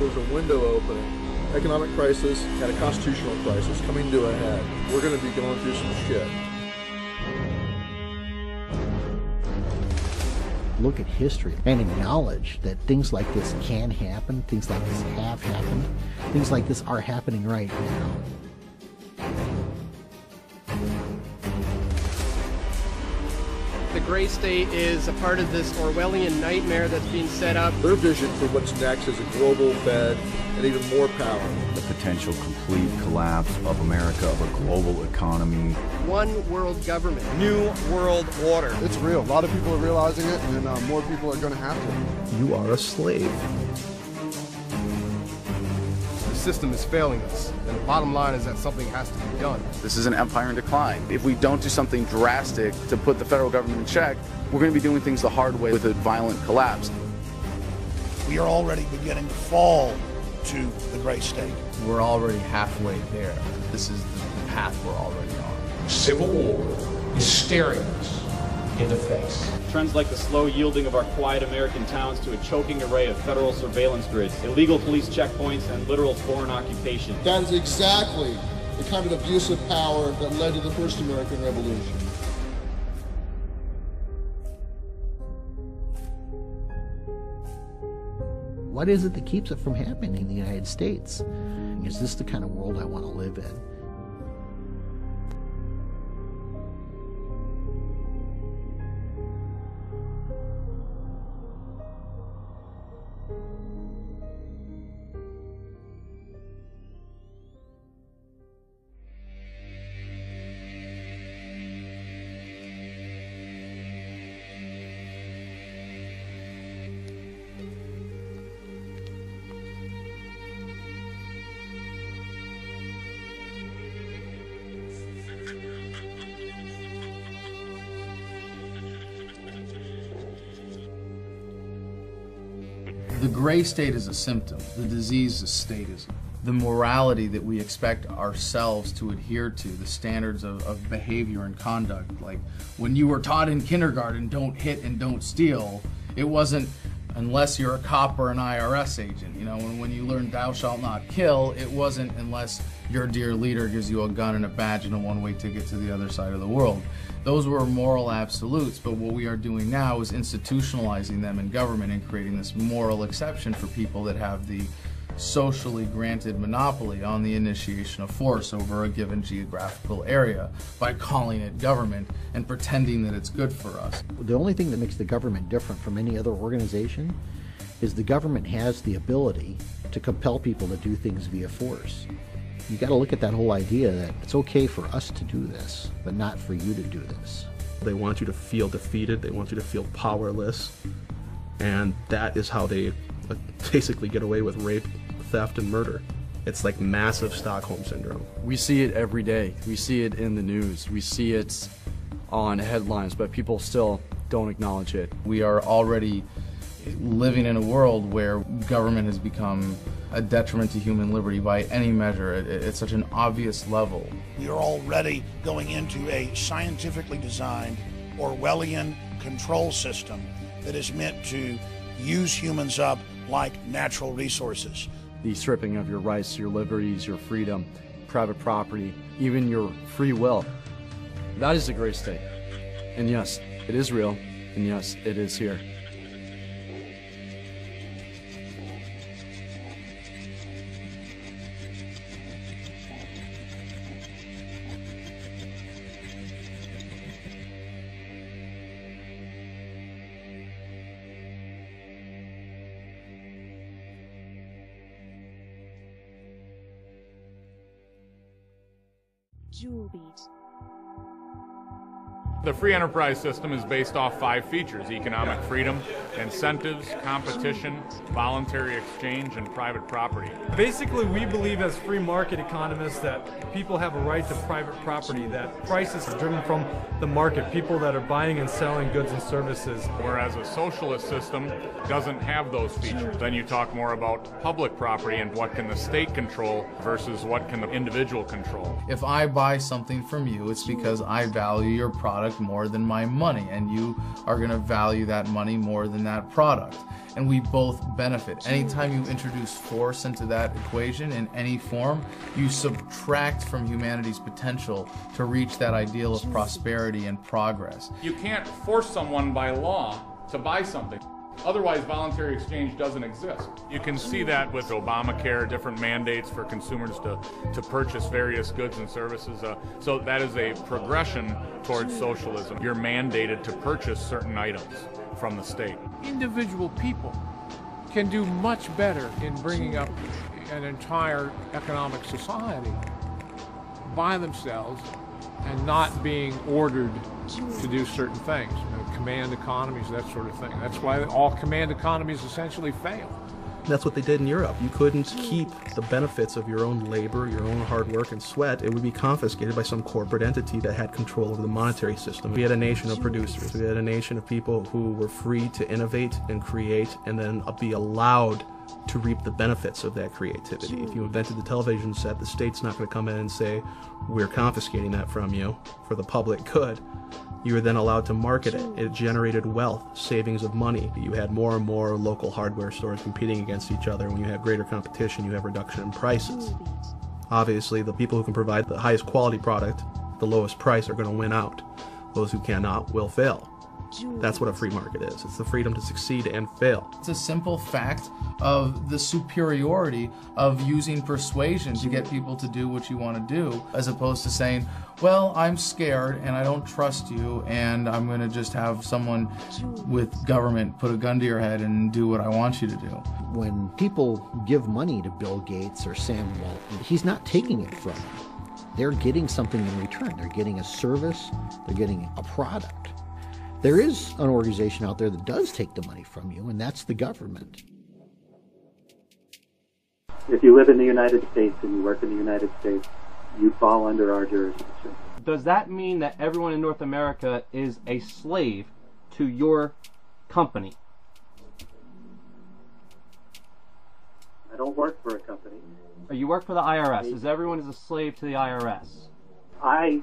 There's a window opening. Economic crisis and a constitutional crisis coming to a head. We're going to be going through some shit. Look at history and acknowledge that things like this can happen, things like this have happened, things like this are happening right now. The Gray State is a part of this Orwellian nightmare that's being set up. Their vision for what's next is a global Fed and even more power. The potential complete collapse of America, of a global economy. One world government. New world order. It's real. A lot of people are realizing it, and more people are going to have to. You are a slave. The system is failing us, and the bottom line is that something has to be done. This is an empire in decline. If we don't do something drastic to put the federal government in check, we're going to be doing things the hard way with a violent collapse. We are already beginning to fall to the Gray State. We're already halfway there. This is the path we're already on. Civil war is staring us in the face. Trends like the slow yielding of our quiet American towns to a choking array of federal surveillance grids, illegal police checkpoints, and literal foreign occupation. That is exactly the kind of abuse of power that led to the first American Revolution. What is it that keeps it from happening in the United States? Is this the kind of world I want to live in? The gray state is a symptom. The disease is statism. The morality that we expect ourselves to adhere to, the standards of behavior and conduct. Like when you were taught in kindergarten, don't hit and don't steal, it wasn't unless you're a cop or an IRS agent. You know, when you learned thou shalt not kill, it wasn't unless your dear leader gives you a gun and a badge and a one-way ticket to the other side of the world. Those were moral absolutes, but what we are doing now is institutionalizing them in government and creating this moral exception for people that have the socially granted monopoly on the initiation of force over a given geographical area by calling it government and pretending that it's good for us. The only thing that makes the government different from any other organization is the government has the ability to compel people to do things via force. You got to look at that whole idea that it's okay for us to do this, but not for you to do this. They want you to feel defeated, they want you to feel powerless, and that is how they basically get away with rape, theft, and murder. It's like massive Stockholm Syndrome. We see it every day. We see it in the news. We see it on headlines, but people still don't acknowledge it. We are already living in a world where government has become a detriment to human liberty by any measure. It's such an obvious level. We are already going into a scientifically designed Orwellian control system that is meant to use humans up like natural resources. The stripping of your rights, your liberties, your freedom, private property, even your free will. That is the gray state. And yes, it is real, and yes, it is here. Jewel Beat. The free enterprise system is based off 5 features: economic freedom, incentives, competition, voluntary exchange, and private property. Basically, we believe as free market economists that people have a right to private property, that prices are driven from the market, people that are buying and selling goods and services. Whereas a socialist system doesn't have those features. Then you talk more about public property and what can the state control versus what can the individual control. If I buy something from you, it's because I value your product more than my money, and you are going to value that money more than that product. and we both benefit. Anytime you introduce force into that equation in any form, you subtract from humanity's potential to reach that ideal of prosperity and progress. You can't force someone by law to buy something. Otherwise, voluntary exchange doesn't exist. You can see that with Obamacare, different mandates for consumers to purchase various goods and services. So that is a progression towards socialism. You're mandated to purchase certain items from the state. Individual people can do much better in bringing up an entire economic society by themselves and not being ordered to do certain things. Command economies, that sort of thing. That's why all command economies essentially fail. That's what they did in Europe. You couldn't keep the benefits of your own labor, your own hard work and sweat. It would be confiscated by some corporate entity that had control over the monetary system. We had a nation of producers. We had a nation of people who were free to innovate and create and then be allowed to reap the benefits of that creativity. If you invented the television set, the state's not going to come in and say, we're confiscating that from you for the public good. You were then allowed to market it. It generated wealth, savings of money. You had more and more local hardware stores competing against each other. When you have greater competition, you have reduction in prices. Obviously, the people who can provide the highest quality product, the lowest price, are going to win out. Those who cannot will fail. That's what a free market is. It's the freedom to succeed and fail. It's a simple fact of the superiority of using persuasion to get people to do what you want to do, as opposed to saying, well, I'm scared and I don't trust you and I'm going to just have someone with government put a gun to your head and do what I want you to do. When people give money to Bill Gates or Sam Walton, he's not taking it from them. They're getting something in return. They're getting a service. They're getting a product. There is an organization out there that does take the money from you, and that's the government. If you live in the United States and you work in the United States, you fall under our jurisdiction. Does that mean that everyone in North America is a slave to your company? I don't work for a company. You work for the IRS. Is everyone a slave to the IRS? I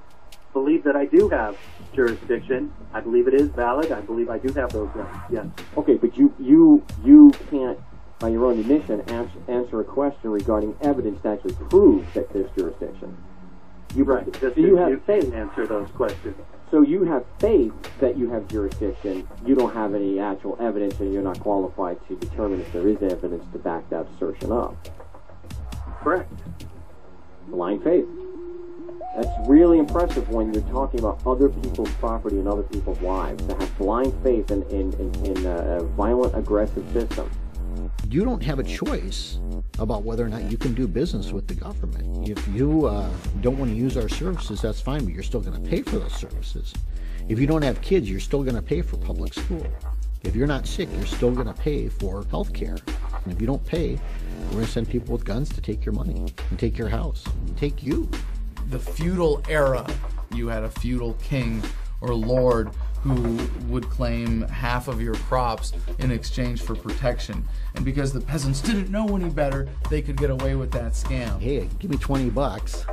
believe that I do have jurisdiction. I believe it is valid. I believe I do have those rights. Yes. Okay, but you can't, by your own admission, answer a question regarding evidence to actually prove that there's jurisdiction. Right. Just so you have faith. Answer those questions. So you have faith that you have jurisdiction. You don't have any actual evidence, and you're not qualified to determine if there is evidence to back that assertion up. Correct. Blind faith. That's really impressive when you're talking about other people's property and other people's lives, to have blind faith in a violent, aggressive system. You don't have a choice about whether or not you can do business with the government. If you don't want to use our services, that's fine, but you're still going to pay for those services. If you don't have kids, you're still going to pay for public school. If you're not sick, you're still going to pay for health care. And if you don't pay, we're going to send people with guns to take your money and take your house and take you. The feudal era, you had a feudal king or lord who would claim half of your crops in exchange for protection. And because the peasants didn't know any better, they could get away with that scam. Hey, give me $20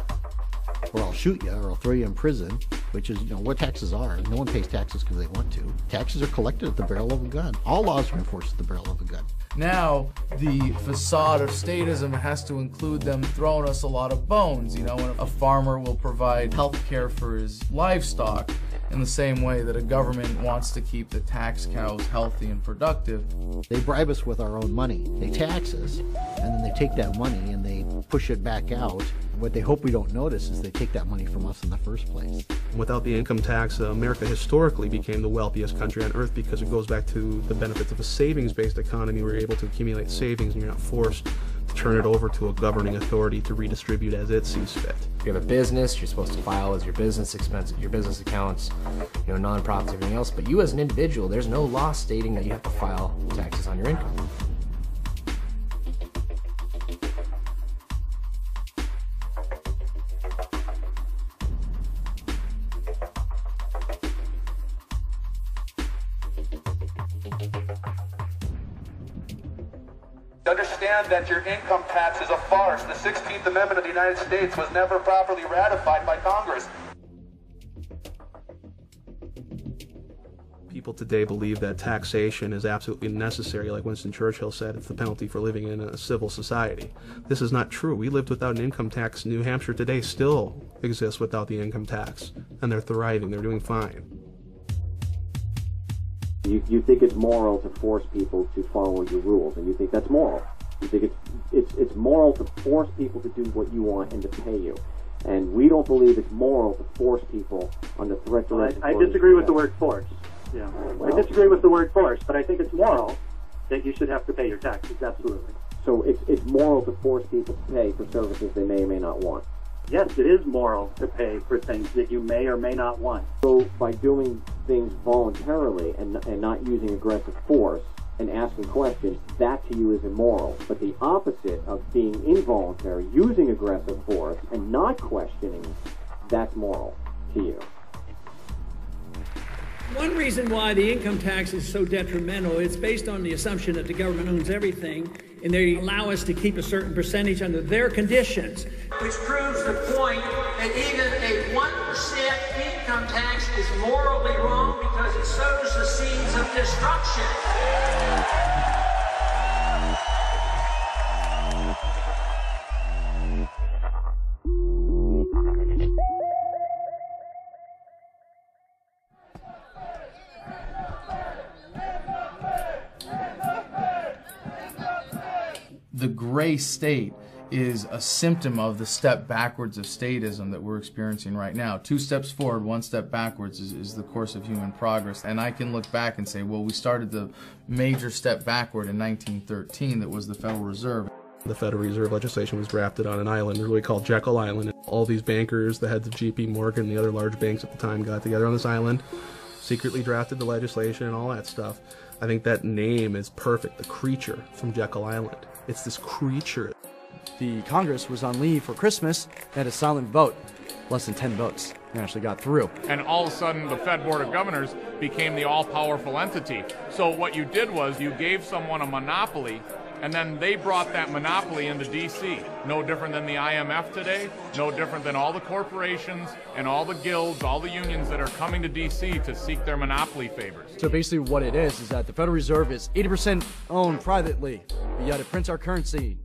or I'll shoot you or I'll throw you in prison, which is, what taxes are. No one pays taxes because they want to. Taxes are collected at the barrel of a gun. All laws are enforced at the barrel of a gun. Now, the facade of statism has to include them throwing us a lot of bones. When a farmer will provide health care for his livestock in the same way that a government wants to keep the tax cows healthy and productive. They bribe us with our own money. They tax us, and then they take that money and they push it back out. What they hope we don't notice is they take that money from us in the first place. Without the income tax, America historically became the wealthiest country on earth because it goes back to the benefits of a savings-based economy where you're able to accumulate savings and you're not forced to turn it over to a governing authority to redistribute as it sees fit. If you have a business, you're supposed to file as your business expenses, your business accounts, nonprofits, everything else. But you as an individual, there's no law stating that you have to file taxes on your income. Understand that your income tax is a farce. The 16th Amendment of the United States was never properly ratified by Congress. people today believe that taxation is absolutely necessary. Like Winston Churchill said, it's the penalty for living in a civil society. This is not true. We lived without an income tax. New Hampshire today still exists without the income tax, and they're thriving. They're doing fine. You think it's moral to force people to follow your rules, and you think that's moral. You think it's moral to force people to do what you want and to pay you. And we don't believe it's moral to force people under threat to I disagree with the word force. Yeah, I disagree with the word force, but I think it's moral that you should have to pay your taxes, absolutely. So it's moral to force people to pay for services they may or may not want. Yes, it is moral to pay for things that you may or may not want. So by doing things voluntarily and not using aggressive force and asking questions, that to you is immoral. But the opposite of being involuntary, using aggressive force and not questioning, that's moral to you. One reason why the income tax is so detrimental, it's based on the assumption that the government owns everything, and they allow us to keep a certain percentage under their conditions. Which proves the point that even a 1% income tax is morally wrong because it sows the seeds of destruction. The gray state is a symptom of the step backwards of statism that we're experiencing right now. 2 steps forward, 1 step backwards is the course of human progress. And I can look back and say, well, we started the major step backward in 1913 that was the Federal Reserve. The Federal Reserve legislation was drafted on an island really called Jekyll Island. All these bankers, the heads of J.P. Morgan and the other large banks at the time got together on this island, secretly drafted the legislation and all that stuff. I think that name is perfect, the creature from Jekyll Island. It's this creature. The Congress was on leave for Christmas and had a silent vote. Less than 10 votes. They actually got through. And all of a sudden, the Fed Board of Governors became the all-powerful entity. So what you did was you gave someone a monopoly, and then they brought that monopoly into D.C. No different than the IMF today, no different than all the corporations and all the guilds, all the unions that are coming to D.C. to seek their monopoly favors. So basically what it is that the Federal Reserve is 80% owned privately, but yet it prints our currency,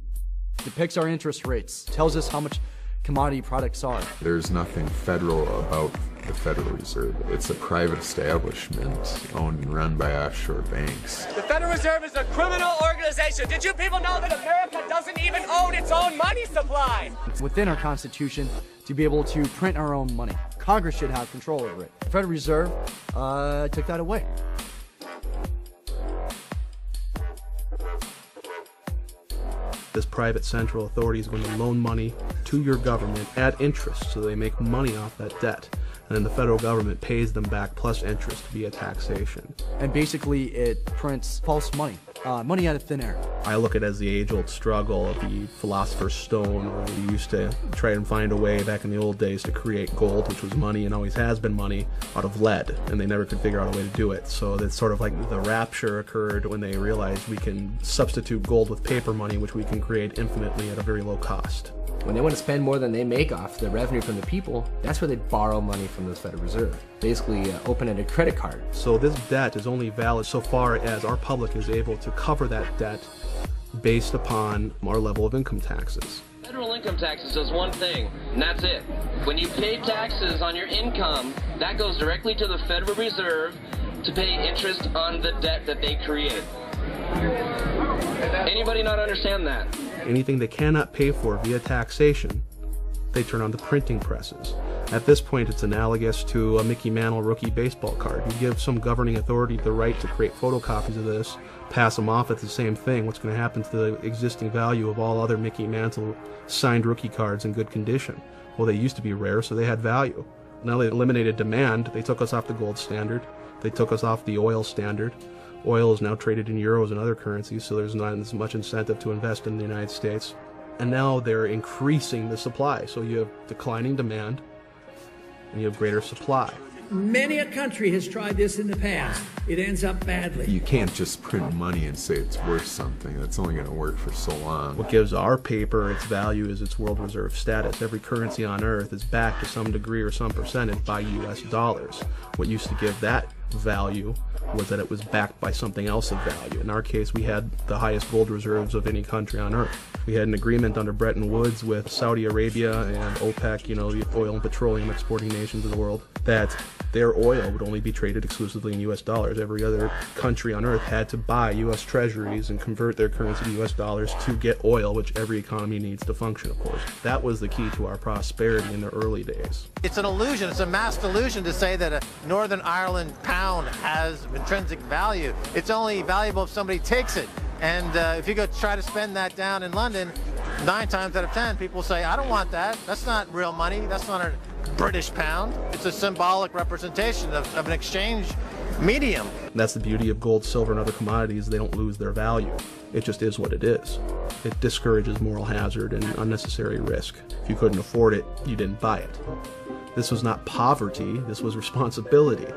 depicts our interest rates, tells us how much commodity products are. There's nothing federal about the Federal Reserve. It's a private establishment owned and run by offshore banks. The Federal Reserve is a criminal organization. Did you people know that America doesn't even own its own money supply? It's within our Constitution to be able to print our own money. Congress should have control over it. The Federal Reserve took that away. This private central authority is going to loan money to your government at interest, so they make money off that debt. And then the federal government pays them back plus interest via taxation. And basically it prints false money, money out of thin air. I look at it as the age-old struggle of the philosopher's stone, where we used to try and find a way back in the old days to create gold, which was money and always has been money, out of lead, and they never could figure out a way to do it. So that's sort of like the rapture occurred when they realized we can substitute gold with paper money, which we can create infinitely at a very low cost. When they want to spend more than they make off the revenue from the people, that's where they borrow money from the Federal Reserve. Basically open a credit card. So this debt is only valid so far as our public is able to cover that debt based upon our level of income taxes. Federal income taxes does one thing, and that's it. When you pay taxes on your income, that goes directly to the Federal Reserve to pay interest on the debt that they created. Anybody not understand that? Anything they cannot pay for via taxation, they turn on the printing presses. At this point, it's analogous to a Mickey Mantle rookie baseball card. You give some governing authority the right to create photocopies of this, pass them off, it's the same thing. What's going to happen to the existing value of all other Mickey Mantle signed rookie cards in good condition? Well, they used to be rare, so they had value. Now they eliminated demand. They took us off the gold standard. They took us off the oil standard. Oil is now traded in euros and other currencies, so there's not as much incentive to invest in the United States. And now they're increasing the supply. So you have declining demand, and you have greater supply. Many a country has tried this in the past. It ends up badly. You can't just print money and say it's worth something. That's only going to work for so long. What gives our paper its value is its world reserve status. Every currency on earth is backed to some degree or some percentage by US dollars. What used to give that value was that it was backed by something else of value. In our case, we had the highest gold reserves of any country on earth. We had an agreement under Bretton Woods with Saudi Arabia and OPEC, you know, the oil and petroleum exporting nations of the world, that their oil would only be traded exclusively in US dollars. Every other country on earth had to buy US treasuries and convert their currency to US dollars to get oil, which every economy needs to function, of course. That was the key to our prosperity in the early days. It's an illusion, it's a mass delusion to say that a Northern Ireland pound has intrinsic value. It's only valuable if somebody takes it. And if you go try to spend that down in London, 9 times out of 10, people say, I don't want that. That's not real money. That's not a British pound. It's a symbolic representation of an exchange medium. That's the beauty of gold, silver, and other commodities. They don't lose their value. It just is what it is. It discourages moral hazard and unnecessary risk. If you couldn't afford it, you didn't buy it. This was not poverty. This was responsibility.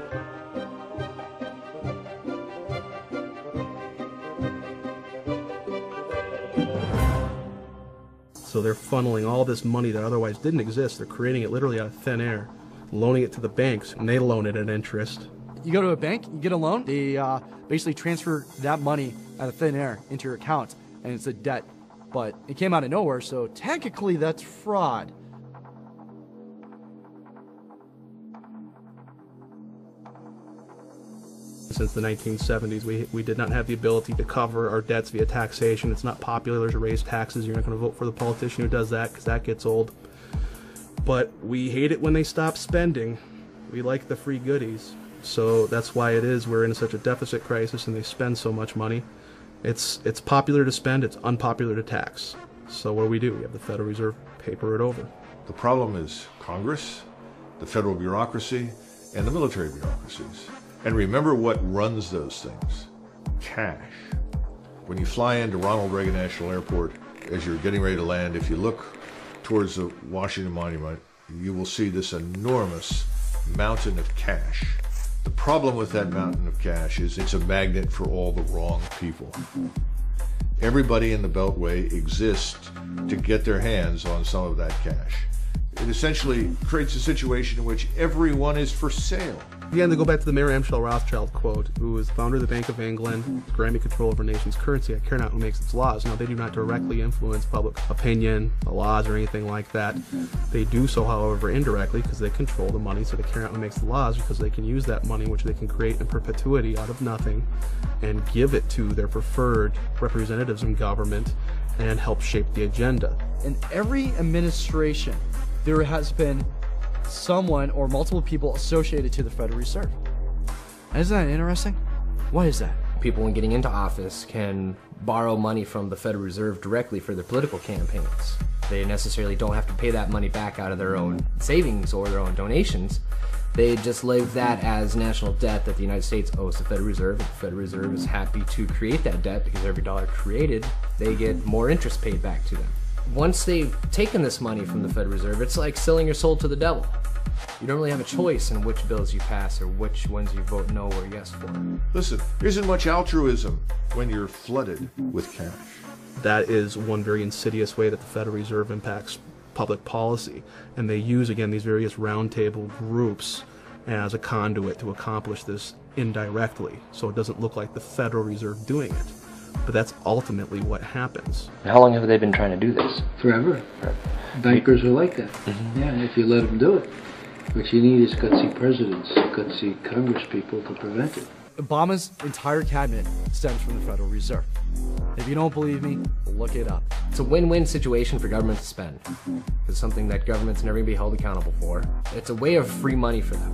So they're funneling all this money that otherwise didn't exist. They're creating it literally out of thin air, loaning it to the banks, and they loan it at interest. You go to a bank, you get a loan, they basically transfer that money out of thin air into your account, and it's a debt. But it came out of nowhere, so technically that's fraud. Since the 1970s, we did not have the ability to cover our debts via taxation. It's not popular to raise taxes. You're not going to vote for the politician who does that because that gets old. But we hate it when they stop spending. We like the free goodies. So that's why it is we're in such a deficit crisis and they spend so much money. It's popular to spend, it's unpopular to tax. So what do? We have the Federal Reserve paper it over. The problem is Congress, the federal bureaucracy, and the military bureaucracies. And remember what runs those things. Cash. When you fly into Ronald Reagan National Airport, as you're getting ready to land, if you look towards the Washington Monument, you will see this enormous mountain of cash. The problem with that mountain of cash is it's a magnet for all the wrong people. Everybody in the Beltway exists to get their hands on some of that cash. It essentially creates a situation in which everyone is for sale. Again, to go back to the Mayor Amschel Rothschild quote, who was the founder of the Bank of England, granted control of our nation's currency. I care not who makes its laws. Now, they do not directly influence public opinion, the laws, or anything like that. They do so, however, indirectly, because they control the money, so they care not who makes the laws, because they can use that money, which they can create in perpetuity out of nothing, and give it to their preferred representatives in government, and help shape the agenda. In every administration, there has been someone or multiple people associated to the Federal Reserve. Isn't that interesting? Why is that? People, when getting into office, can borrow money from the Federal Reserve directly for their political campaigns. They necessarily don't have to pay that money back out of their own savings or their own donations. They just leave that as national debt that the United States owes the Federal Reserve. And the Federal Reserve is happy to create that debt because every dollar created, they get more interest paid back to them. Once they've taken this money from the Federal Reserve, it's like selling your soul to the devil. You don't really have a choice in which bills you pass or which ones you vote no or yes for. Listen, there isn't much altruism when you're flooded with cash. That is one very insidious way that the Federal Reserve impacts public policy. And they use, again, these various roundtable groups as a conduit to accomplish this indirectly. So it doesn't look like the Federal Reserve doing it. But that's ultimately what happens. How long have they been trying to do this? Forever. Bankers are like that. Yeah, if you let them do it. What you need is gutsy presidents, gutsy Congress people to prevent it. Obama's entire cabinet stems from the Federal Reserve. If you don't believe me, look it up. It's a win-win situation for government to spend. It's something that government's never going to be held accountable for. It's a way of free money for them.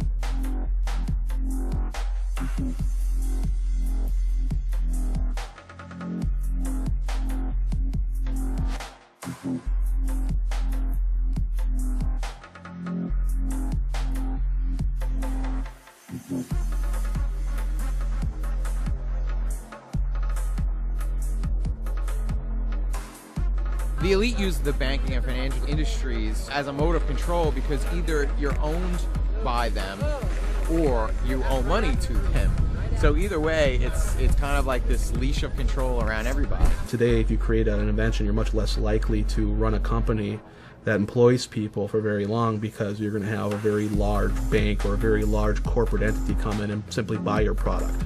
The elite use the banking and financial industries as a mode of control because either you're owned by them or you owe money to them. So either way, it's kind of like this leash of control around everybody. Today, if you create an invention, you're much less likely to run a company that employs people for very long, because you're going to have a very large bank or a very large corporate entity come in and simply buy your product.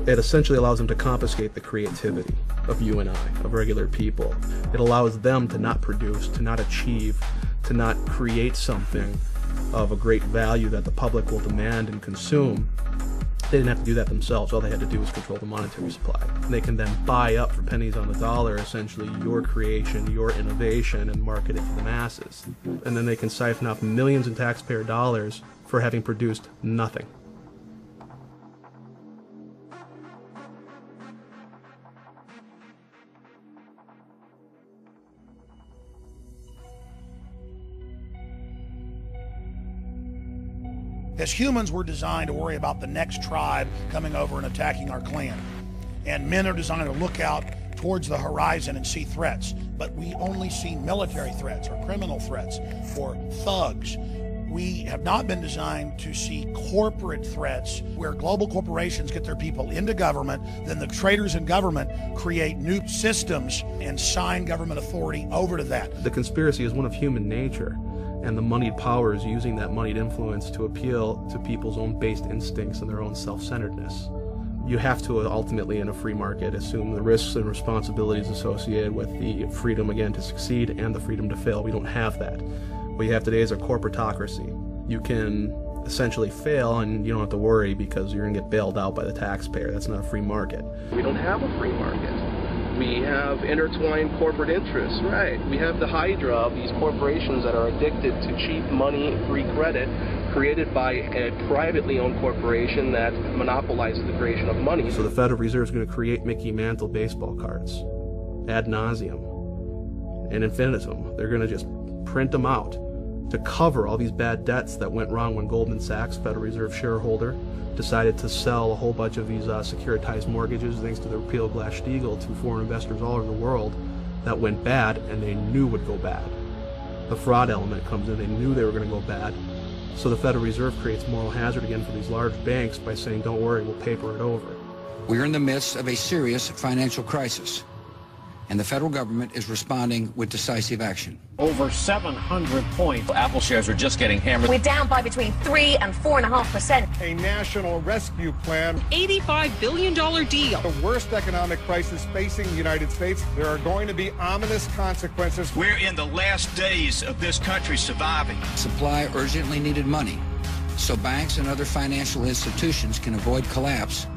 It essentially allows them to confiscate the creativity of you and I, of regular people. It allows them to not produce, to not achieve, to not create something of a great value that the public will demand and consume. They didn't have to do that themselves. All they had to do was control the monetary supply. And they can then buy up for pennies on the dollar, essentially, your creation, your innovation, and market it to the masses. And then they can siphon off millions in taxpayer dollars for having produced nothing. As humans, we're designed to worry about the next tribe coming over and attacking our clan. And men are designed to look out towards the horizon and see threats. But we only see military threats or criminal threats or thugs. We have not been designed to see corporate threats where global corporations get their people into government, then the traitors in government create new systems and sign government authority over to that. The conspiracy is one of human nature. And the moneyed power is using that moneyed influence to appeal to people's own based instincts and their own self-centeredness. You have to ultimately, in a free market, assume the risks and responsibilities associated with the freedom, again, to succeed and the freedom to fail. We don't have that. What you have today is a corporatocracy. You can essentially fail and you don't have to worry because you're going to get bailed out by the taxpayer. That's not a free market. We don't have a free market. We have intertwined corporate interests, right? We have the hydra of these corporations that are addicted to cheap money, free credit, created by a privately owned corporation that monopolizes the creation of money. So the Federal Reserve is going to create Mickey Mantle baseball cards, ad nauseum, and infinitum. They're going to just print them out to cover all these bad debts that went wrong when Goldman Sachs, Federal Reserve shareholder, decided to sell a whole bunch of these securitized mortgages thanks to the repeal of Glass-Steagall to foreign investors all over the world. That went bad and they knew would go bad. The fraud element comes in, they knew they were going to go bad. So the Federal Reserve creates moral hazard again for these large banks by saying, don't worry, we'll paper it over. We're in the midst of a serious financial crisis, and the federal government is responding with decisive action. Over 700 points. Apple shares are just getting hammered. We're down by between 3 and 4.5%. A national rescue plan. $85 billion deal. The worst economic crisis facing the United States. There are going to be ominous consequences. We're in the last days of this country surviving. Supply urgently needed money so banks and other financial institutions can avoid collapse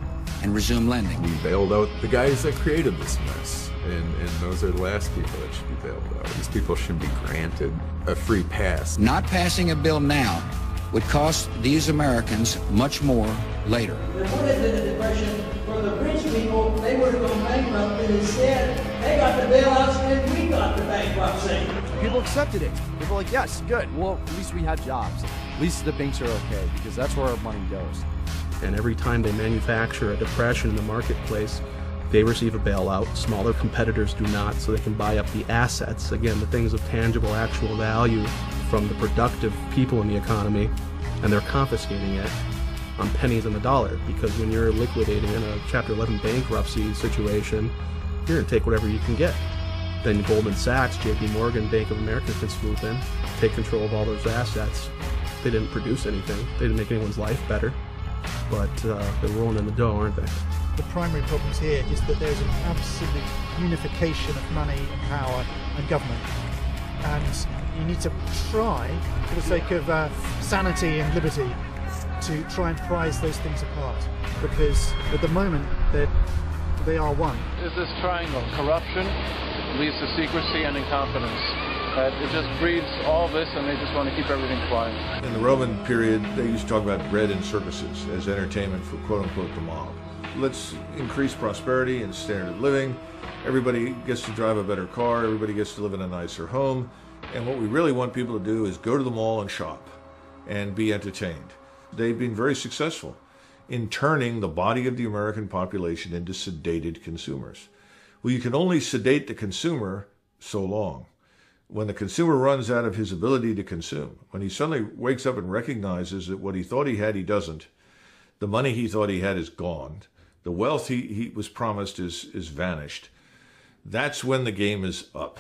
and resume lending. We bailed out the guys that created this mess. And those are the last people that should be bailed out. These people should be granted a free pass. Not passing a bill now would cost these Americans much more later. There would have been a depression for the rich people. They would have gone bankrupt, and instead they got the bailouts and we got the bankruptcy. People accepted it. People were like, yes, good. Well, at least we had jobs. At least the banks are okay because that's where our money goes. And every time they manufacture a depression in the marketplace, they receive a bailout. Smaller competitors do not, so they can buy up the assets, again, the things of tangible, actual value from the productive people in the economy, and they're confiscating it on pennies on the dollar, because when you're liquidating in a Chapter 11 bankruptcy situation, you're going to take whatever you can get. Then Goldman Sachs, JP Morgan, Bank of America can swoop in, take control of all those assets. They didn't produce anything. They didn't make anyone's life better, but they're rolling in the dough, aren't they? The primary problems here is that there's an absolute unification of money and power and government, and you need to try, for the sake of sanity and liberty, to try and prize those things apart, because at the moment they are one. Is this triangle: corruption leads to secrecy and incompetence. It just breeds all this, and they just want to keep everything quiet. In the Roman period, they used to talk about bread and circuses as entertainment for quote-unquote the mob. Let's increase prosperity and standard of living. Everybody gets to drive a better car. Everybody gets to live in a nicer home. And what we really want people to do is go to the mall and shop and be entertained. They've been very successful in turning the body of the American population into sedated consumers. Well, you can only sedate the consumer so long. When the consumer runs out of his ability to consume, when he suddenly wakes up and recognizes that what he thought he had, he doesn't, the money he thought he had is gone, the wealth he was promised is vanished, that's when the game is up.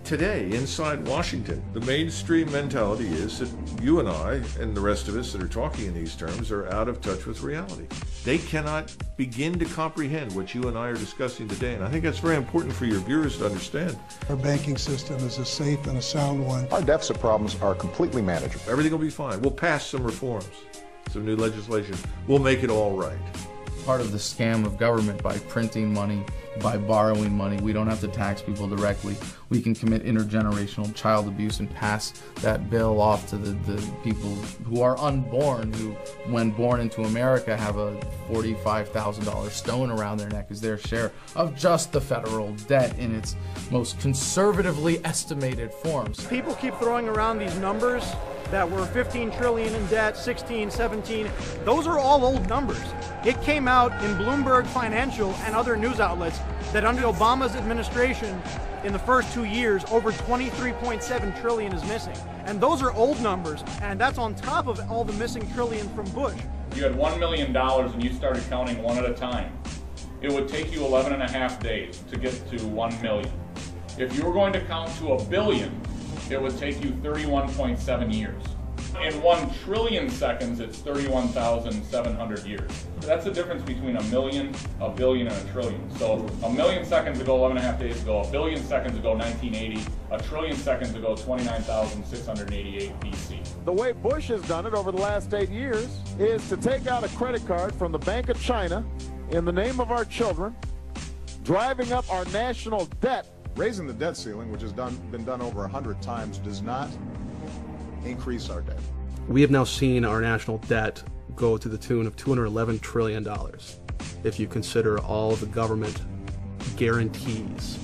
Today, inside Washington, the mainstream mentality is that you and I and the rest of us that are talking in these terms are out of touch with reality. They cannot begin to comprehend what you and I are discussing today, and I think that's very important for your viewers to understand. Our banking system is a safe and a sound one. Our deficit problems are completely manageable. Everything will be fine. We'll pass some reforms, some new legislation. We'll make it all right. Part of the scam of government by printing money, by borrowing money. We don't have to tax people directly. We can commit intergenerational child abuse and pass that bill off to the people who are unborn, who, when born into America, have a $45,000 stone around their neck as their share of just the federal debt in its most conservatively estimated forms. People keep throwing around these numbers that were 15 trillion in debt, 16, 17. Those are all old numbers. It came out in Bloomberg Financial and other news outlets that under Obama's administration, in the first 2 years, over 23.7 trillion is missing. And those are old numbers, and that's on top of all the missing trillion from Bush. You had $1 million and you started counting one at a time. It would take you 11.5 days to get to 1 million. If you were going to count to $1 billion, it would take you 31.7 years. In 1 trillion seconds, it's 31,700 years. That's the difference between a million, a billion, and a trillion. So a million seconds ago, 11.5 days ago, a billion seconds ago, 1980, a trillion seconds ago, 29,688 BC. The way Bush has done it over the last 8 years is to take out a credit card from the Bank of China in the name of our children, driving up our national debt. Raising the debt ceiling, which has been done over 100 times, does not increase our debt. We have now seen our national debt go to the tune of $211 trillion if you consider all the government guarantees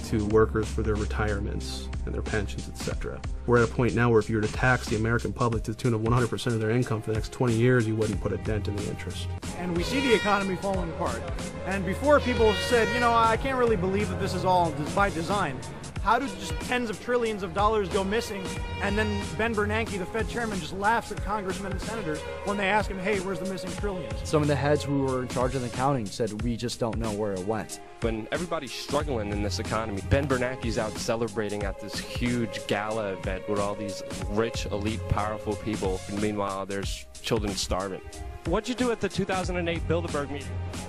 to workers for their retirements and their pensions, etc. We're at a point now where if you were to tax the American public to the tune of 100% of their income for the next 20 years, you wouldn't put a dent in the interest. And we see the economy falling apart. And before, people said, you know, I can't really believe that this is all by design. How do just tens of trillions of dollars go missing? And then Ben Bernanke, the Fed chairman, just laughs at congressmen and senators when they ask him, hey, where's the missing trillions? Some of the heads who were in charge of the accounting said, we just don't know where it went. When everybody's struggling in this economy, Ben Bernanke's out celebrating at this huge gala event with all these rich, elite, powerful people. And meanwhile, there's children starving. What'd you do at the 2008 Bilderberg meeting?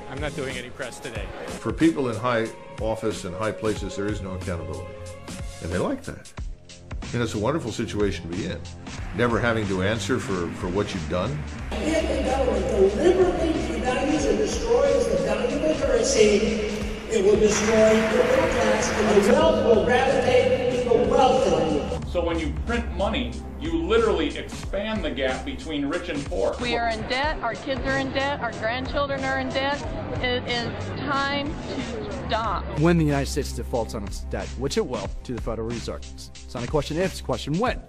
I'm not doing any press today. For people in high office and high places, there is no accountability. And they like that. And it's a wonderful situation to be in. Never having to answer for what you've done. If the government deliberately devalues and destroys the valuable currency, it will destroy the middle class, and the wealth will gravitate to the wealthy. So when you print money, you literally expand the gap between rich and poor. We are in debt, our kids are in debt, our grandchildren are in debt. It is time to stop. When the United States defaults on its debt, which it will, to the Federal Reserve, it's not a question if, it's a question when.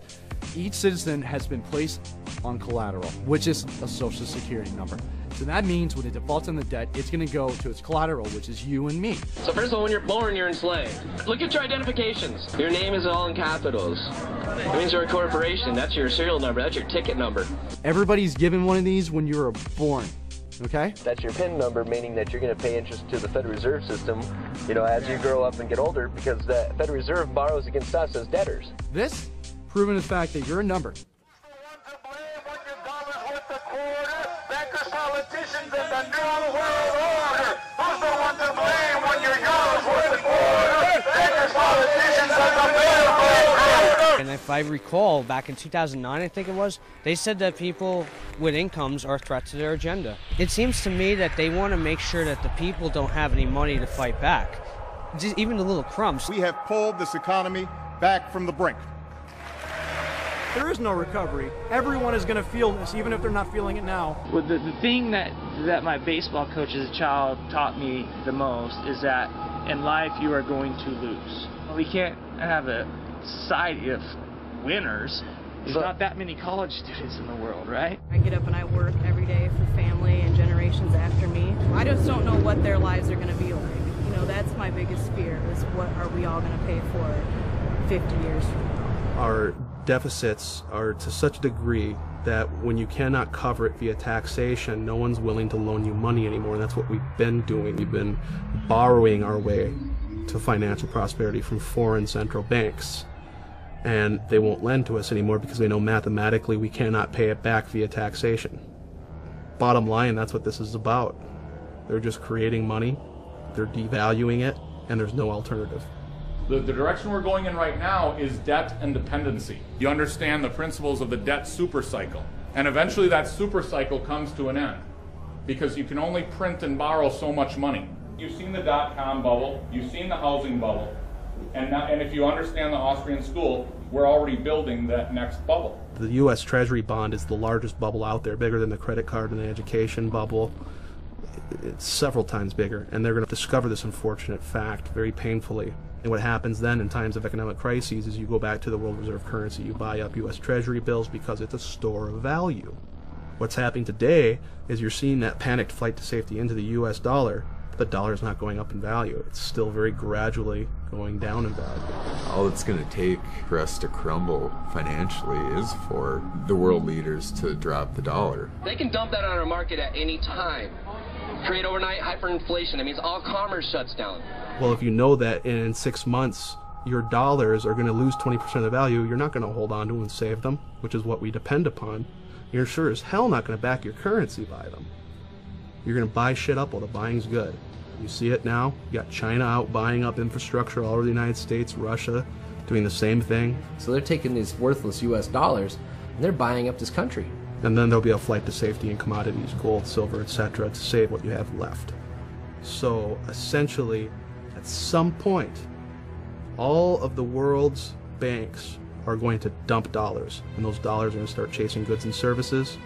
Each citizen has been placed on collateral, which is a Social Security number. So that means when it defaults on the debt, it's going to go to its collateral, which is you and me. So first of all, when you're born, you're enslaved. Look at your identifications. Your name is all in capitals. It means you're a corporation. That's your serial number. That's your ticket number. Everybody's given one of these when you were born. Okay? That's your PIN number, meaning that you're going to pay interest to the Federal Reserve System, you know, as you grow up and get older, because the Federal Reserve borrows against us as debtors. This, proven the fact that you're a number. Politicians in the New World Order. Who's the one to blame when your yours worth the quarter? Bankers, politicians of the New World Order. And if I recall, back in 2009, I think it was, they said that people with incomes are a threat to their agenda. It seems to me that they want to make sure that the people don't have any money to fight back. Just even the little crumbs. We have pulled this economy back from the brink. There is no recovery. Everyone is going to feel this, even if they're not feeling it now. Well, the thing that my baseball coach as a child taught me the most is that in life you are going to lose. We can't have a society of winners. There's not that many college students in the world, right? I get up and I work every day for family and generations after me. I just don't know what their lives are going to be like. You know, that's my biggest fear, is what are we all going to pay for 50 years from now? Our deficits are to such a degree that when you cannot cover it via taxation, no one's willing to loan you money anymore. And that's what we've been doing. We've been borrowing our way to financial prosperity from foreign central banks. And they won't lend to us anymore because they know mathematically we cannot pay it back via taxation. Bottom line, that's what this is about. They're just creating money, they're devaluing it, and there's no alternative. The direction we're going in right now is debt and dependency. You understand the principles of the debt super cycle. And eventually that super cycle comes to an end because you can only print and borrow so much money. You've seen the dot-com bubble, you've seen the housing bubble, and if you understand the Austrian school, we're already building that next bubble. The U.S. Treasury bond is the largest bubble out there, bigger than the credit card and the education bubble. It's several times bigger, and they're going to discover this unfortunate fact very painfully. And what happens then in times of economic crises is you go back to the world reserve currency, you buy up U.S. Treasury bills because it's a store of value. What's happening today is you're seeing that panicked flight to safety into the U.S. dollar. The dollar is not going up in value. It's still very gradually going down in value. All it's going to take for us to crumble financially is for the world leaders to drop the dollar. They can dump that on our market at any time. Create overnight hyperinflation. That means all commerce shuts down. Well, if you know that in 6 months your dollars are going to lose 20% of the value, you're not going to hold on to them and save them, which is what we depend upon. You're sure as hell not going to back your currency by them. You're going to buy shit up while the buying's good. You see it now. You got China out buying up infrastructure all over the United States, Russia doing the same thing. So they're taking these worthless US dollars and they're buying up this country. And then there'll be a flight to safety in commodities, gold, silver, etc., to save what you have left. So essentially, at some point, all of the world's banks are going to dump dollars, and those dollars are going to start chasing goods and services.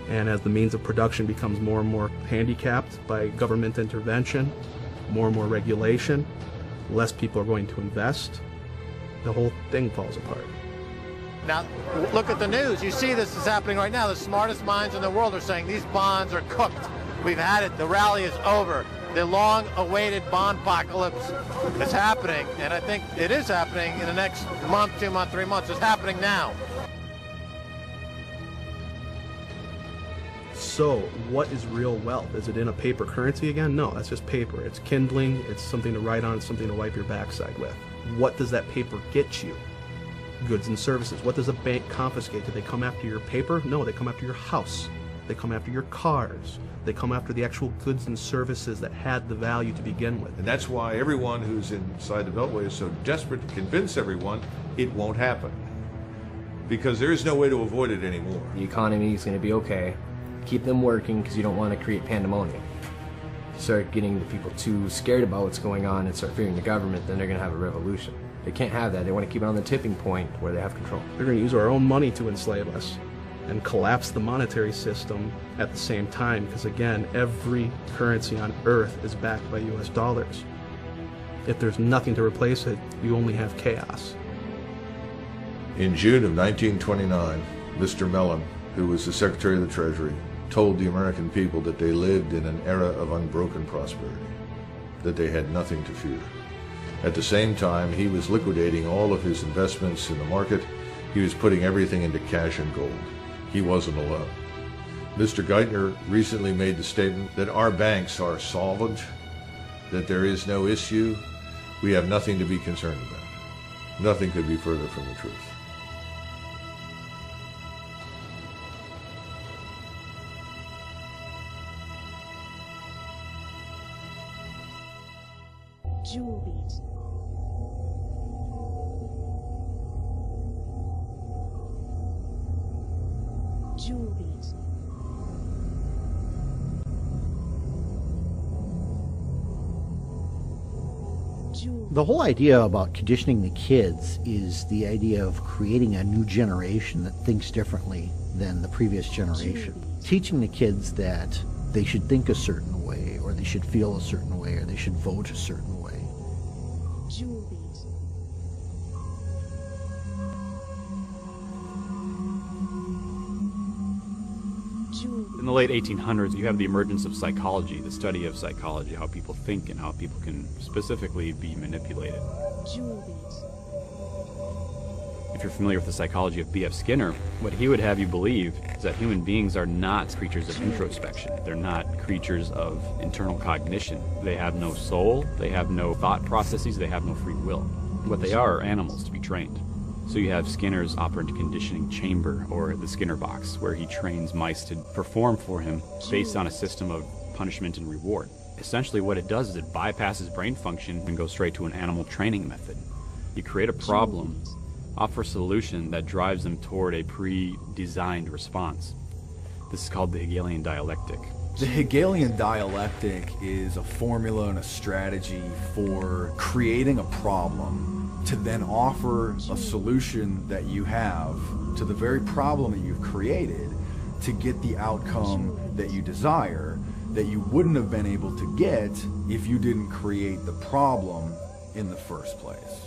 And as the means of production becomes more and more handicapped by government intervention, more and more regulation, less people are going to invest, the whole thing falls apart. Now, look at the news. You see this is happening right now. The smartest minds in the world are saying these bonds are cooked. We've had it. The rally is over. The long-awaited bond apocalypse is happening, and I think it is happening in the next month, 2 months, 3 months. It's happening now. So, what is real wealth? Is it in a paper currency again? No, that's just paper. It's kindling, it's something to write on, it's something to wipe your backside with. What does that paper get you? Goods and services. What does a bank confiscate? Do they come after your paper? No, they come after your house. They come after your cars. They come after the actual goods and services that had the value to begin with. And that's why everyone who's inside the Beltway is so desperate to convince everyone it won't happen. Because there is no way to avoid it anymore. The economy is going to be okay. Keep them working because you don't want to create pandemonium. If you start getting the people too scared about what's going on and start fearing the government, then they're going to have a revolution. They can't have that. They want to keep it on the tipping point where they have control. They're going to use our own money to enslave us and collapse the monetary system at the same time, because again, every currency on earth is backed by US dollars. If there's nothing to replace it, you only have chaos. In June of 1929, Mr. Mellon, who was the Secretary of the Treasury, told the American people that they lived in an era of unbroken prosperity, that they had nothing to fear. At the same time, he was liquidating all of his investments in the market. He was putting everything into cash and gold. He wasn't alone. Mr. Geithner recently made the statement that our banks are solvent, that there is no issue, we have nothing to be concerned about. Nothing could be further from the truth. Jewel Beat. Jewel Beat. The whole idea about conditioning the kids is the idea of creating a new generation that thinks differently than the previous generation. Teaching the kids that they should think a certain way, or they should feel a certain way, or they should vote a certain way. Jewel Beat. In the late 1800s, you have the emergence of psychology, the study of psychology, how people think and how people can specifically be manipulated. If you're familiar with the psychology of B.F. Skinner, what he would have you believe is that human beings are not creatures of introspection. They're not creatures of internal cognition. They have no soul, they have no thought processes, they have no free will. What they are animals to be trained. So you have Skinner's operant conditioning chamber, or the Skinner box, where he trains mice to perform for him based on a system of punishment and reward. Essentially what it does is it bypasses brain function and goes straight to an animal training method. You create a problem, offer a solution that drives them toward a pre-designed response. This is called the Hegelian dialectic. The Hegelian dialectic is a formula and a strategy for creating a problem to then offer a solution that you have to the very problem that you've created to get the outcome that you desire, that you wouldn't have been able to get if you didn't create the problem in the first place.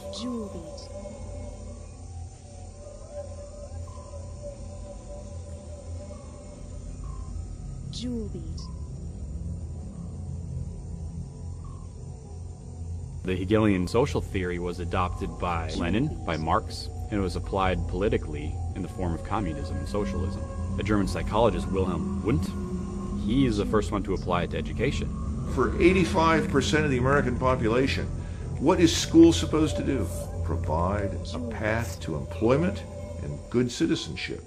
The Hegelian social theory was adopted by Lenin, by Marx, and it was applied politically in the form of communism and socialism. The German psychologist Wilhelm Wundt, he is the first one to apply it to education. For 85% of the American population, what is school supposed to do? Provide a path to employment and good citizenship.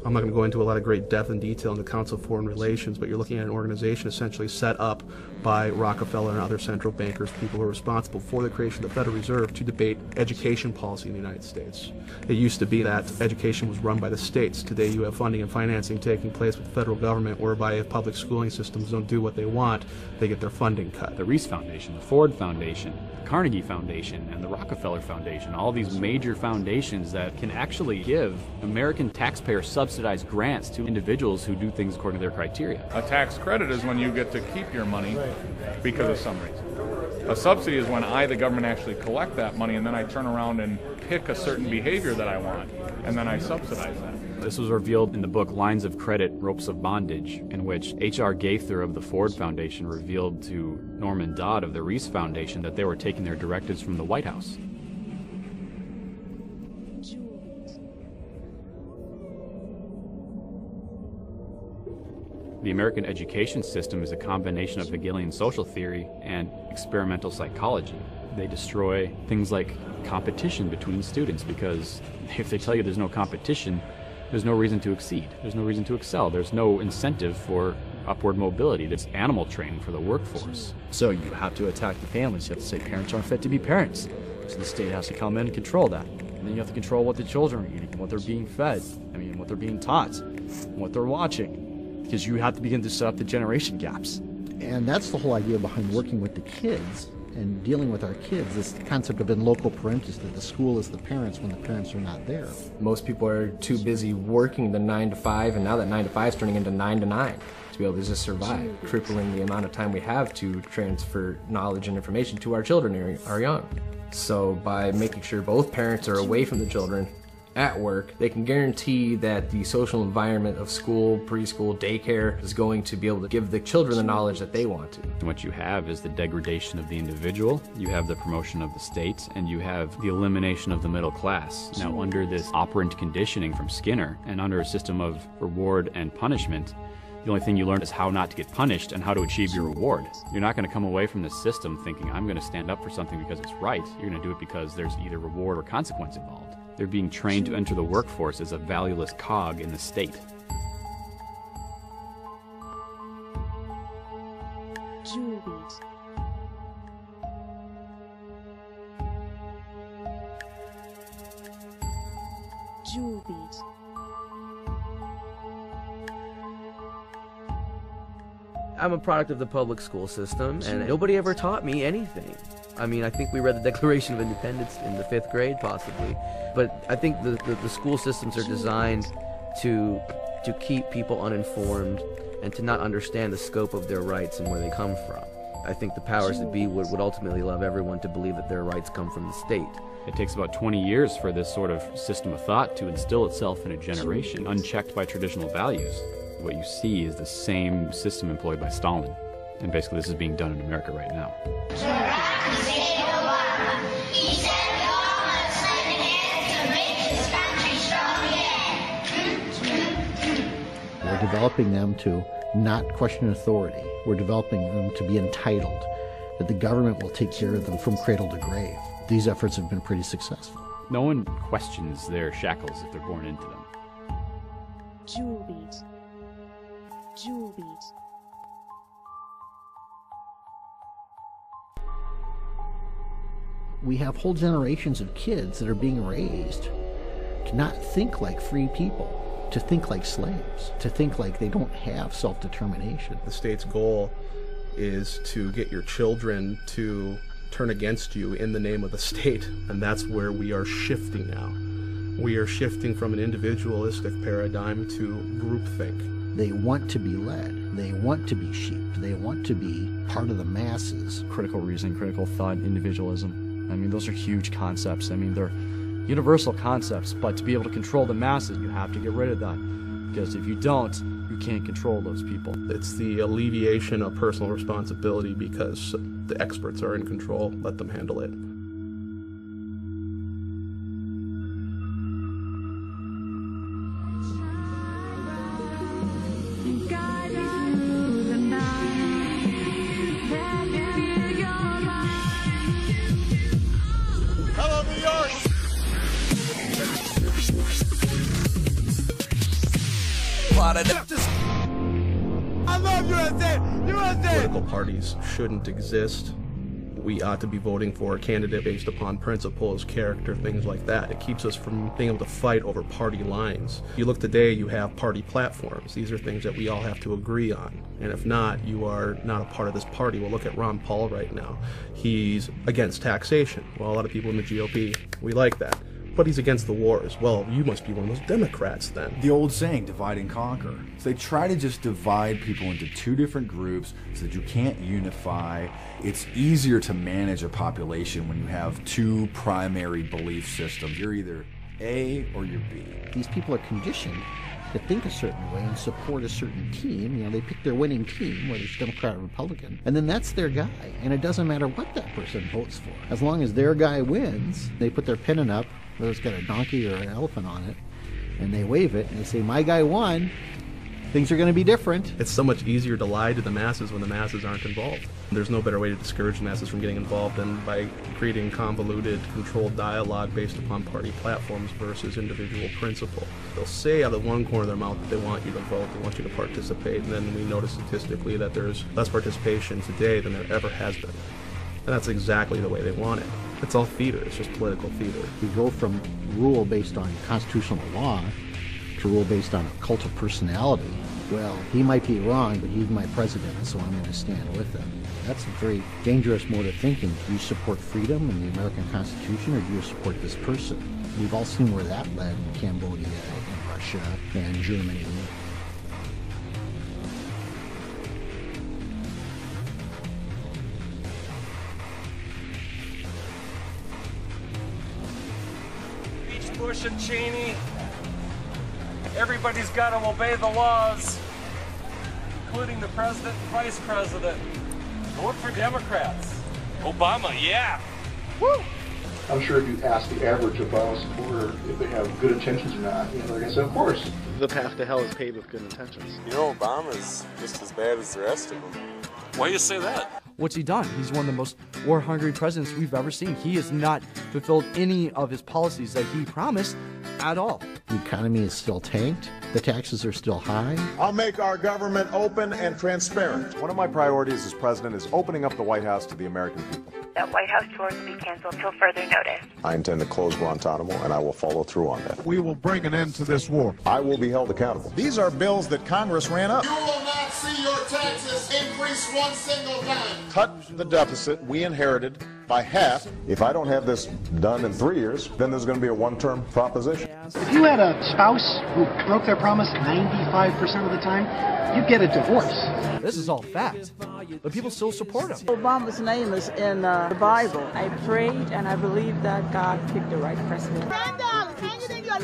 I'm not going to go into a lot of great depth and detail in the Council of Foreign Relations, but you're looking at an organization essentially set up by Rockefeller and other central bankers, people who are responsible for the creation of the Federal Reserve to debate education policy in the United States. It used to be that education was run by the states. Today you have funding and financing taking place with the federal government, whereby if public schooling systems don't do what they want, they get their funding cut. The Reese Foundation, the Ford Foundation, the Carnegie Foundation, and the Rockefeller Foundation, all these major foundations that can actually give American taxpayer subsidized grants to individuals who do things according to their criteria. A tax credit is when you get to keep your money because of some reason. A subsidy is when I, the government, actually collect that money and then I turn around and pick a certain behavior that I want and then I subsidize that. This was revealed in the book Lines of Credit, Ropes of Bondage, in which H.R. Gaither of the Ford Foundation revealed to Norman Dodd of the Reese Foundation that they were taking their directives from the White House. The American education system is a combination of Hegelian social theory and experimental psychology. They destroy things like competition between students, because if they tell you there's no competition, there's no reason to exceed. There's no reason to excel. There's no incentive for upward mobility. That's animal training for the workforce. So you have to attack the families. You have to say parents aren't fit to be parents. So the state has to come in and control that. And then you have to control what the children are eating, what they're being fed, what they're being taught, what they're watching. Because you have to begin to set up the generation gaps. And that's the whole idea behind working with the kids and dealing with our kids, this concept of in loco parentis, that the school is the parents when the parents are not there. Most people are too busy working the 9 to 5, and now that 9 to 5 is turning into 9 to 9 to be able to just survive, crippling the amount of time we have to transfer knowledge and information to our children, our young. So by making sure both parents are away from the children at work, they can guarantee that the social environment of school, preschool, daycare is going to be able to give the children the knowledge that they want to. And what you have is the degradation of the individual, you have the promotion of the state, and you have the elimination of the middle class. Now, under this operant conditioning from Skinner, and under a system of reward and punishment, the only thing you learn is how not to get punished and how to achieve your reward. You're not going to come away from this system thinking, I'm going to stand up for something because it's right. You're going to do it because there's either reward or consequence involved. They're being trained to enter the workforce as a valueless cog in the state. I'm a product of the public school system, and nobody ever taught me anything. I mean, I think we read the Declaration of Independence in the 5th grade, possibly. But I think the school systems are designed to keep people uninformed and to not understand the scope of their rights and where they come from. I think the powers that be would ultimately love everyone to believe that their rights come from the state. It takes about 20 years for this sort of system of thought to instill itself in a generation, unchecked by traditional values. What you see is the same system employed by Stalin. And basically this is being done in America right now. We're developing them to not question authority. We're developing them to be entitled, that the government will take care of them from cradle to grave. These efforts have been pretty successful. No one questions their shackles if they're born into them. Jewel beat. Jewel beat. We have whole generations of kids that are being raised to not think like free people, to think like slaves, to think like they don't have self-determination. The state's goal is to get your children to turn against you in the name of the state, and that's where we are shifting now. We are shifting from an individualistic paradigm to groupthink. They want to be led. They want to be sheep. They want to be part of the masses. Critical reasoning, critical thought, individualism. I mean, those are huge concepts. I mean, they're universal concepts, but to be able to control the masses, you have to get rid of that. Because if you don't, you can't control those people. It's the alleviation of personal responsibility because the experts are in control. Let them handle it. Hello, New York! I love USA! USA! Political parties shouldn't exist. We ought to be voting for a candidate based upon principles, character, things like that. It keeps us from being able to fight over party lines. You look today, you have party platforms. These are things that we all have to agree on. And if not, you are not a part of this party. Well, look at Ron Paul right now. He's against taxation. Well, a lot of people in the GOP, we like that. But he's against the wars. Well, you must be one of those Democrats then. The old saying, divide and conquer. So they try to just divide people into two different groups so that you can't unify. It's easier to manage a population when you have two primary belief systems. You're either A or you're B. These people are conditioned to think a certain way and support a certain team. You know, they pick their winning team, whether it's Democrat or Republican, and then that's their guy. And it doesn't matter what that person votes for. As long as their guy wins, they put their pennant up, whether it's got a donkey or an elephant on it, and they wave it, and they say, my guy won. Things are going to be different. It's so much easier to lie to the masses when the masses aren't involved. There's no better way to discourage the masses from getting involved than by creating convoluted, controlled dialogue based upon party platforms versus individual principle. They'll say out of one corner of their mouth that they want you to vote, they want you to participate, and then we notice statistically that there's less participation today than there ever has been. And that's exactly the way they want it. It's all theater, it's just political theater. We go from rule based on constitutional law to rule based on a cult of personality. Well, he might be wrong, but he's my president, so I'm going to stand with him. That's a very dangerous mode of thinking. Do you support freedom and the American Constitution, or do you support this person? We've all seen where that led in Cambodia and Russia and Germany. Bush and Cheney. Everybody's got to obey the laws, including the president and vice president. Vote for Democrats. Obama, yeah. Woo! I'm sure if you ask the average Obama supporter if they have good intentions or not, they're going to say, of course. The path to hell is paved with good intentions. You know, Obama's just as bad as the rest of them. Why do you say that? What's he done? He's one of the most war-hungry presidents we've ever seen. He has not fulfilled any of his policies that he promised at all. The economy is still tanked. The taxes are still high. I'll make our government open and transparent. One of my priorities as president is opening up the White House to the American people. That White House tours will be canceled till further notice. I intend to close Guantanamo, and I will follow through on that. We will bring an end to this war. I will be held accountable. These are bills that Congress ran up. You will not see your taxes increase one single time. Cut the deficit we inherited by half. If I don't have this done in 3 years, then there's going to be a one-term proposition. If you had a spouse who broke their promise 95% of the time, you'd get a divorce. This is all fact, but people still support him. Obama's name is in the Bible. I prayed and I believe that God picked the right president. $10, hang it in your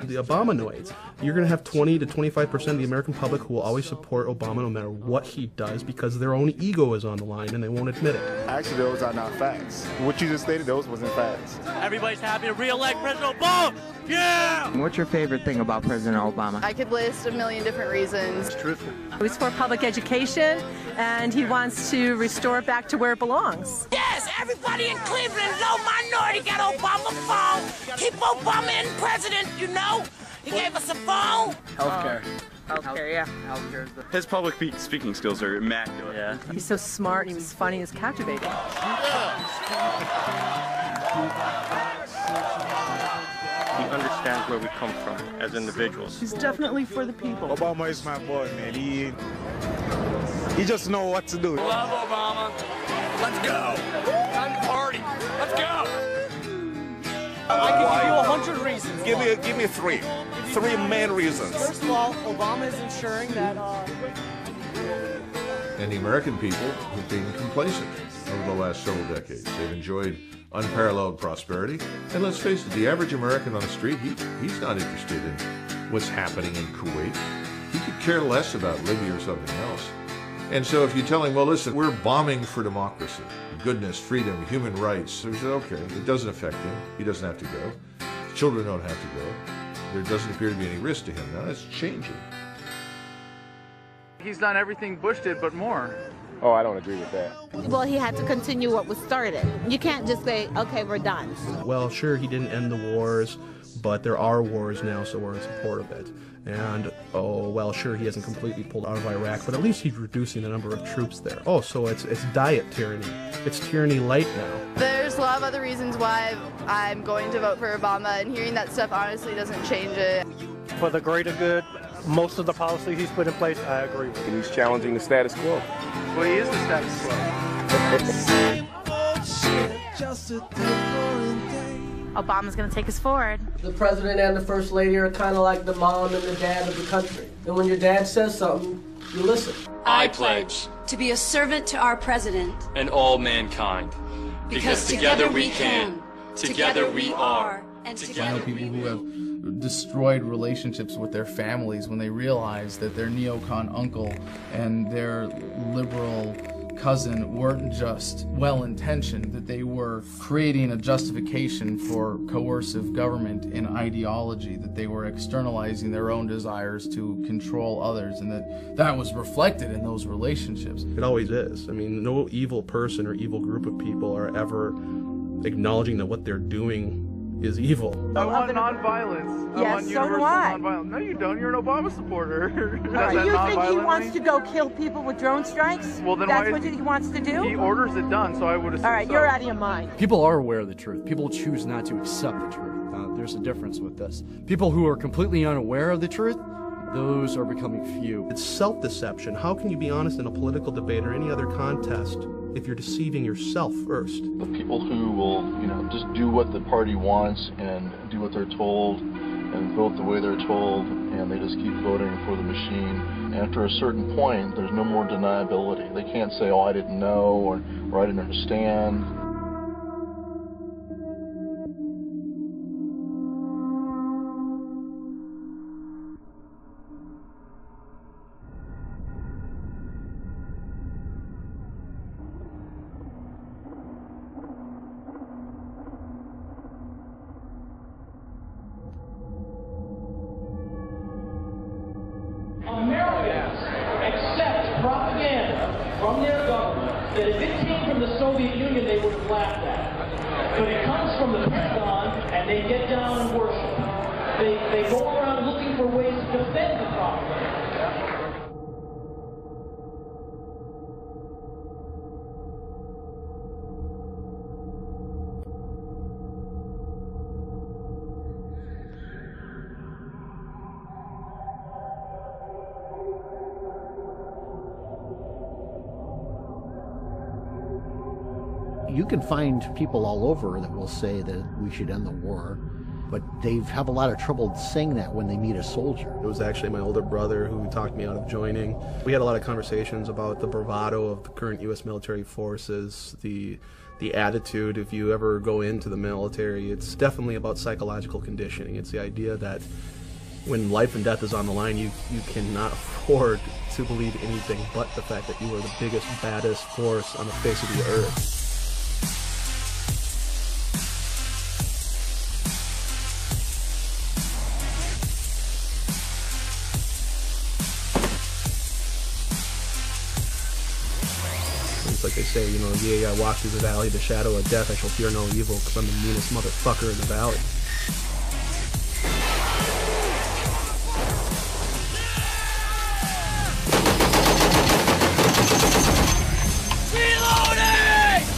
The Obamanoids. You're going to have 20 to 25% of the American public who will always support Obama no matter what he does because their own ego is on the line and they won't admit it. Actually, those are not facts. What you just stated, those wasn't facts. Everybody's happy to re-elect President Obama! Yeah! What's your favorite thing about President Obama? I could list a million different reasons. It's truthful. He's for public education, and he wants to restore it back to where it belongs. Yes, everybody in Cleveland, no minority got Obama phone. Keep Obama in president, you know? He gave us a phone. Healthcare. Healthcare, yeah. Healthcare is the... His public speaking skills are immaculate. Yeah. He's so smart, and he was funny, he's captivating. He understands where we come from as individuals. He's definitely for the people. Obama is my boy, man. He just knows what to do. Love Obama. Let's go. Time to party. Let's go. I can give you 100 reasons. Give me three. Three main reasons. First of all, Obama is ensuring that... And the American people have been complacent over the last several decades. They've enjoyed unparalleled prosperity. And let's face it, the average American on the street, he's not interested in what's happening in Kuwait. He could care less about Libya or something else. And so if you tell him, well, listen, we're bombing for democracy, goodness, freedom, human rights, so he said, okay, it doesn't affect him. He doesn't have to go. His children don't have to go. There doesn't appear to be any risk to him. Now that's changing. He's done everything Bush did, but more. Oh, I don't agree with that. Well, he had to continue what was started. You can't just say, okay, we're done. Well, sure, he didn't end the wars, but there are wars now, so we're in support of it. And, oh, well, sure, he hasn't completely pulled out of Iraq, but at least he's reducing the number of troops there. Oh, so it's diet tyranny. It's tyranny light now. There's a lot of other reasons why I'm going to vote for Obama, and hearing that stuff honestly doesn't change it. For the greater good, most of the policies he's put in place, I agree with. And he's challenging the status quo. Well, he is the status quo. Obama's going to take us forward. The president and the first lady are kind of like the mom and the dad of the country. And when your dad says something, you listen. I pledge to be a servant to our president and all mankind. Because together we can, together we are, and together I know people who have destroyed relationships with their families when they realize that their neocon uncle and their liberal cousin weren't just well-intentioned, that they were creating a justification for coercive government and ideology, that they were externalizing their own desires to control others, and that was reflected in those relationships. It always is. I mean, no evil person or evil group of people are ever acknowledging that what they're doing is evil. I want nonviolence. Yes, so do I. Nonviolence. No, you don't. You're an Obama supporter. Do you think he wants to go kill people with drone strikes? Well, then that's what he wants to do? He orders it done, so I would assume. All right, you're out of your mind. People are aware of the truth. People choose not to accept the truth. There's a difference with this. People who are completely unaware of the truth, those are becoming few. It's self-deception. How can you be honest in a political debate or any other contest if you're deceiving yourself first? The people who will, just do what the party wants and do what they're told and vote the way they're told, and they just keep voting for the machine. After a certain point, there's no more deniability. They can't say, oh, I didn't know, or I didn't understand. Americans accept propaganda from their government that if it came from the Soviet Union, they would have laughed at. But it comes from the Pentagon, and they get down and worship. They go around looking for ways to defend the propaganda. You can find people all over that will say that we should end the war. but they have a lot of trouble saying that when they meet a soldier. It was actually my older brother who talked me out of joining. We had a lot of conversations about the bravado of the current U.S. military forces, the attitude. If you ever go into the military, it's definitely about psychological conditioning. It's the idea that when life and death is on the line, you cannot afford to believe anything but the fact that you are the biggest, baddest force on the face of the earth. It's like they say, you know, yeah, I walk through the valley of the shadow of death, I shall fear no evil, because I'm the meanest motherfucker in the valley.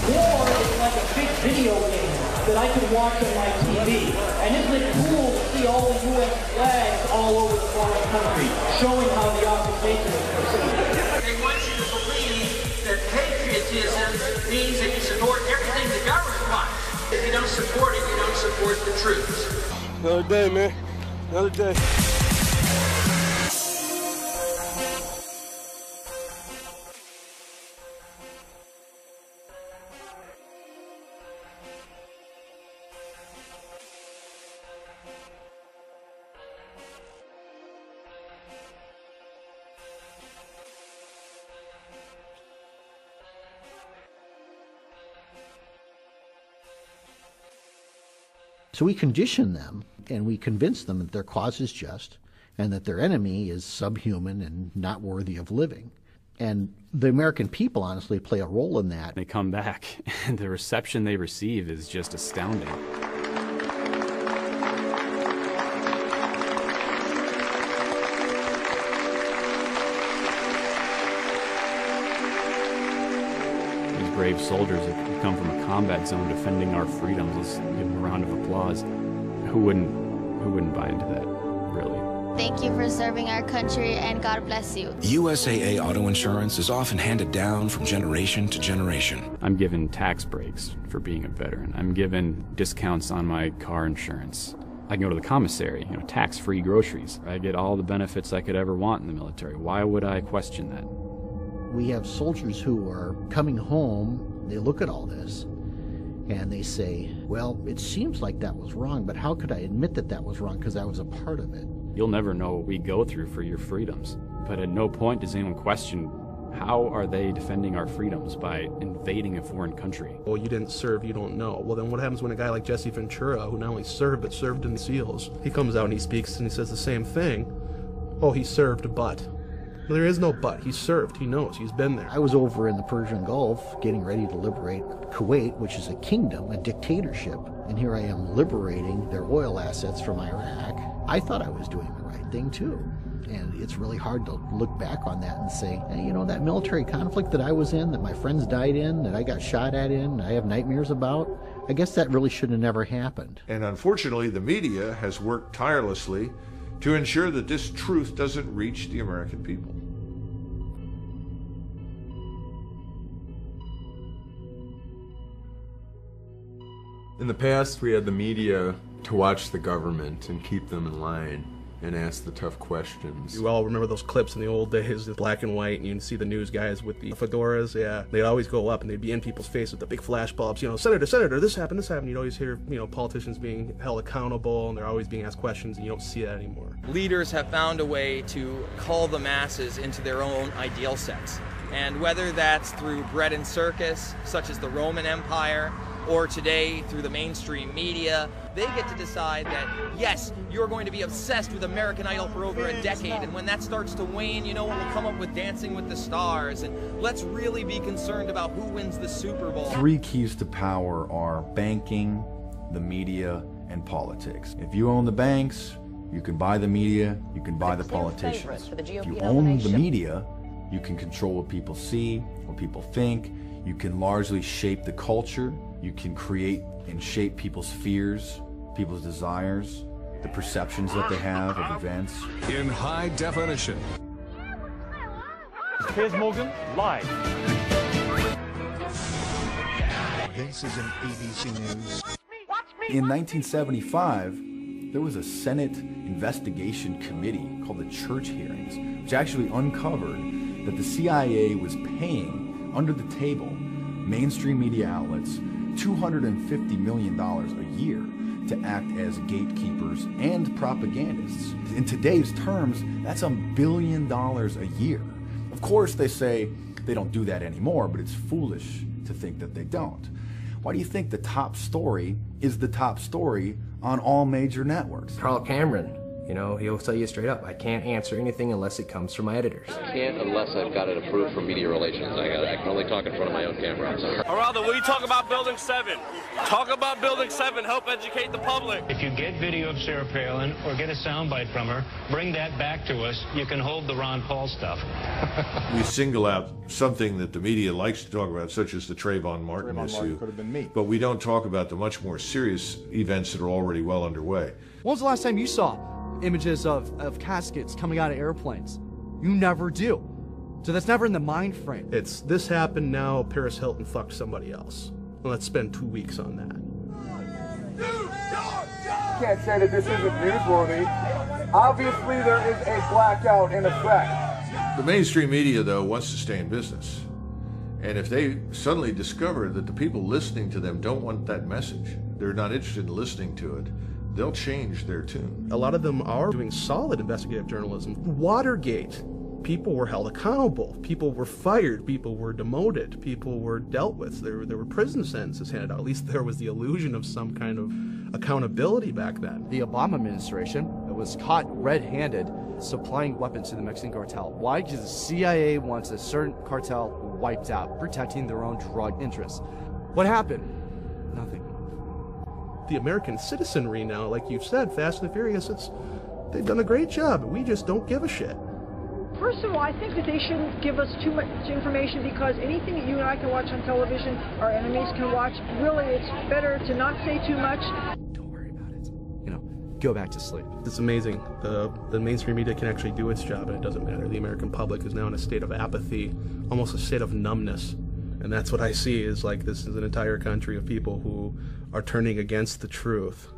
War is like a big video game that I can watch on my TV. And isn't it cool to see all the U.S. flags all over the foreign country, showing how the occupation is proceeding? They want you to believe that patriotism means that you support everything the government wants. If you don't support it, you don't support the troops. Another day, man. Another day. So we condition them, and we convince them that their cause is just, and that their enemy is subhuman and not worthy of living. And the American people honestly play a role in that. They come back, and the reception they receive is just astounding. These brave soldiers that come from a combat zone defending our freedoms, let's give them a round of applause. Who wouldn't buy into that, really? Thank you for serving our country, and God bless you. USAA auto insurance is often handed down from generation to generation. I'm given tax breaks for being a veteran. I'm given discounts on my car insurance. I can go to the commissary, tax-free groceries. I get all the benefits I could ever want in the military. Why would I question that? We have soldiers who are coming home, they look at all this, and they say, well, it seems like that was wrong, but how could I admit that that was wrong because I was a part of it? You'll never know what we go through for your freedoms. But at no point does anyone question, how are they defending our freedoms by invading a foreign country? Well, you didn't serve, you don't know. Well, then what happens when a guy like Jesse Ventura, who not only served, but served in the SEALs, he comes out and he speaks and he says the same thing. Oh, he served, but. Well, there is no but. He served. He knows. He's been there. I was over in the Persian Gulf getting ready to liberate Kuwait, which is a kingdom, a dictatorship. And here I am liberating their oil assets from Iraq. I thought I was doing the right thing, too. And it's really hard to look back on that and say, hey, that military conflict that I was in, that my friends died in, that I got shot at in, I have nightmares about, I guess that really should have never happened. And unfortunately, the media has worked tirelessly to ensure that this truth doesn't reach the American people. In the past, we had the media to watch the government and keep them in line and ask the tough questions. You all remember those clips in the old days, the black and white, and you can see the news guys with the fedoras, yeah. They'd always go up and they'd be in people's face with the big flash bulbs, Senator, this happened. You'd always hear, politicians being held accountable, and they're always being asked questions, and you don't see that anymore. Leaders have found a way to cull the masses into their own ideal sets. And whether that's through bread and circus, such as the Roman Empire, or today through the mainstream media, they get to decide that, yes, you're going to be obsessed with American Idol for over a decade, and when that starts to wane, we'll come up with Dancing with the Stars, and let's really be concerned about who wins the Super Bowl. 3 keys to power are banking, the media, and politics. If you own the banks, you can buy the media, you can buy the politicians. If you own the media, you can control what people see, what people think, you can largely shape the culture, you can create and shape people's fears, people's desires, the perceptions that they have of events. In high definition. Piers Morgan, live. This is an ABC News. In 1975, There was a Senate investigation committee called the Church Hearings, which actually uncovered that the CIA was paying, under the table, mainstream media outlets $250 million a year to act as gatekeepers and propagandists. In today's terms, that's $1 billion a year. Of course, they say they don't do that anymore, but it's foolish to think that they don't. Why do you think the top story is the top story on all major networks? Carl Cameron, you know, he'll tell you straight up, I can't answer anything unless it comes from my editors. I can't unless I've got it approved from media relations. I can only talk in front of my own camera. Geraldo, will you talk about Building 7? Talk about Building 7, help educate the public. If you get video of Sarah Palin or get a soundbite from her, bring that back to us. You can hold the Ron Paul stuff. We single out something that the media likes to talk about, such as the Trayvon Martin issue. Could have been me. But we don't talk about the much more serious events that are already well underway. When was the last time you saw images of caskets coming out of airplanes? You never do. So that's never in the mind frame. It's this happened now, Paris Hilton fucked somebody else. Let's spend 2 weeks on that. You can't say that this isn't newsworthy. Obviously, there is a blackout in effect. The mainstream media, though, wants to stay in business. And if they suddenly discover that the people listening to them don't want that message, they're not interested in listening to it, they'll change their tune. A lot of them are doing solid investigative journalism. Watergate, people were held accountable. People were fired. People were demoted. People were dealt with. There were prison sentences handed out. At least there was the illusion of some kind of accountability back then. The Obama administration was caught red-handed supplying weapons to the Mexican cartel. Why? Because the CIA wants a certain cartel wiped out, protecting their own drug interests. What happened? Nothing. The American citizenry now, like you've said, Fast and the Furious, they've done a great job. We just don't give a shit. First of all, I think that they shouldn't give us too much information, because anything that you and I can watch on television, our enemies can watch. Really, it's better to not say too much. Don't worry about it. You know, go back to sleep. It's amazing. The mainstream media can actually do its job, and it doesn't matter. The American public is now in a state of apathy, almost a state of numbness. And that's what I see, is like this is an entire country of people who are turning against the truth.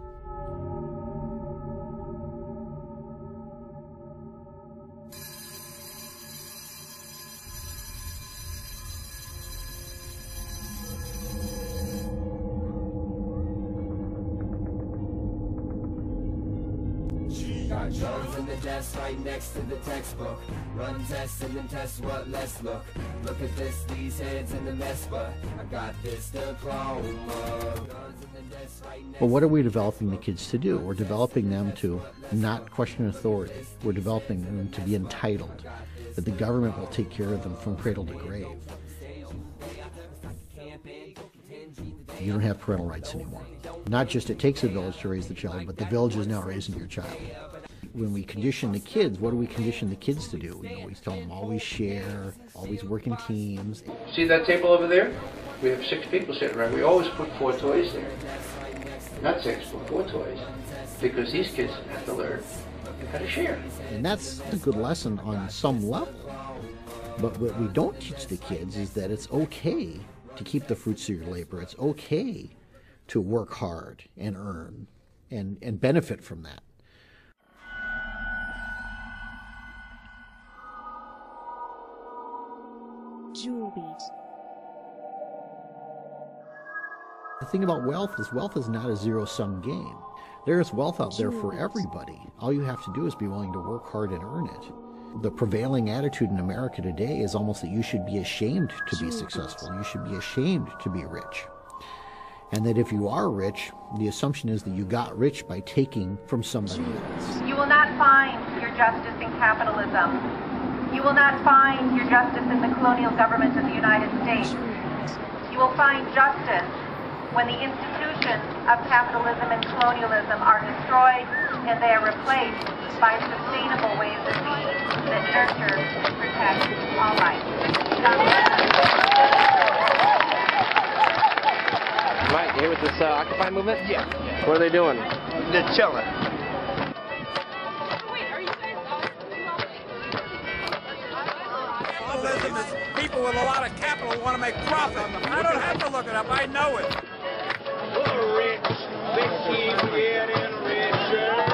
Got drugs in the desk right next to the textbook. Run tests and then test what less look. Look at this, these heads in the mess, but I got this diploma. But what are we developing the kids to do? We're developing them to not question authority. We're developing them to be entitled, that the government will take care of them from cradle to grave. You don't have parental rights anymore. Not just it takes a village to raise the child, but the village is now raising your child. When we condition the kids, what do we condition the kids to do? You know, we tell them always share, always work in teams. See that table over there? We have 6 people sitting around. We always put 4 toys there. Not 6, but 4 toys. Because these kids have to learn how to share. And that's a good lesson on some level. But what we don't teach the kids is that it's okay to keep the fruits of your labor. It's okay to work hard and earn and benefit from that. Jewel Beat. The thing about wealth is not a zero-sum game. There is wealth out there for everybody. All you have to do is be willing to work hard and earn it. The prevailing attitude in America today is almost that you should be ashamed to be successful. You should be ashamed to be rich. And that if you are rich, the assumption is that you got rich by taking from somebody else. You will not find your justice in capitalism. You will not find your justice in the colonial government of the United States. You will find justice when the institutions of capitalism and colonialism are destroyed and they are replaced by sustainable ways of being that nurture and protect all life. Right, you here with this Occupy movement? Yeah. What are they doing? They're chilling. Capitalism is people with a lot of capital who want to make profit. I don't have to look it up, I know it. The rich, they keep getting richer.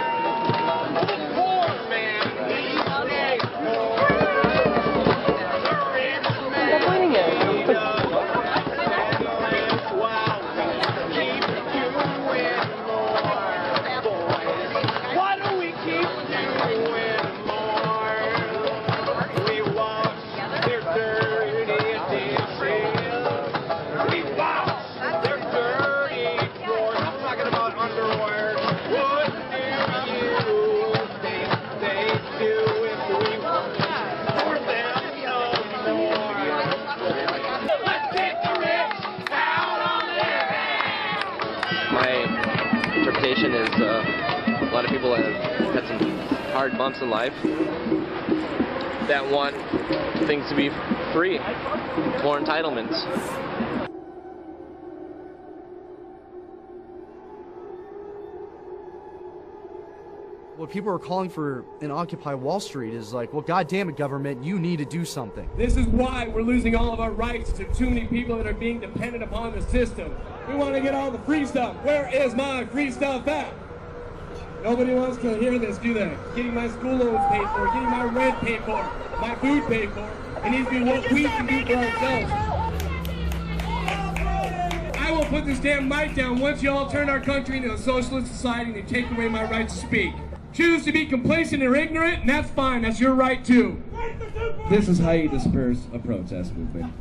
had some hard bumps in life that want things to be free, more entitlements. What people are calling for in Occupy Wall Street is like, well, goddamn it, government, you need to do something. This is why we're losing all of our rights to too many people that are being dependent upon the system. We want to get all the free stuff. Where is my free stuff at? Nobody wants to hear this, do they? Getting my school loans paid for, getting my rent paid for, my food paid for. It needs to be what we can do for ourselves. I will put this damn mic down once you all turn our country into a socialist society and take away my right to speak. Choose to be complacent or ignorant, and that's fine. That's your right, too. This is how you disperse a protest movement.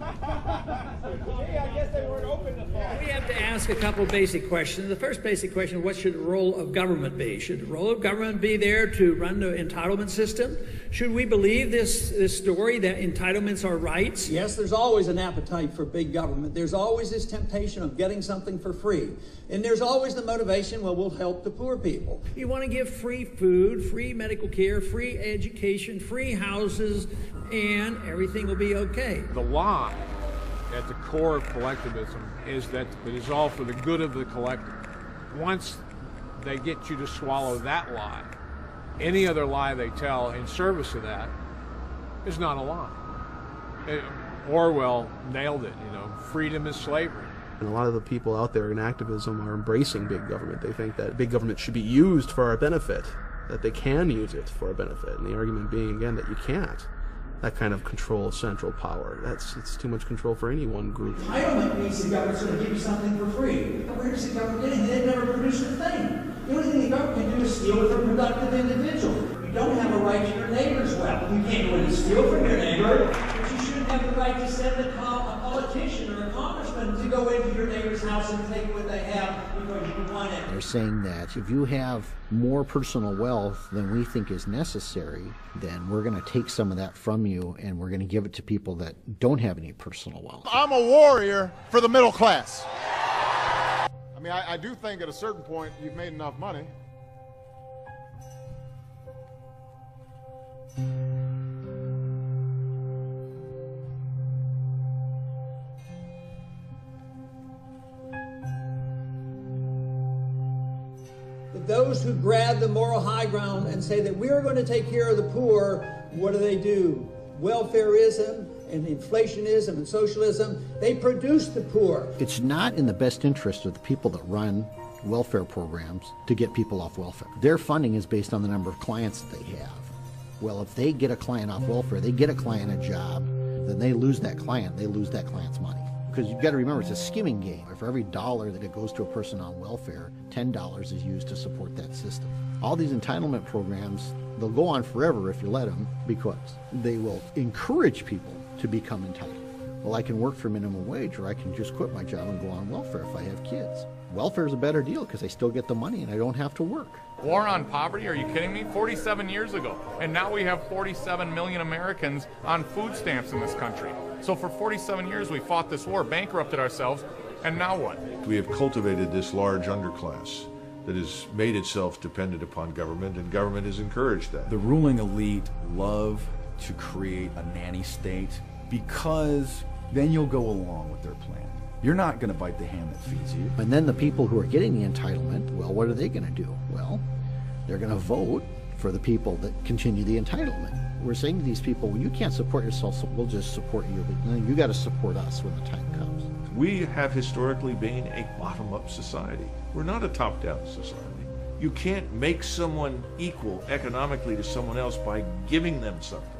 We have to ask a couple basic questions. The first basic question, what should the role of government be? Should the role of government be there to run the entitlement system? Should we believe this story that entitlements are rights? Yes, there's always an appetite for big government. There's always this temptation of getting something for free. And there's always the motivation, well, we'll help the poor people. You want to give free food, free medical care, free education, free houses, and everything will be okay. The lie at the core of collectivism is that it is all for the good of the collective. Once they get you to swallow that lie, any other lie they tell in service of that is not a lie. Orwell nailed it, freedom is slavery. And a lot of the people out there in activism are embracing big government. They think that big government should be used for our benefit, that they can use it for our benefit. And the argument being, again, that you can't. That kind of control central power. It's too much control for any one group. Entitlement means the government's going to give you something for free. Where does the government get it? They've never produced a thing. The only thing the government can do is steal it from productive individuals. You don't have a right to your neighbor's wealth. You can't go in and steal from your neighbor, but you shouldn't have the right to send a politician or a congressman to go into your neighbor's house and take what they have because you want it. They're saying that if you have more personal wealth than we think is necessary, then we're going to take some of that from you and we're going to give it to people that don't have any personal wealth. I'm a warrior for the middle class. I mean, I do think at a certain point you've made enough money. Those who grab the moral high ground and say that we're going to take care of the poor, what do? Welfareism and inflationism and socialism, they produce the poor. It's not in the best interest of the people that run welfare programs to get people off welfare. Their funding is based on the number of clients that they have. Well, if they get a client off welfare, they get a client a job, then they lose that client, they lose that client's money. Because you've got to remember, it's a skimming game. For every dollar that it goes to a person on welfare, $10 is used to support that system. All these entitlement programs, they'll go on forever if you let them, because they will encourage people to become entitled. Well, I can work for minimum wage, or I can just quit my job and go on welfare if I have kids. Welfare is a better deal because I still get the money and I don't have to work. War on poverty? Are you kidding me? 47 years ago. And now we have 47 million Americans on food stamps in this country. So for 47 years we fought this war, bankrupted ourselves, and now what? We have cultivated this large underclass that has made itself dependent upon government, and government has encouraged that. The ruling elite love to create a nanny state because then you'll go along with their plan. You're not going to bite the hand that feeds you. And then the people who are getting the entitlement, well, what are they going to do? Well, they're going to vote for the people that continue the entitlement. We're saying to these people, well, you can't support yourself, so we'll just support you, but then you got to support us when the time comes. We have historically been a bottom-up society. We're not a top-down society. You can't make someone equal economically to someone else by giving them something.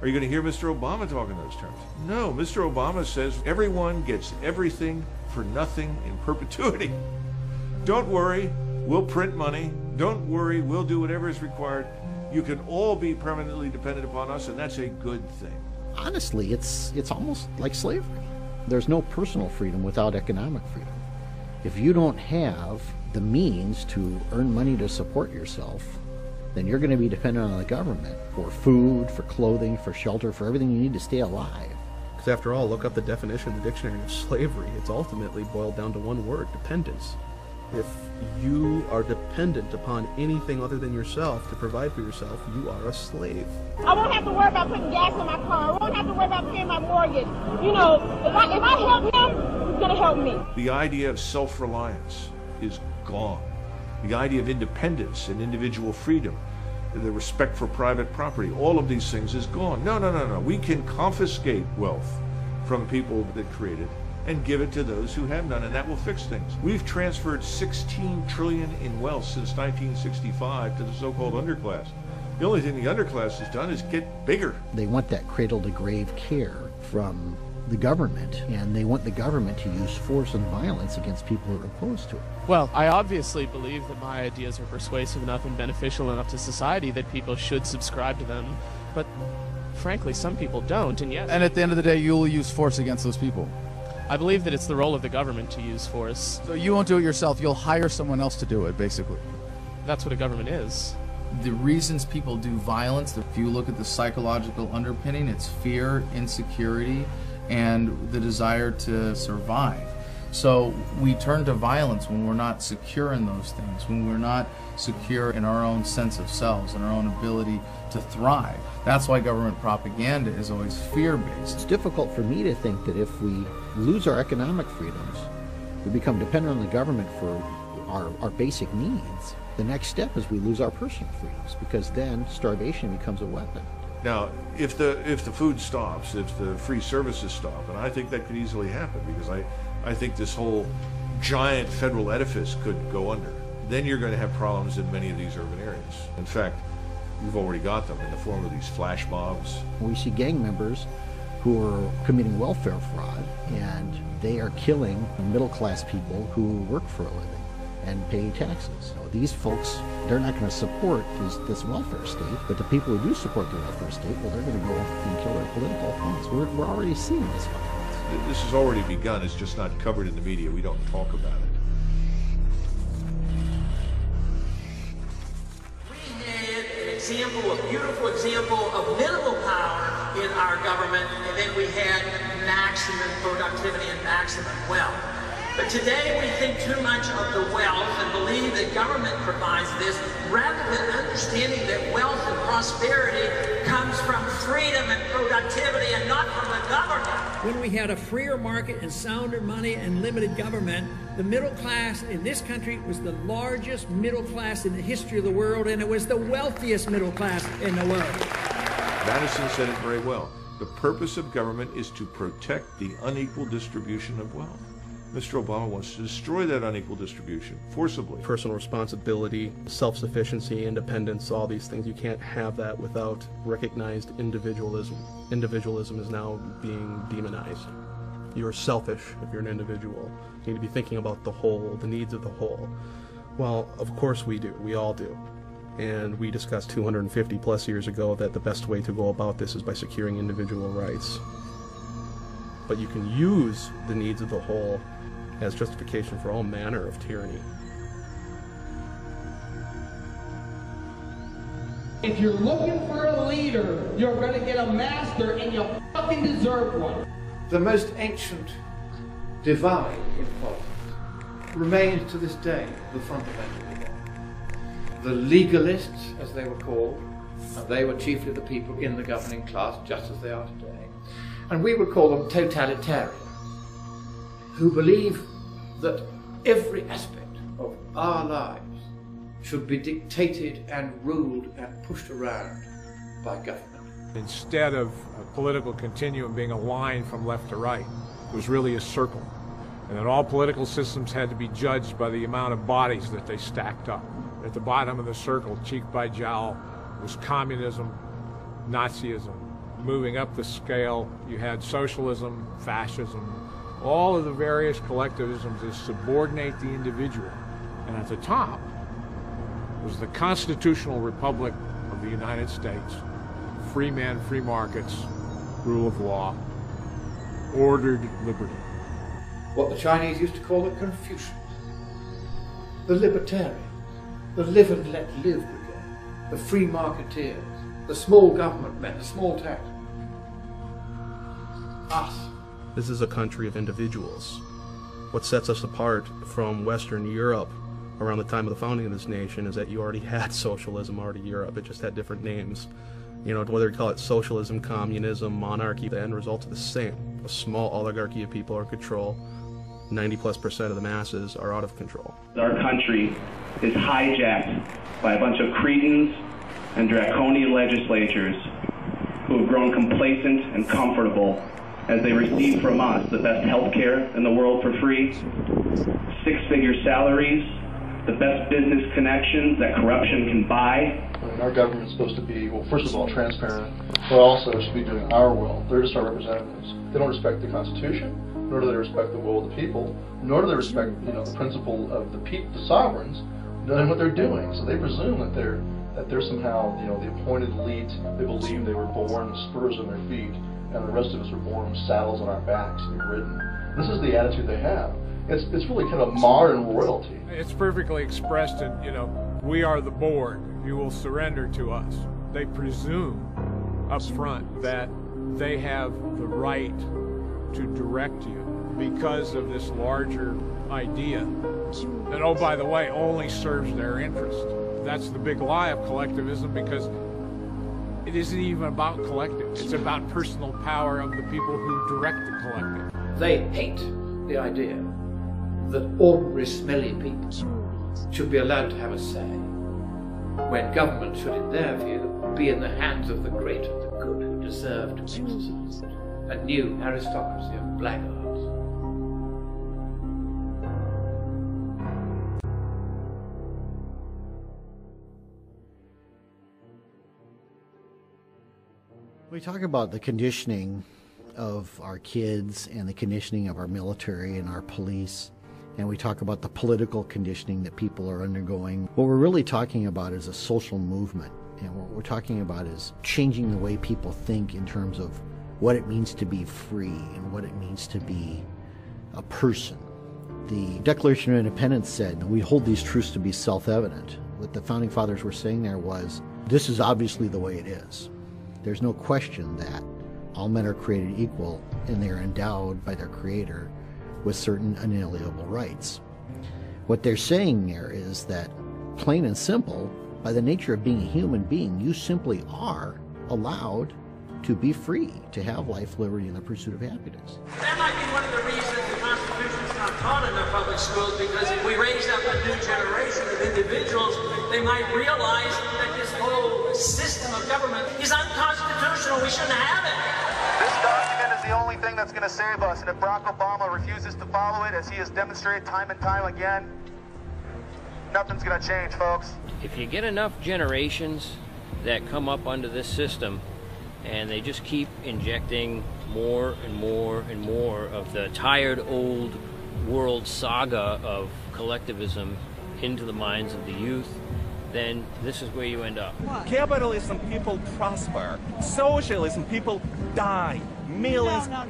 Are you going to hear Mr. Obama talk in those terms? No, Mr. Obama says everyone gets everything for nothing in perpetuity. Don't worry, we'll print money. Don't worry, we'll do whatever is required. You can all be permanently dependent upon us, and that's a good thing. Honestly, it's almost like slavery. There's no personal freedom without economic freedom. If you don't have the means to earn money to support yourself, then you're going to be dependent on the government for food, for clothing, for shelter, for everything you need to stay alive. Because after all, look up the definition of the dictionary of slavery. It's ultimately boiled down to one word: dependence. If you are dependent upon anything other than yourself to provide for yourself, you are a slave. I won't have to worry about putting gas in my car. I won't have to worry about paying my mortgage. You know, if I help him, he's going to help me. The idea of self-reliance is gone. The idea of independence and individual freedom, the respect for private property, all of these things is gone. No. We can confiscate wealth from people that create it and give it to those who have none, and that will fix things. We've transferred $16 trillion in wealth since 1965 to the so-called underclass. The only thing the underclass has done is get bigger. They want that cradle-to-grave care from the government, and they want the government to use force and violence against people who are opposed to it. Well, I obviously believe that my ideas are persuasive enough and beneficial enough to society that people should subscribe to them, but frankly, some people don't, and yes. And at the end of the day, you'll use force against those people. I believe that it's the role of the government to use force. So you won't do it yourself, you'll hire someone else to do it, basically. That's what a government is. The reasons people do violence, if you look at the psychological underpinning, it's fear, insecurity, and the desire to survive. So we turn to violence when we're not secure in those things, when we're not secure in our own sense of selves and our own ability to thrive. That's why government propaganda is always fear-based. It's difficult for me to think that if we lose our economic freedoms, we become dependent on the government for our basic needs. The next step is we lose our personal freedoms, because then starvation becomes a weapon. Now, if the food stops, if the free services stop, and I think that could easily happen, because I think this whole giant federal edifice could go under, then you're going to have problems in many of these urban areas. In fact, you've already got them in the form of these flash mobs. We see gang members who are committing welfare fraud, and they are killing middle-class people who work for a living and pay taxes. So these folks, they're not going to support this welfare state, but the people who do support the welfare state, well, they're going to go and kill their political opponents. We're already seeing this violence. This has already begun. It's just not covered in the media. We don't talk about it. Example, a beautiful example of minimal power in our government, and then we had maximum productivity and maximum wealth. But today we think too much of the wealth and believe that government provides this, rather than understanding that wealth and prosperity comes from freedom and productivity and not from the government. When we had a freer market and sounder money and limited government, the middle class in this country was the largest middle class in the history of the world, and it was the wealthiest middle class in the world. Madison said it very well. The purpose of government is to protect the unequal distribution of wealth. Mr. Obama wants to destroy that unequal distribution forcibly. Personal responsibility, self-sufficiency, independence, all these things. You can't have that without recognized individualism. Individualism is now being demonized. You're selfish if you're an individual. You need to be thinking about the whole, the needs of the whole. Well, of course we do. We all do. And we discussed 250 plus years ago that the best way to go about this is by securing individual rights. But you can use the needs of the whole as justification for all manner of tyranny. If you're looking for a leader, you're going to get a master, and you fucking deserve one. The most ancient divide in politics remains to this day the fundamental divide. The legalists, as they were called, and they were chiefly the people in the governing class, just as they are today, and we would call them totalitarian, who believe that every aspect of our lives should be dictated and ruled and pushed around by government. Instead of a political continuum being a line from left to right, it was really a circle. And that all political systems had to be judged by the amount of bodies that they stacked up. At the bottom of the circle, cheek by jowl, was communism, Nazism. Moving up the scale, you had socialism, fascism, all of the various collectivisms that subordinate the individual. And at the top was the constitutional republic of the United States. Free men, free markets, rule of law, ordered liberty. What the Chinese used to call the Confucians, the libertarians, the live and let live brigade, the free marketeers, the small government men, the small tax. Us. This is a country of individuals. What sets us apart from Western Europe around the time of the founding of this nation is that you already had socialism already in Europe. It just had different names. You know, whether you call it socialism, communism, monarchy, the end result is the same. A small oligarchy of people are in control. 90+% of the masses are out of control. Our country is hijacked by a bunch of cretins and draconian legislatures who have grown complacent and comfortable as they receive from us the best health care in the world for free, six-figure salaries, the best business connections that corruption can buy. And our government's supposed to be, well, first of all, transparent, but also should be doing our will. They're just our representatives. They don't respect the Constitution, nor do they respect the will of the people, nor do they respect, you know, the principle of the people, the sovereigns, knowing what they're doing. So they presume that they're somehow, you know, the appointed elite. They believe they were born with spurs on their feet, and the rest of us were born with saddles on our backs and ridden. This is the attitude they have. It's really kind of modern royalty. It's perfectly expressed in, you know, we are the board. You will surrender to us. They presume up front that they have the right to direct you because of this larger idea that, oh, by the way, only serves their interest. That's the big lie of collectivism, because it isn't even about collective. It's about personal power of the people who direct the collective. They hate the idea that ordinary smelly people should be allowed to have a say, when government should, in their view, be in the hands of the great and the good who deserve to exercise it. A new aristocracy of blackguards. We talk about the conditioning of our kids and the conditioning of our military and our police, and we talk about the political conditioning that people are undergoing. What we're really talking about is a social movement, and what we're talking about is changing the way people think in terms of what it means to be free and what it means to be a person. The Declaration of Independence said we hold these truths to be self-evident. What the Founding Fathers were saying there was, this is obviously the way it is. There's no question that all men are created equal and they are endowed by their Creator with certain unalienable rights. What they're saying there is that, plain and simple, by the nature of being a human being, you simply are allowed to be free, to have life, liberty, and the pursuit of happiness. That might be one of the reasons the Constitution's not taught in our public schools, because if we raised up a new generation of individuals, they might realize that this whole system of government is unconstitutional. We shouldn't have it. This document is the only thing that's going to save us, and if Barack Obama refuses to follow it, as he has demonstrated time and time again, nothing's going to change, folks. If you get enough generations that come up under this system, and they just keep injecting more and more and more of the tired old world saga of collectivism into the minds of the youth, then this is where you end up. Capitalism, people prosper. Socialism, people die. Millions. No.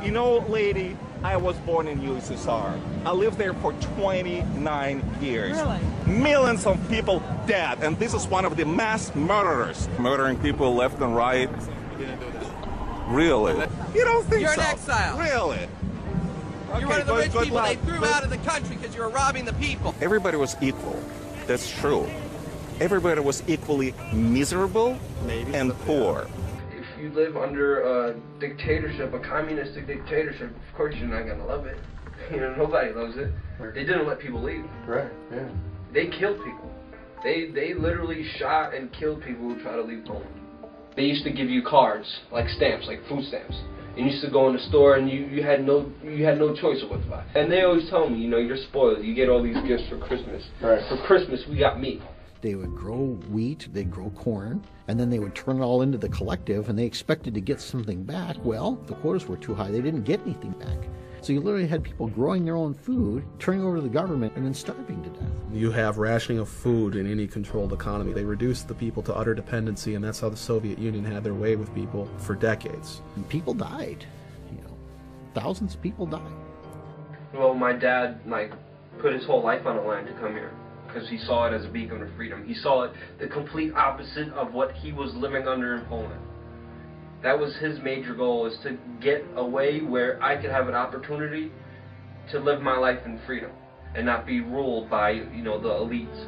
You know, lady, I was born in USSR. I lived there for 29 years. Really? Millions of people dead, and this is one of the mass murderers. Murdering people left and right. Really? You don't think so? You're an exile. Really? You're one of the rich people they threw out of the country because you were robbing the people. Everybody was equal. That's true. Everybody was equally miserable and poor. If you live under a dictatorship, a communistic dictatorship, of course you're not going to love it. You know, nobody loves it. They didn't let people leave. Right, yeah. They killed people. They literally shot and killed people who try to leave Poland. They used to give you cards, like stamps, like food stamps. And you used to go in the store and you had no choice of what to buy. And they always tell me, you know, you're spoiled. You get all these gifts for Christmas. Right. For Christmas, we got meat. They would grow wheat, they'd grow corn, and then they would turn it all into the collective, and they expected to get something back. Well, the quotas were too high. They didn't get anything back. So you literally had people growing their own food, turning over to the government, and then starving to death. You have rationing of food in any controlled economy. They reduced the people to utter dependency, and that's how the Soviet Union had their way with people for decades. And people died. Thousands of people died. Well, my dad, put his whole life on the line to come here because he saw it as a beacon of freedom. He saw it the complete opposite of what he was living under in Poland. That was his major goal, is to get away where I could have an opportunity to live my life in freedom and not be ruled by, you know, the elites.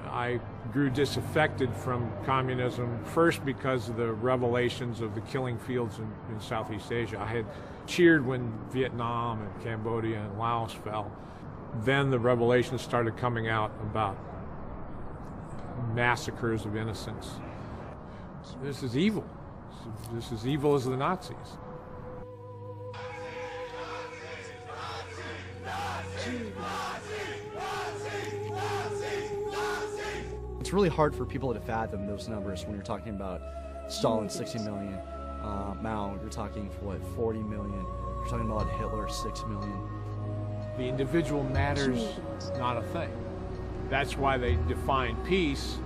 I grew disaffected from communism, first because of the revelations of the killing fields in Southeast Asia. I had cheered when Vietnam and Cambodia and Laos fell. Then the revelations started coming out about massacres of innocents. This is evil. This is evil as the Nazis. It's really hard for people to fathom those numbers when you're talking about Stalin 60 million, Mao, you're talking what, 40 million, you're talking about Hitler 6 million. The individual matters not a thing. That's why they define peace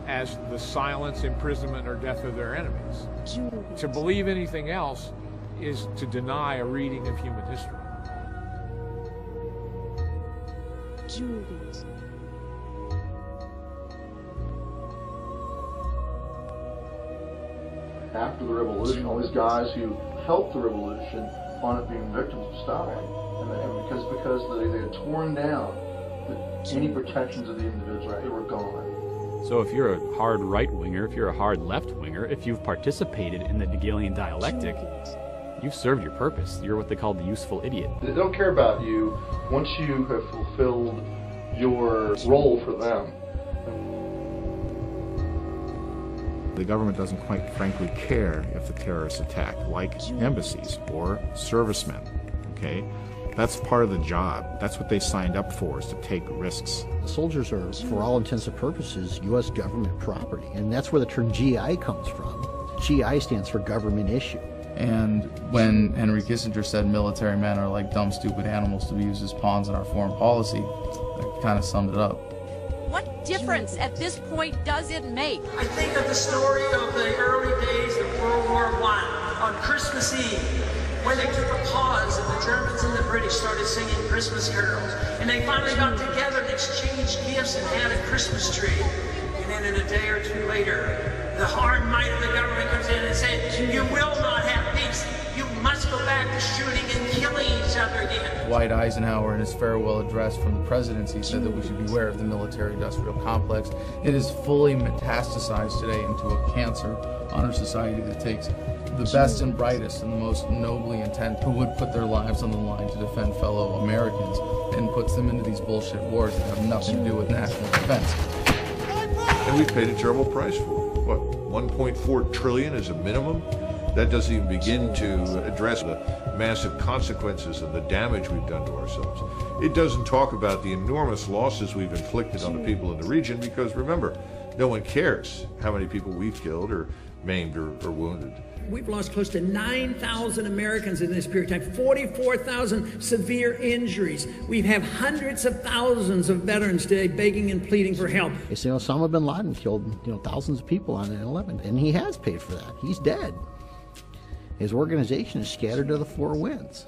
as the silence, imprisonment, or death of their enemies. To believe anything else is to deny a reading of human history. After the revolution, all these guys who helped the revolution wound up being victims of Stalin, and because they had torn down any protections of the individual, they were gone. So if you're a hard right-winger, if you're a hard left-winger, if you've participated in the Hegelian dialectic, you've served your purpose. You're what they call the useful idiot. They don't care about you once you have fulfilled your role for them. The government doesn't quite frankly care if the terrorists attack, like embassies or servicemen, okay? That's part of the job. That's what they signed up for, is to take risks. The soldiers are, for all intents and purposes, U.S. government property, and that's where the term GI comes from. GI stands for government issue. And when Henry Kissinger said military men are like dumb, stupid animals to be used as pawns in our foreign policy, that kind of summed it up. What difference at this point does it make? I think of the story of the early days of World War I on Christmas Eve, when they took a pause and the Germans and the British started singing Christmas carols, and they finally got together and exchanged gifts and had a Christmas tree. And then in a day or two later, the hard might of the government comes in and says, you will not have peace. You must go back to shooting and killing each other again. Dwight Eisenhower, in his farewell address from the presidency, said that we should beware of the military-industrial complex. It is fully metastasized today into a cancer on our society that takes the best and brightest and the most nobly intent who would put their lives on the line to defend fellow Americans and puts them into these bullshit wars that have nothing to do with national defense. And we've paid a terrible price for it. What, 1.4 trillion is a minimum? That doesn't even begin to address the massive consequences of the damage we've done to ourselves. It doesn't talk about the enormous losses we've inflicted on the people in the region, because remember, no one cares how many people we've killed or maimed or wounded. We've lost close to 9,000 Americans in this period of time, 44,000 severe injuries. We have hundreds of thousands of veterans today begging and pleading for help. They say Osama bin Laden killed, thousands of people on 9/11, and he has paid for that. He's dead. His organization is scattered to the four winds,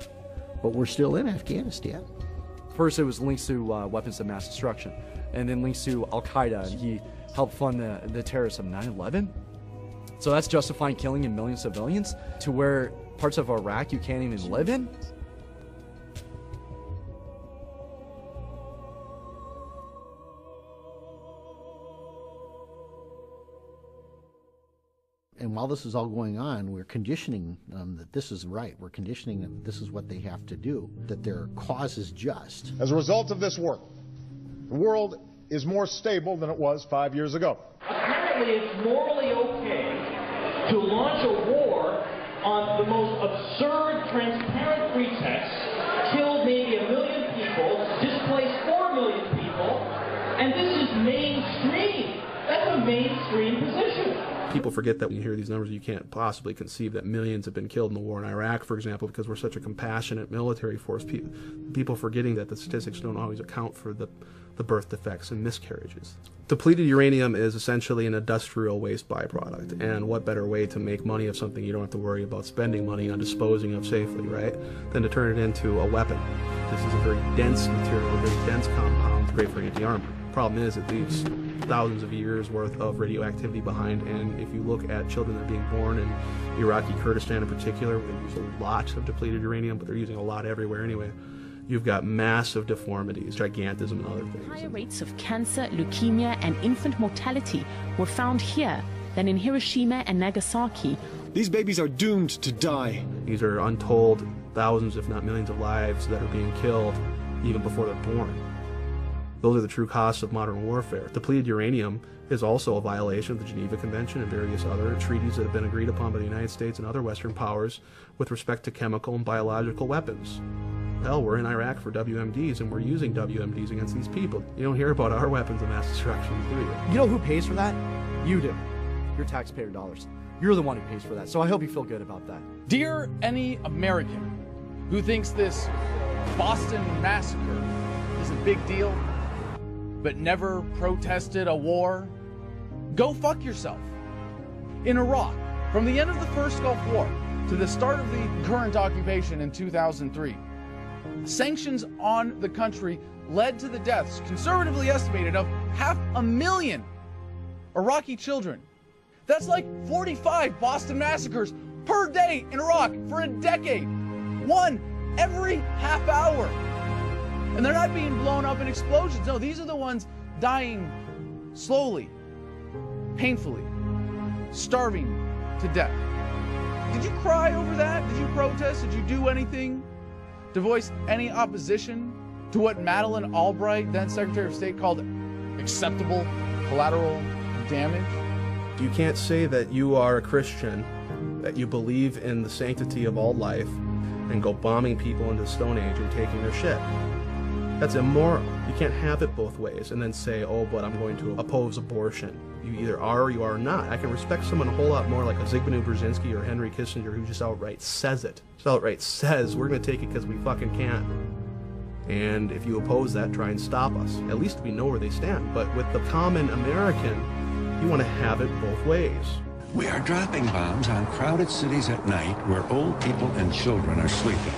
but we're still in Afghanistan. First, it was links to weapons of mass destruction, and then links to Al-Qaeda, and he helped fund the terrorists of 9/11. So that's justifying killing a million civilians to where parts of Iraq you can't even live in? And while this is all going on, we're conditioning them that this is right. We're conditioning them that this is what they have to do, that their cause is just. As a result of this work, the world is more stable than it was 5 years ago. Apparently it's morally okay to launch a war on the most absurd, transparent pretext, kill maybe 1 million people, displace 4 million people, and this is mainstream. That's a mainstream position. People forget that when you hear these numbers, you can't possibly conceive that millions have been killed in the war in Iraq, for example, because we're such a compassionate military force. People forgetting that the statistics don't always account for the birth defects and miscarriages. Depleted uranium is essentially an industrial waste byproduct, and what better way to make money of something you don't have to worry about spending money on disposing of safely, right, than to turn it into a weapon. This is a very dense material, a very dense compound, great for anti-armor. Problem is, it leaves thousands of years worth of radioactivity behind. And if you look at children that are being born in Iraqi Kurdistan in particular, where they use a lot of depleted uranium, but they're using a lot everywhere anyway, you've got massive deformities, gigantism, and other things. Higher rates of cancer, leukemia, and infant mortality were found here than in Hiroshima and Nagasaki. These babies are doomed to die. These are untold thousands, if not millions of lives that are being killed even before they're born. Those are the true costs of modern warfare. Depleted uranium is also a violation of the Geneva Convention and various other treaties that have been agreed upon by the United States and other Western powers with respect to chemical and biological weapons. Hell, we're in Iraq for WMDs, and we're using WMDs against these people. You don't hear about our weapons of mass destruction, do you? You know who pays for that? You do. Your taxpayer dollars. You're the one who pays for that, so I hope you feel good about that. Dear any American who thinks this Boston Massacre is a big deal, but never protested a war, go fuck yourself. In Iraq, from the end of the first Gulf War to the start of the current occupation in 2003, sanctions on the country led to the deaths, conservatively estimated, of 500,000 Iraqi children. That's like 45 Boston massacres per day in Iraq for a decade. One every half hour. And they're not being blown up in explosions. No, these are the ones dying slowly, painfully, starving to death. Did you cry over that? Did you protest? Did you do anything to voice any opposition to what Madeleine Albright, then Secretary of State, called acceptable collateral damage? You can't say that you are a Christian, that you believe in the sanctity of all life, and go bombing people into the Stone Age and taking their shit. That's immoral. You can't have it both ways and then say, oh, but I'm going to oppose abortion. You either are or you are not. I can respect someone a whole lot more like a Zbigniew Brzezinski or Henry Kissinger who just outright says it. Just outright says, we're going to take it because we fucking can. And if you oppose that, try and stop us. At least we know where they stand. But with the common American, you want to have it both ways. We are dropping bombs on crowded cities at night where old people and children are sleeping.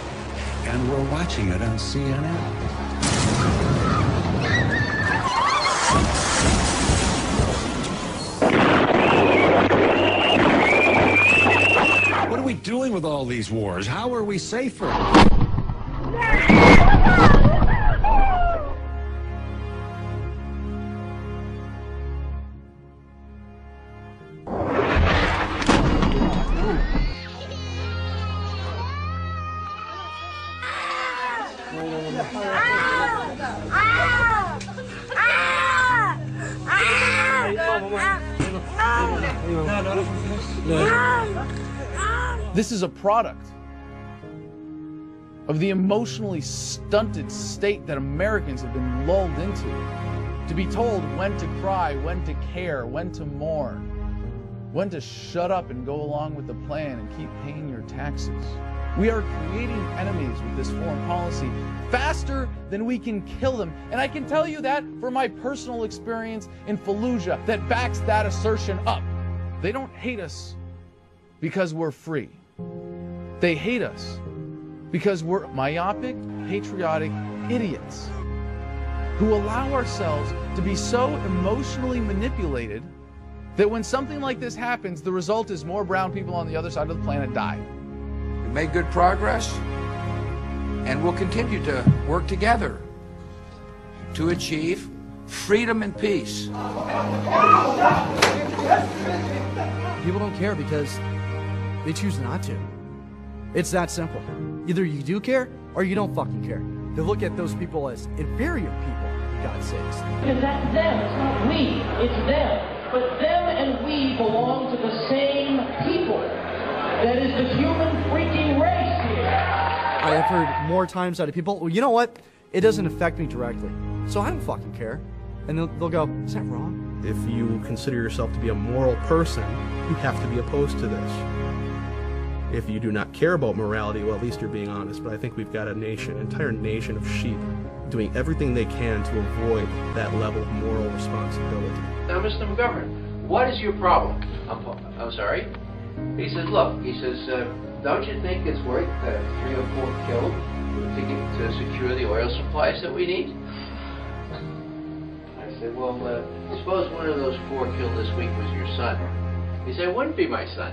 And we're watching it on CNN. What are we doing with all these wars? How are we safer? This is a product of the emotionally stunted state that Americans have been lulled into. To be told when to cry, when to care, when to mourn, when to shut up and go along with the plan and keep paying your taxes. We are creating enemies with this foreign policy faster than we can kill them. And I can tell you that from my personal experience in Fallujah that backs that assertion up. They don't hate us because we're free. They hate us because we're myopic, patriotic idiots who allow ourselves to be so emotionally manipulated that when something like this happens, the result is more brown people on the other side of the planet die. We made good progress, and we'll continue to work together to achieve freedom and peace. People don't care because they choose not to. It's that simple. Either you do care or you don't fucking care. They look at those people as inferior people, for God's sakes. Because that's them, it's not we, it's them. But them and we belong to the same people. That is the human freaking race here. I have heard more times out of people, well, you know what? It doesn't affect me directly, so I don't fucking care. And they'll go, is that wrong? If you consider yourself to be a moral person, you have to be opposed to this. If you do not care about morality, well, at least you're being honest. But I think we've got a nation, an entire nation of sheep, doing everything they can to avoid that level of moral responsibility. Now, Mr. McGovern, what is your problem? I'm sorry? He says, look, he says, don't you think it's worth 3 or 4 killed to secure the oil supplies that we need? I said, well, suppose one of those 4 killed this week was your son. He said, it wouldn't be my son.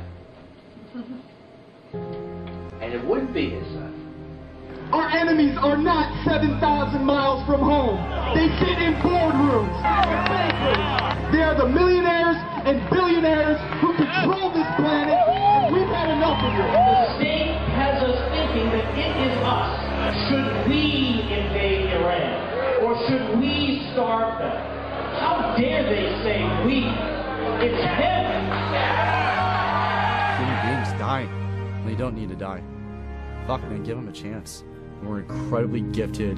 And it wouldn't be his son. Our enemies are not 7,000 miles from home. They sit in boardrooms. They are the millionaires and billionaires who control this planet, and we've had enough of it. The state has us thinking that it is us. Should we invade Iran? Or should we starve them? How dare they say we? It's them. Human beings die. They don't need to die. Fuck, man, give them a chance. We're an incredibly gifted,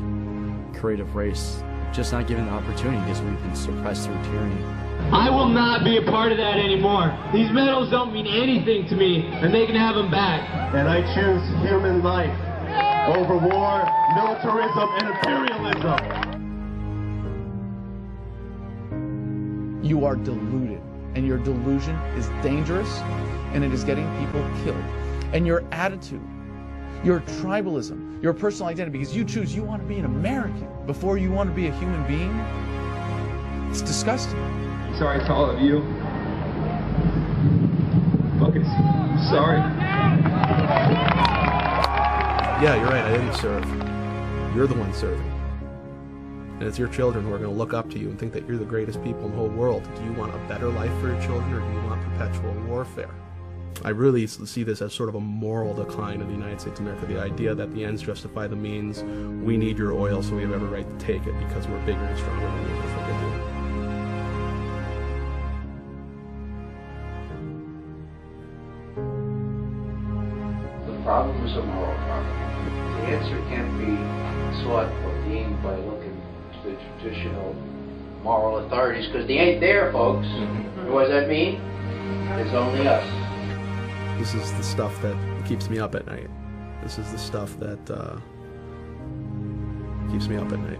creative race, just not given the opportunity because we've been suppressed through tyranny. I will not be a part of that anymore. These medals don't mean anything to me, and they can have them back. And I choose human life over war, militarism, and imperialism. You are deluded, and your delusion is dangerous, and it is getting people killed. And your attitude, your tribalism, your personal identity, because you choose you want to be an American before you want to be a human being, it's disgusting. Sorry to all of you. Fucking sorry. Yeah, you're right, I didn't serve. You're the one serving. And it's your children who are going to look up to you and think that you're the greatest people in the whole world. Do you want a better life for your children, or do you want perpetual warfare? I really see this as sort of a moral decline of the United States of America. The idea that the ends justify the means. We need your oil, so we have every right to take it because we're bigger and stronger than you. That's what they do. The problem is a moral problem. The answer can't be sought or gained by looking to the traditional moral authorities, because they ain't there, folks. What does that mean? It's only us. This is the stuff that keeps me up at night. This is the stuff that keeps me up at night.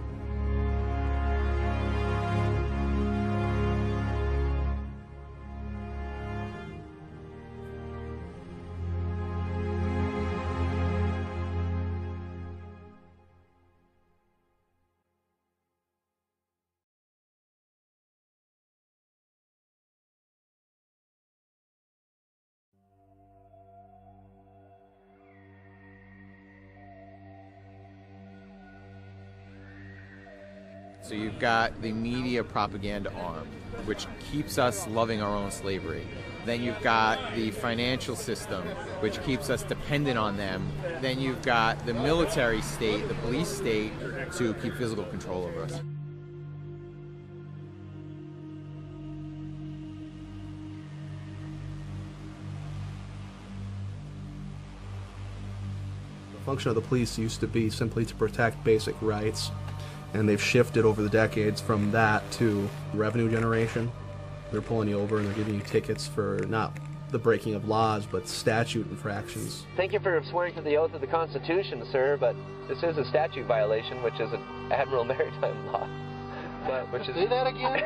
So you've got the media propaganda arm, which keeps us loving our own slavery. Then you've got the financial system, which keeps us dependent on them. Then you've got the military state, the police state, to keep physical control over us. The function of the police used to be simply to protect basic rights. And they've shifted over the decades from that to revenue generation. They're pulling you over and they're giving you tickets for not the breaking of laws, but statute infractions. Thank you for swearing to the oath of the Constitution, sir, but this is a statute violation, which is an Admiral Maritime Law. Which is, say that again?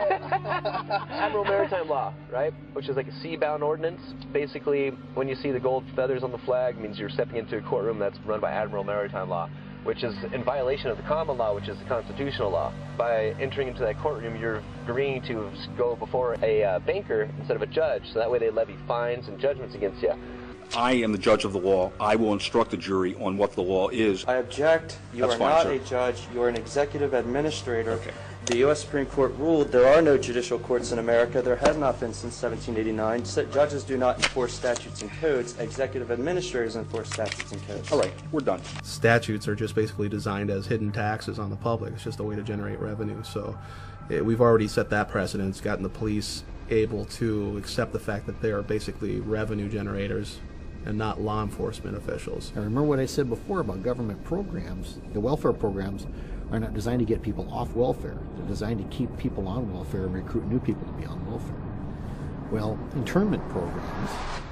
Admiral Maritime Law, right? Which is like a sea-bound ordinance. Basically, when you see the gold feathers on the flag, it means you're stepping into a courtroom that's run by Admiral Maritime Law, which is in violation of the common law, which is the constitutional law. By entering into that courtroom, you're agreeing to go before a banker instead of a judge, so that way they levy fines and judgments against you. I am the judge of the law. I will instruct the jury on what the law is. I object. You That's are fine, not sir. a judge. You are an executive administrator. Okay. The U.S. Supreme Court ruled there are no judicial courts in America. There have not been since 1789. Judges do not enforce statutes and codes. Executive administrators enforce statutes and codes. All right, we're done. Statutes are just basically designed as hidden taxes on the public. It's just a way to generate revenue. So we've already set that precedent. It's gotten the police able to accept the fact that they are basically revenue generators and not law enforcement officials. I remember what I said before about government programs. The welfare programs are not designed to get people off welfare. They're designed to keep people on welfare and recruit new people to be on welfare. Well, internment programs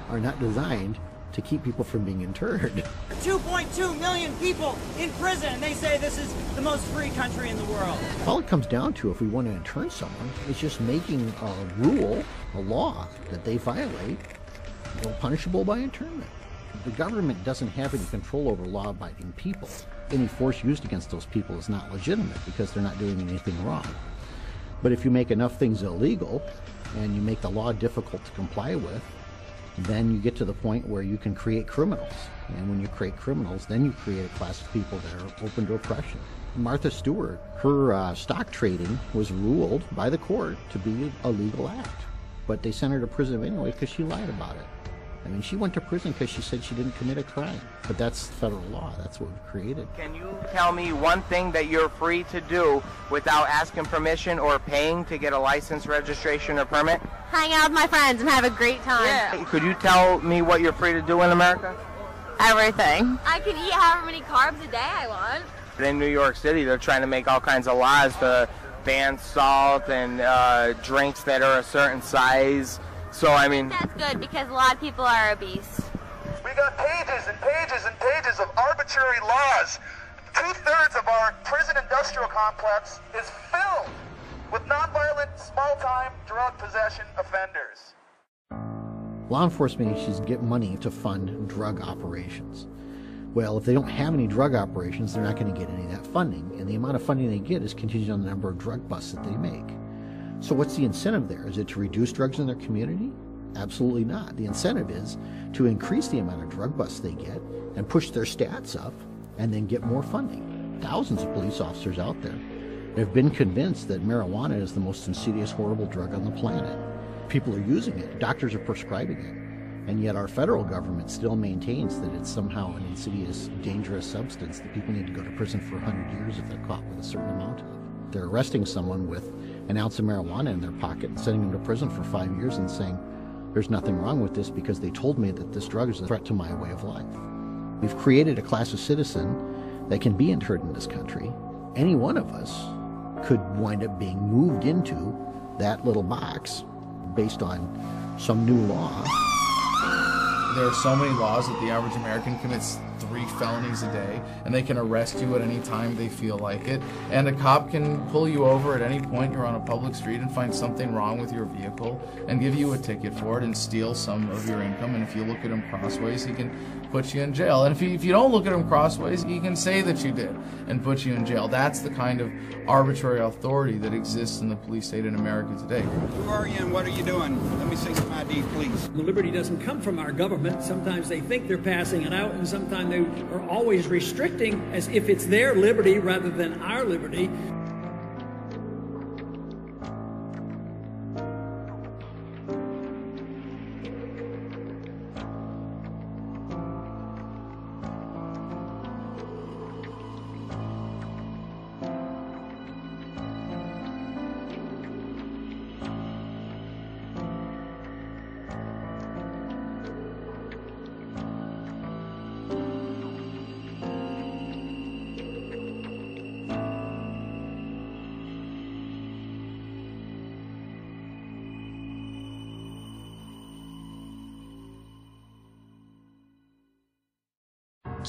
are not designed to keep people from being interred. 2.2 million people in prison, and they say this is the most free country in the world. All it comes down to, if we want to intern someone, is just making a rule, a law, that they violate, punishable by internment. The government doesn't have any control over law-abiding people. Any force used against those people is not legitimate because they're not doing anything wrong. But if you make enough things illegal and you make the law difficult to comply with, then you get to the point where you can create criminals. And when you create criminals, then you create a class of people that are open to oppression. Martha Stewart, her stock trading was ruled by the court to be a legal act. But they sent her to prison anyway because she lied about it. I mean, she went to prison because she said she didn't commit a crime. But that's federal law. That's what we've created. Can you tell me one thing that you're free to do without asking permission or paying to get a license, registration, or permit? Hang out with my friends and have a great time. Yeah. Could you tell me what you're free to do in America? Everything. I can eat however many carbs a day I want. In New York City, they're trying to make all kinds of laws to ban salt and drinks that are a certain size. So, I mean... That's good because a lot of people are obese. We got pages and pages and pages of arbitrary laws. 2/3 of our prison industrial complex is filled with nonviolent, small-time drug possession offenders. Law enforcement agencies get money to fund drug operations. Well, if they don't have any drug operations, they're not going to get any of that funding. And the amount of funding they get is contingent on the number of drug busts that they make. So what's the incentive there? Is it to reduce drugs in their community? Absolutely not. The incentive is to increase the amount of drug busts they get and push their stats up and then get more funding. Thousands of police officers out there have been convinced that marijuana is the most insidious, horrible drug on the planet. People are using it. Doctors are prescribing it. And yet our federal government still maintains that it's somehow an insidious, dangerous substance that people need to go to prison for 100 years if they're caught with a certain amount of. They're arresting someone with an ounce of marijuana in their pocket and sending them to prison for 5 years and saying, there's nothing wrong with this because they told me that this drug is a threat to my way of life. We've created a class of citizen that can be interned in this country. Any one of us could wind up being moved into that little box based on some new law. There are so many laws that the average American commits 3 felonies a day, and they can arrest you at any time they feel like it. And a cop can pull you over at any point you're on a public street and find something wrong with your vehicle and give you a ticket for it and steal some of your income. And if you look at him crossways, he can put you in jail. And if you don't look at him crossways, he can say that you did and put you in jail. That's the kind of arbitrary authority that exists in the police state in America today. Who are you and what are you doing? Let me see some ID, please. The liberty doesn't come from our government. Sometimes they think they're passing it out, and sometimes they are always restricting as if it's their liberty rather than our liberty.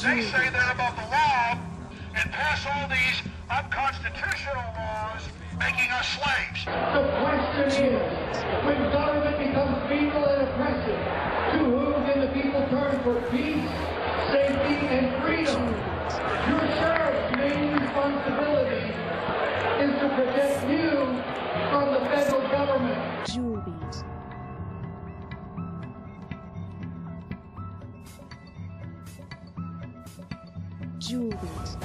They say they're above the law and pass all these unconstitutional laws making us slaves. The question is, when government becomes feeble and oppressive, to whom can the people turn for peace, safety, and freedom? Your sheriff's main responsibility is to protect you from the federal government. Jewel beat. Jewel beat.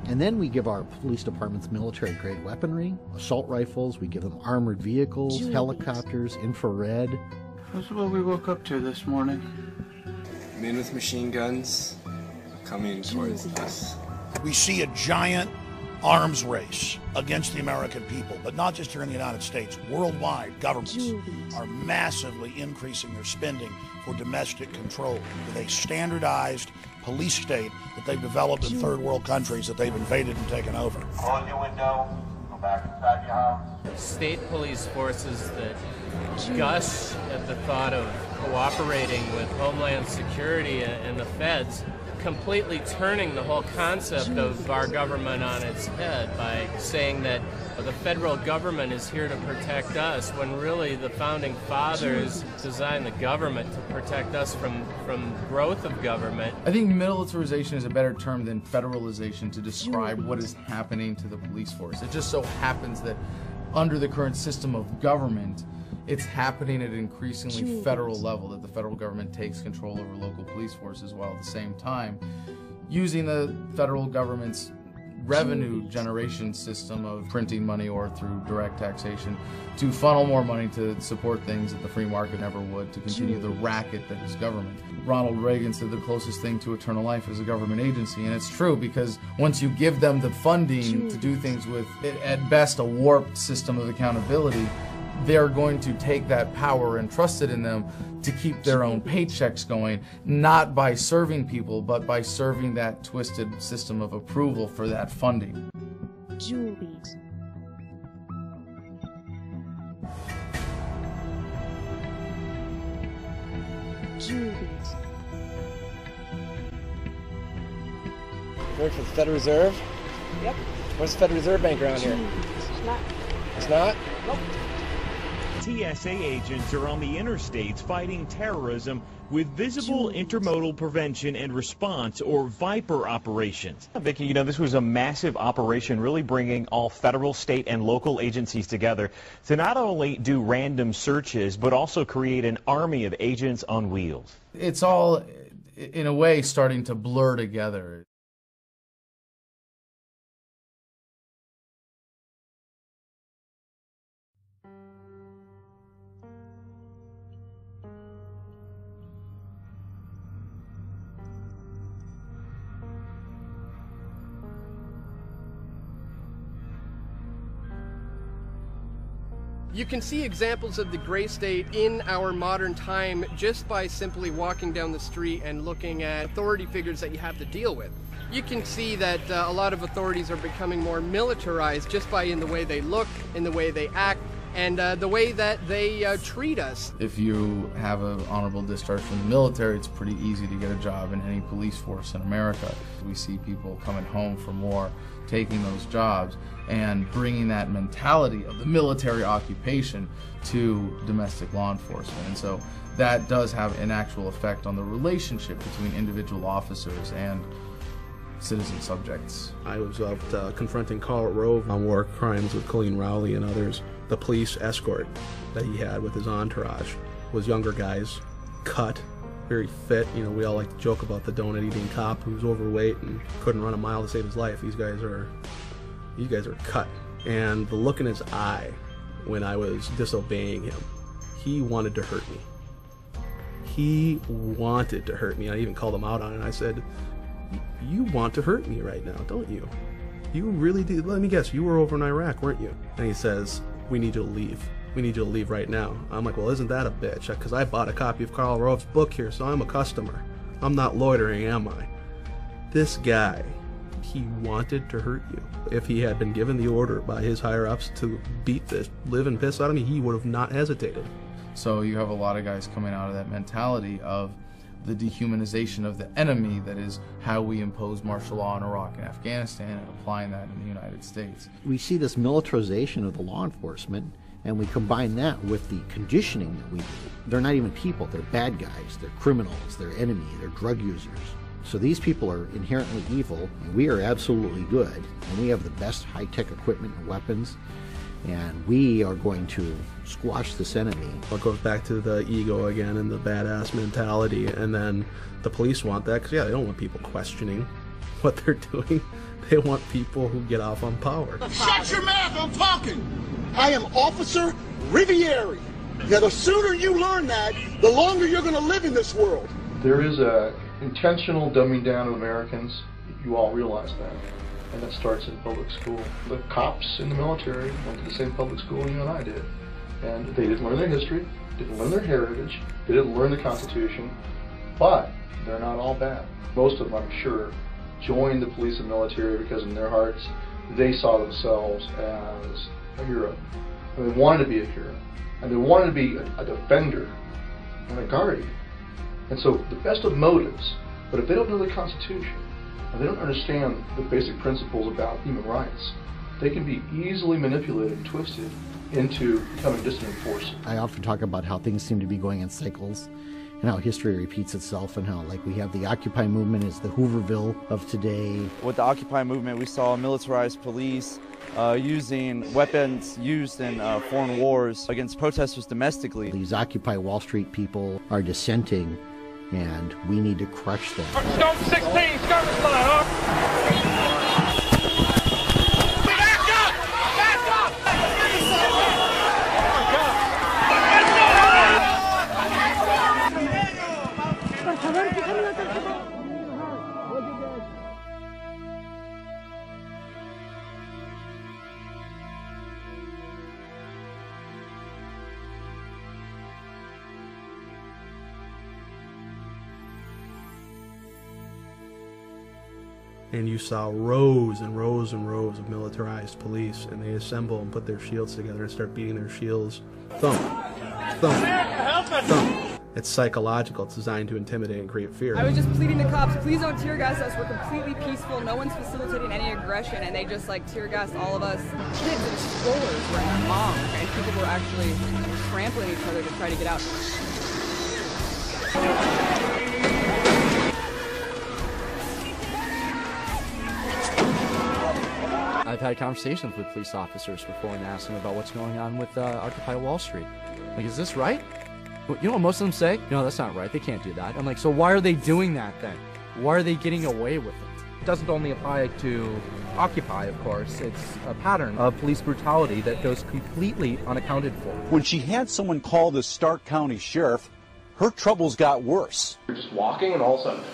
And then we give our police departments military-grade weaponry, assault rifles, we give them armored vehicles, helicopters, infrared. That's what we woke up to this morning. Men with machine guns coming towards us. We see a giant arms race against the American people, but not just here in the United States. Worldwide, governments are massively increasing their spending for domestic control with a standardized police state that they've developed in third world countries that they've invaded and taken over. Close your window, go back inside your house. State police forces that gush at the thought of cooperating with Homeland Security and the feds, completely turning the whole concept of our government on its head by saying that the federal government is here to protect us, when really the founding fathers designed the government to protect us from growth of government. I think militarization is a better term than federalization to describe what is happening to the police force. It just so happens that under the current system of government, it's happening at an increasingly federal level, that the federal government takes control over local police forces while at the same time using the federal government's revenue generation system of printing money or through direct taxation to funnel more money to support things that the free market never would, to continue the racket that is government. Ronald Reagan said the closest thing to eternal life is a government agency, and it's true, because once you give them the funding to do things with, at best, a warped system of accountability, they're going to take that power and trust it in them to keep their own paychecks going, not by serving people, but by serving that twisted system of approval for that funding. Jewelry. Work for the Federal Reserve? Yep. What's the Federal Reserve Bank around here? It's not. It's not? Nope. TSA agents are on the interstates fighting terrorism with Visible Intermodal Prevention and Response, or VIPER operations. Vicki, you know, this was a massive operation really bringing all federal, state, and local agencies together to not only do random searches, but also create an army of agents on wheels. It's all, in a way, starting to blur together. You can see examples of the gray state in our modern time just by simply walking down the street and looking at authority figures that you have to deal with. You can see that a lot of authorities are becoming more militarized just by in the way they look, in the way they act, and the way that they treat us. If you have an honorable discharge from the military, it's pretty easy to get a job in any police force in America. We see people coming home from war, taking those jobs, and bringing that mentality of the military occupation to domestic law enforcement. And so that does have an actual effect on the relationship between individual officers and citizen subjects. I was out confronting Karl Rove on war crimes with Colleen Rowley and others. The police escort that he had with his entourage was younger guys, cut, very fit. You know, we all like to joke about the donut-eating cop who's overweight and couldn't run a mile to save his life. These guys are cut. And the look in his eye when I was disobeying him, he wanted to hurt me. He wanted to hurt me. I even called him out on it. I said, "You want to hurt me right now, don't you? You really do. Let me guess, you were over in Iraq, weren't you?" And he says, "We need you to leave. We need you to leave right now." I'm like, "Well, isn't that a bitch? Because I bought a copy of Karl Rove's book here, so I'm a customer. I'm not loitering, am I?" This guy, he wanted to hurt you. If he had been given the order by his higher-ups to beat the living piss out of me, he would have not hesitated. So you have a lot of guys coming out of that mentality of the dehumanization of the enemy, that is how we impose martial law in Iraq and Afghanistan, and applying that in the United States. We see this militarization of the law enforcement, and we combine that with the conditioning that we do. They're not even people, they're bad guys, they're criminals, they're enemy, they're drug users. So these people are inherently evil, and we are absolutely good, and we have the best high-tech equipment and weapons, and we are going to squash this enemy. It goes back to the ego again and the badass mentality, and then the police want that because, yeah, they don't want people questioning what they're doing. They want people who get off on power. Shut your mouth, I'm talking! I am Officer Riviere. Now, the sooner you learn that, the longer you're going to live in this world. There is a intentional dumbing down of Americans. You all realize that. And that starts in public school. The cops in the military went to the same public school you and I did. And they didn't learn their history, didn't learn their heritage, they didn't learn the Constitution, but they're not all bad. Most of them, I'm sure, joined the police and military because in their hearts, they saw themselves as a hero. And they wanted to be a hero. And they wanted to be a defender and a guardian. And so the best of motives, but if they don't know the Constitution, and they don't understand the basic principles about human rights, they can be easily manipulated and twisted into becoming dissident force. I often talk about how things seem to be going in cycles and how history repeats itself, and how, like, we have the Occupy movement is the Hooverville of today. With the Occupy movement, we saw militarized police using weapons used in foreign wars against protesters domestically. These Occupy Wall Street people are dissenting, and we need to crush them. Stone 16, skirmish line, huh? And you saw rows and rows and rows of militarized police, and they assemble and put their shields together and start beating their shields. Thump, thump, thump. It's psychological. It's designed to intimidate and create fear. I was just pleading to cops, please don't tear gas us. We're completely peaceful. No one's facilitating any aggression, and they just like tear gassed all of us. Kids and strollers were their moms, and people were actually trampling each other to try to get out. I've had conversations with police officers before and asked them about what's going on with Occupy Wall Street. Like, is this right? You know what most of them say? No, that's not right. They can't do that. I'm like, so why are they doing that then? Why are they getting away with it? It doesn't only apply to Occupy, of course. It's a pattern of police brutality that goes completely unaccounted for. When she had someone call the Stark County Sheriff, her troubles got worse. You're just walking and all of a sudden...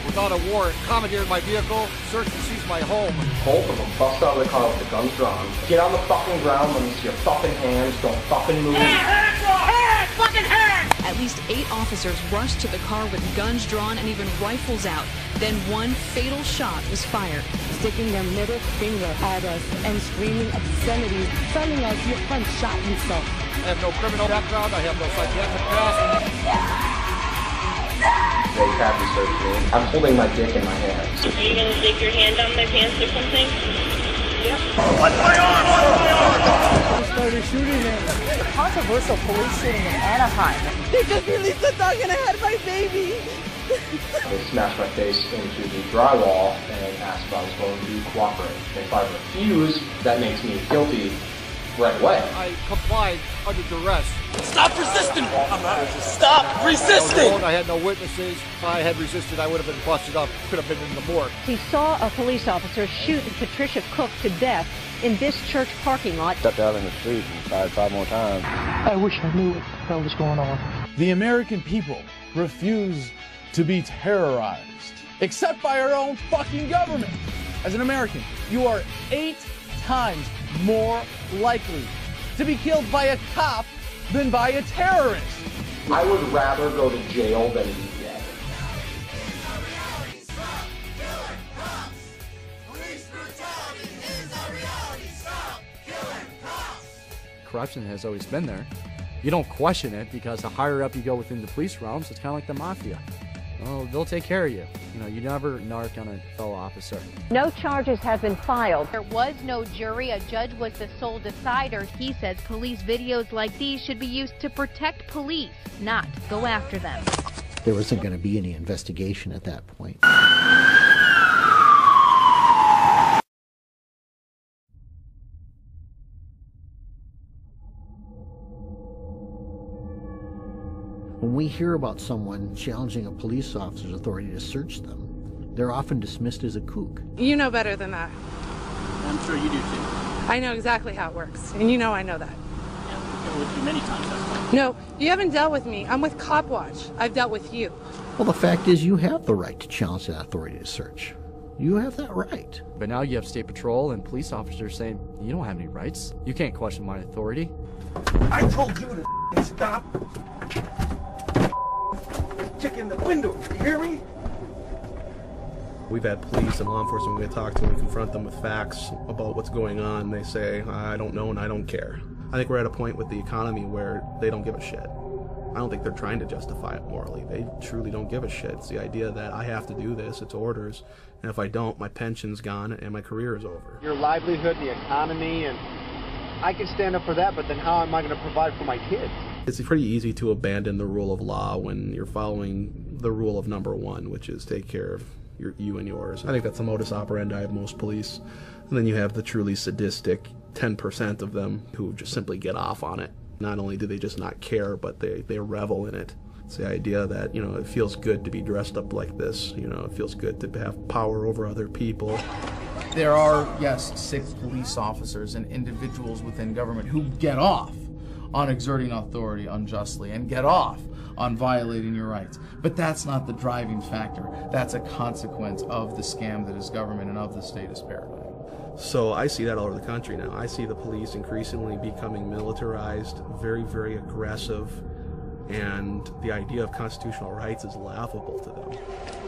Without a warrant, commandeered my vehicle, searched and seized my home. Both of them bust out of the car with the guns drawn. Get on the fucking ground, let me see your fucking hands, don't fucking move. Hands! Hands! Fucking hands! At least 8 officers rushed to the car with guns drawn and even rifles out. Then one fatal shot was fired. Sticking their middle finger at us and screaming obscenities, telling us your friend shot himself. I have no criminal background, I have no psychiatric past. They have me search me. I'm holding my dick in my hands. Are you gonna stick your hand down their pants or something? Yeah. What's my arm? What's my arm? They started shooting him. A controversial police shooting in Anaheim. They just released a dog and I had my baby. They smashed my face into the drywall and asked if I was going to cooperate. If I refuse, that makes me guilty right away. I complied under duress. Stop resisting! Stop resisting! I had no witnesses. If I had resisted, I would have been busted up. Could have been in the morgue. He saw a police officer shoot Patricia Cook to death in this church parking lot. Stepped out in the street and fired 5 more times. I wish I knew what the hell was going on. The American people refuse to be terrorized, except by our own fucking government. As an American, you are 8 times more likely to be killed by a cop than by a terrorist. I would rather go to jail than be dead. Corruption has always been there. You don't question it because the higher up you go within the police realms, it's kind of like the mafia. Well, they'll take care of you. You know, you never narc on a fellow officer. No charges have been filed. There was no jury. A judge was the sole decider. He says police videos like these should be used to protect police, not go after them. There wasn't going to be any investigation at that point. When we hear about someone challenging a police officer's authority to search them, they're often dismissed as a kook. You know better than that. I'm sure you do too. I know exactly how it works, and you know I know that. Yeah, I've dealt with you many times, that's why. No, you haven't dealt with me. I'm with Cop Watch. I've dealt with you. Well, the fact is you have the right to challenge that authority to search. You have that right. But now you have state patrol and police officers saying, you don't have any rights. You can't question my authority. I told you to stop. Check in the window, you hear me? We've had police and law enforcement, we talk to them and confront them with facts about what's going on. They say, I don't know and I don't care. I think we're at a point with the economy where they don't give a shit. I don't think they're trying to justify it morally. They truly don't give a shit. It's the idea that I have to do this, it's orders, and if I don't, my pension's gone and my career is over. Your livelihood, the economy, and I can stand up for that, but then how am I going to provide for my kids? It's pretty easy to abandon the rule of law when you're following the rule of number one, which is take care of you and yours. I think that's the modus operandi of most police. And then you have the truly sadistic 10% of them who just simply get off on it. Not only do they just not care, but they revel in it. It's the idea that, you know, it feels good to be dressed up like this. You know, it feels good to have power over other people. There are, yes, sick police officers and individuals within government who get off on exerting authority unjustly and get off on violating your rights. But that's not the driving factor. That's a consequence of the scam that is government and of the statist paradigm. So I see that all over the country now. I see the police increasingly becoming militarized, very, very aggressive, and the idea of constitutional rights is laughable to them.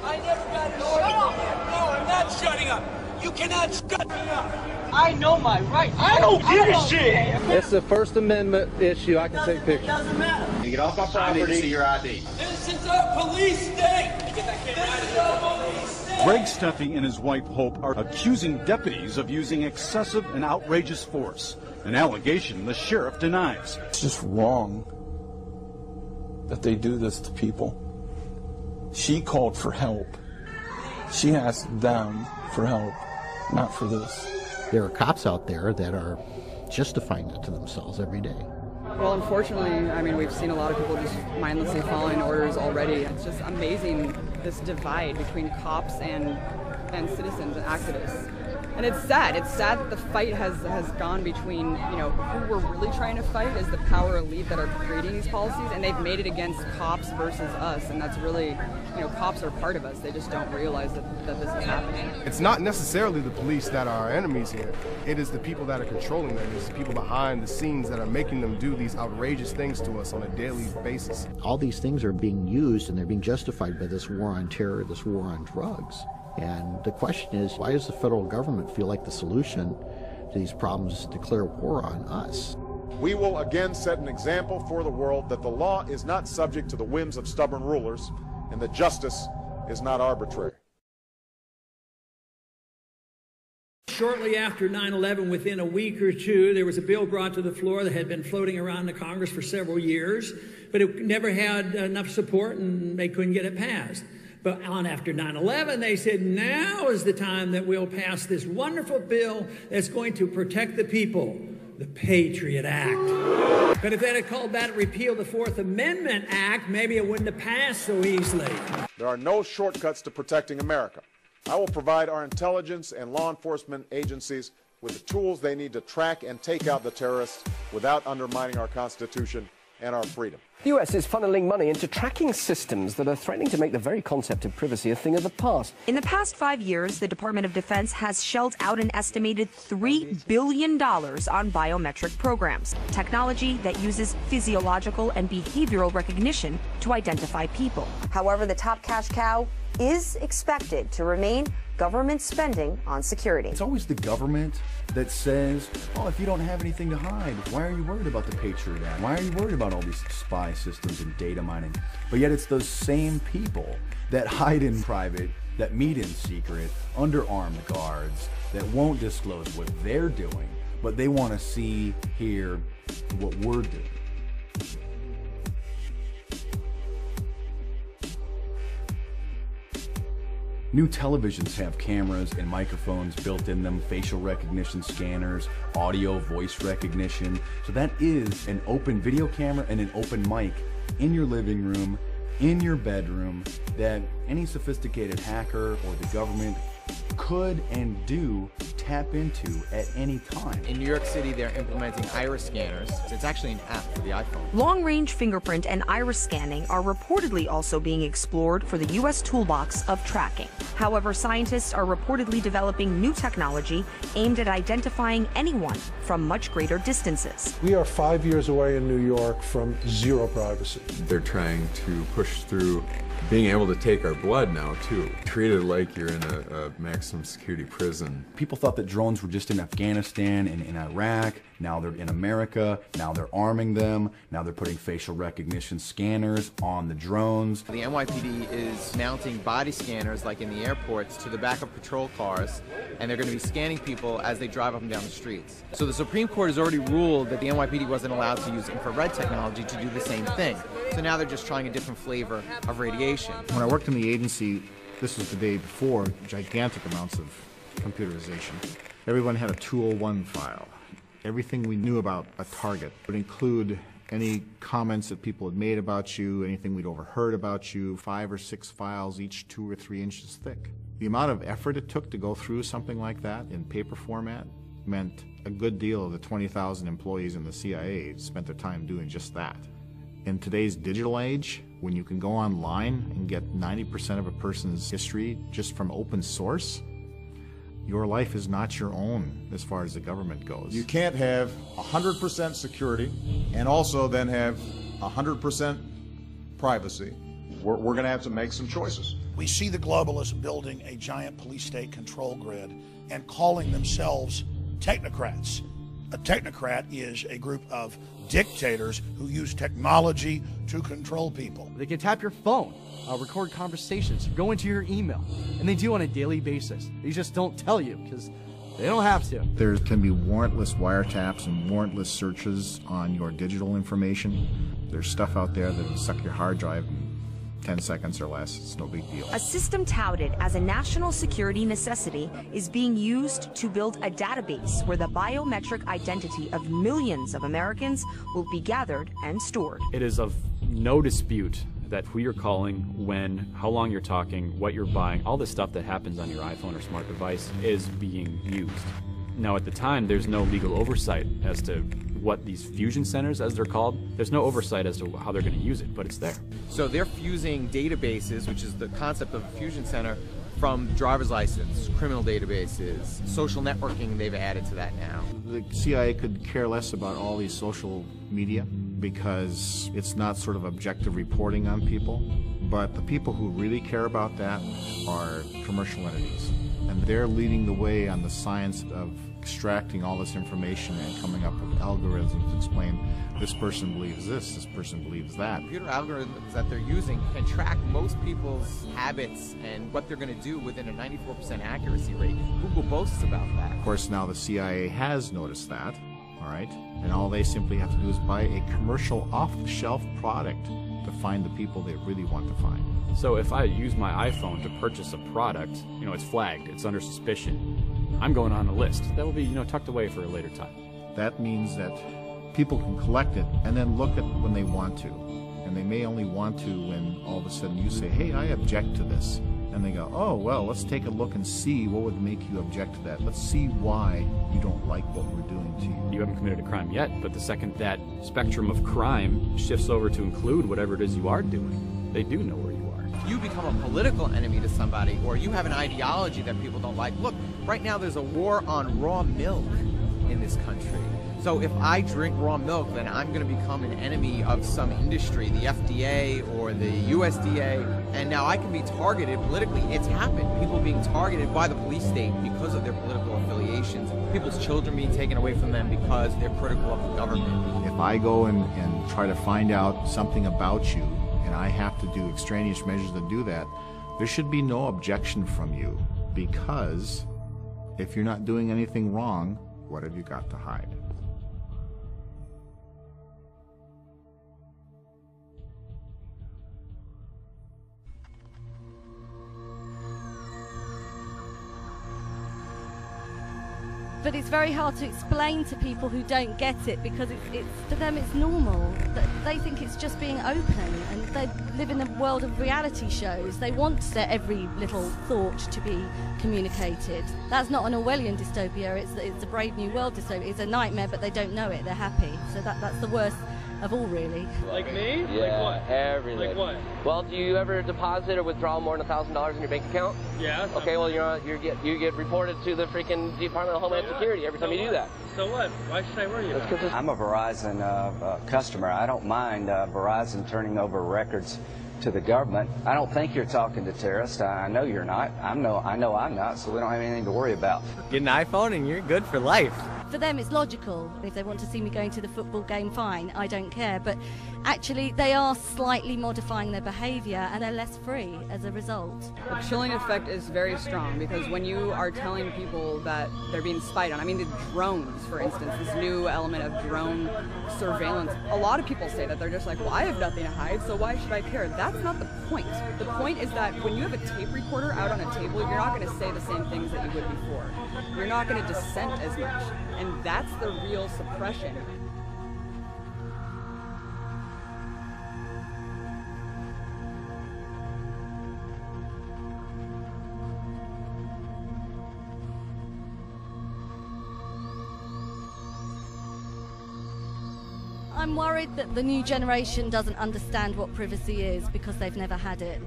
I never got an order. No, I'm not shutting up. You cannot shut me up. I know my rights. I don't give a shit. It's a First Amendment issue. I can take pictures. Doesn't matter. You get off my property. I need to see your ID. This is a police state. This is a police state. Greg Steffi and his wife Hope are accusing deputies of using excessive and outrageous force, an allegation the sheriff denies. It's just wrong that they do this to people. She called for help. She asked them for help, not for this. There are cops out there that are justifying it to themselves every day. Well, unfortunately, I mean, we've seen a lot of people just mindlessly following orders already. It's just amazing, this divide between cops and citizens and activists. And it's sad. It's sad that the fight has gone between, you know, who we're really trying to fight is the power elite that are creating these policies, and they've made it against cops versus us, and that's really, you know, cops are part of us. They just don't realize that this is happening. It's not necessarily the police that are our enemies here. It is the people that are controlling them. It's the people behind the scenes that are making them do these outrageous things to us on a daily basis. All these things are being used and they're being justified by this war on terror, this war on drugs. And the question is, why does the federal government feel like the solution to these problems is to declare war on us? We will again set an example for the world that the law is not subject to the whims of stubborn rulers and that justice is not arbitrary. Shortly after 9/11, within a week or two, there was a bill brought to the floor that had been floating around the Congress for several years, but it never had enough support and they couldn't get it passed. But on after 9/11, they said, now is the time that we'll pass this wonderful bill that's going to protect the people, the Patriot Act. But if they had called that repeal the Fourth Amendment Act, maybe it wouldn't have passed so easily. There are no shortcuts to protecting America. I will provide our intelligence and law enforcement agencies with the tools they need to track and take out the terrorists without undermining our Constitution and our freedom. The US is funneling money into tracking systems that are threatening to make the very concept of privacy a thing of the past. In the past 5 years, the Department of Defense has shelled out an estimated $3 billion on biometric programs, technology that uses physiological and behavioral recognition to identify people. However, the top cash cow is expected to remain government spending on security. It's always the government that says, oh, if you don't have anything to hide, why are you worried about the Patriot Act? Why are you worried about all these spy systems and data mining? But yet it's those same people that hide in private, that meet in secret, under armed guards, that won't disclose what they're doing, but they want to see, hear what we're doing. New televisions have cameras and microphones built in them, facial recognition scanners, audio, voice recognition. So that is an open video camera and an open mic in your living room, in your bedroom, that any sophisticated hacker or the government could and do tap into at any time. In New York City, they're implementing iris scanners. It's actually an app for the iPhone. Long-range fingerprint and iris scanning are reportedly also being explored for the U.S. toolbox of tracking. However, scientists are reportedly developing new technology aimed at identifying anyone from much greater distances. We are 5 years away in New York from zero privacy. They're trying to push through being able to take our blood now, too. Treat it like you're in a maximum security prison. People thought that drones were just in Afghanistan and in Iraq. Now they're in America. Now they're arming them. Now they're putting facial recognition scanners on the drones. The NYPD is mounting body scanners, like in the airports, to the back of patrol cars, and they're going to be scanning people as they drive up and down the streets. So the Supreme Court has already ruled that the NYPD wasn't allowed to use infrared technology to do the same thing. So now they're just trying a different flavor of radiation. When I worked in the agency, this was the day before gigantic amounts of computerization. Everyone had a 201 file. Everything we knew about a target would include any comments that people had made about you, anything we'd overheard about you, 5 or 6 files, each 2 or 3 inches thick. The amount of effort it took to go through something like that in paper format meant a good deal of the 20,000 employees in the CIA spent their time doing just that. In today's digital age, when you can go online and get 90% of a person's history just from open source, your life is not your own as far as the government goes. You can't have 100% security and also then have 100% privacy. We're going to have to make some choices. We see the globalists building a giant police state control grid and calling themselves technocrats. A technocrat is a group of dictators who use technology to control people. They can tap your phone, record conversations, go into your email, and they do on a daily basis. They just don't tell you because they don't have to. There can be warrantless wiretaps and warrantless searches on your digital information. There's stuff out there that will suck your hard drive in 10 seconds or less. It's no big deal. A system touted as a national security necessity is being used to build a database where the biometric identity of millions of Americans will be gathered and stored. It is of no dispute that who you're calling, when, how long you're talking, what you're buying, all the stuff that happens on your iPhone or smart device is being used. Now, at the time, there's no legal oversight as to what these fusion centers, as they're called, there's no oversight as to how they're going to use it, but it's there. So they're fusing databases, which is the concept of a fusion center, from driver's license, criminal databases, social networking they've added to that now. The CIA could care less about all these social media because it's not sort of objective reporting on people, but the people who really care about that are commercial entities. And they're leading the way on the science of extracting all this information and coming up with algorithms to explain this person believes this person believes that. Computer algorithms that they're using can track most people's habits and what they're going to do within a 94% accuracy rate. Google boasts about that. Of course, now the CIA has noticed that, all right? And all they simply have to do is buy a commercial off-the-shelf product to find the people they really want to find. So if I use my iPhone to purchase a product, it's flagged, it's under suspicion, I'm going on a list. That will be, tucked away for a later time. That means that people can collect it and then look at when they want to. And they may only want to when all of a sudden you say, hey, I object to this. And they go, oh, well, let's take a look and see what would make you object to that. Let's see why you don't like what we're doing to you. You haven't committed a crime yet, but the second that spectrum of crime shifts over to include whatever it is you are doing, they do know where you are. If you become a political enemy to somebody, or you have an ideology that people don't like, look, right now there's a war on raw milk in this country. So if I drink raw milk, then I'm going to become an enemy of some industry, the FDA or the USDA, and now I can be targeted politically. It's happened. People being targeted by the police state because of their political affiliations. People's children being taken away from them because they're critical of the government. If I go and try to find out something about you, and I have to do extraneous measures to do that, there should be no objection from you, because if you're not doing anything wrong, what have you got to hide? But it's very hard to explain to people who don't get it, because it's for them it's normal. They think it's just being open, and they live in a world of reality shows. They want their every little thought to be communicated. That's not an Orwellian dystopia, it's a Brave New World dystopia. It's a nightmare, but they don't know it, they're happy. So that's the worst of all, really. Like me? Yeah, like what? everything. Like what? Well, do you ever deposit or withdraw more than $1,000 in your bank account? Yeah. Okay, well, you get reported to the freaking Department of Homeland Security every time you do that. So what? Why should I worry about it? I'm a Verizon customer. I don't mind Verizon turning over records to the government. I don't think you're talking to terrorists. I know you're not. I know I'm not, so we don't have anything to worry about. Get an iPhone and you're good for life. For them, it's logical. If they want to see me going to the football game, fine, I don't care. But actually, they are slightly modifying their behavior, and they're less free as a result. The chilling effect is very strong, because when you are telling people that they're being spied on, I mean, the drones, for instance, this new element of drone surveillance, a lot of people say that they're just like, well, I have nothing to hide, so why should I care? That's not the point. The point is that when you have a tape recorder out on a table, you're not going to say the same things that you would before. You're not going to dissent as much. And that's the real suppression. I'm worried that the new generation doesn't understand what privacy is, because they've never had it.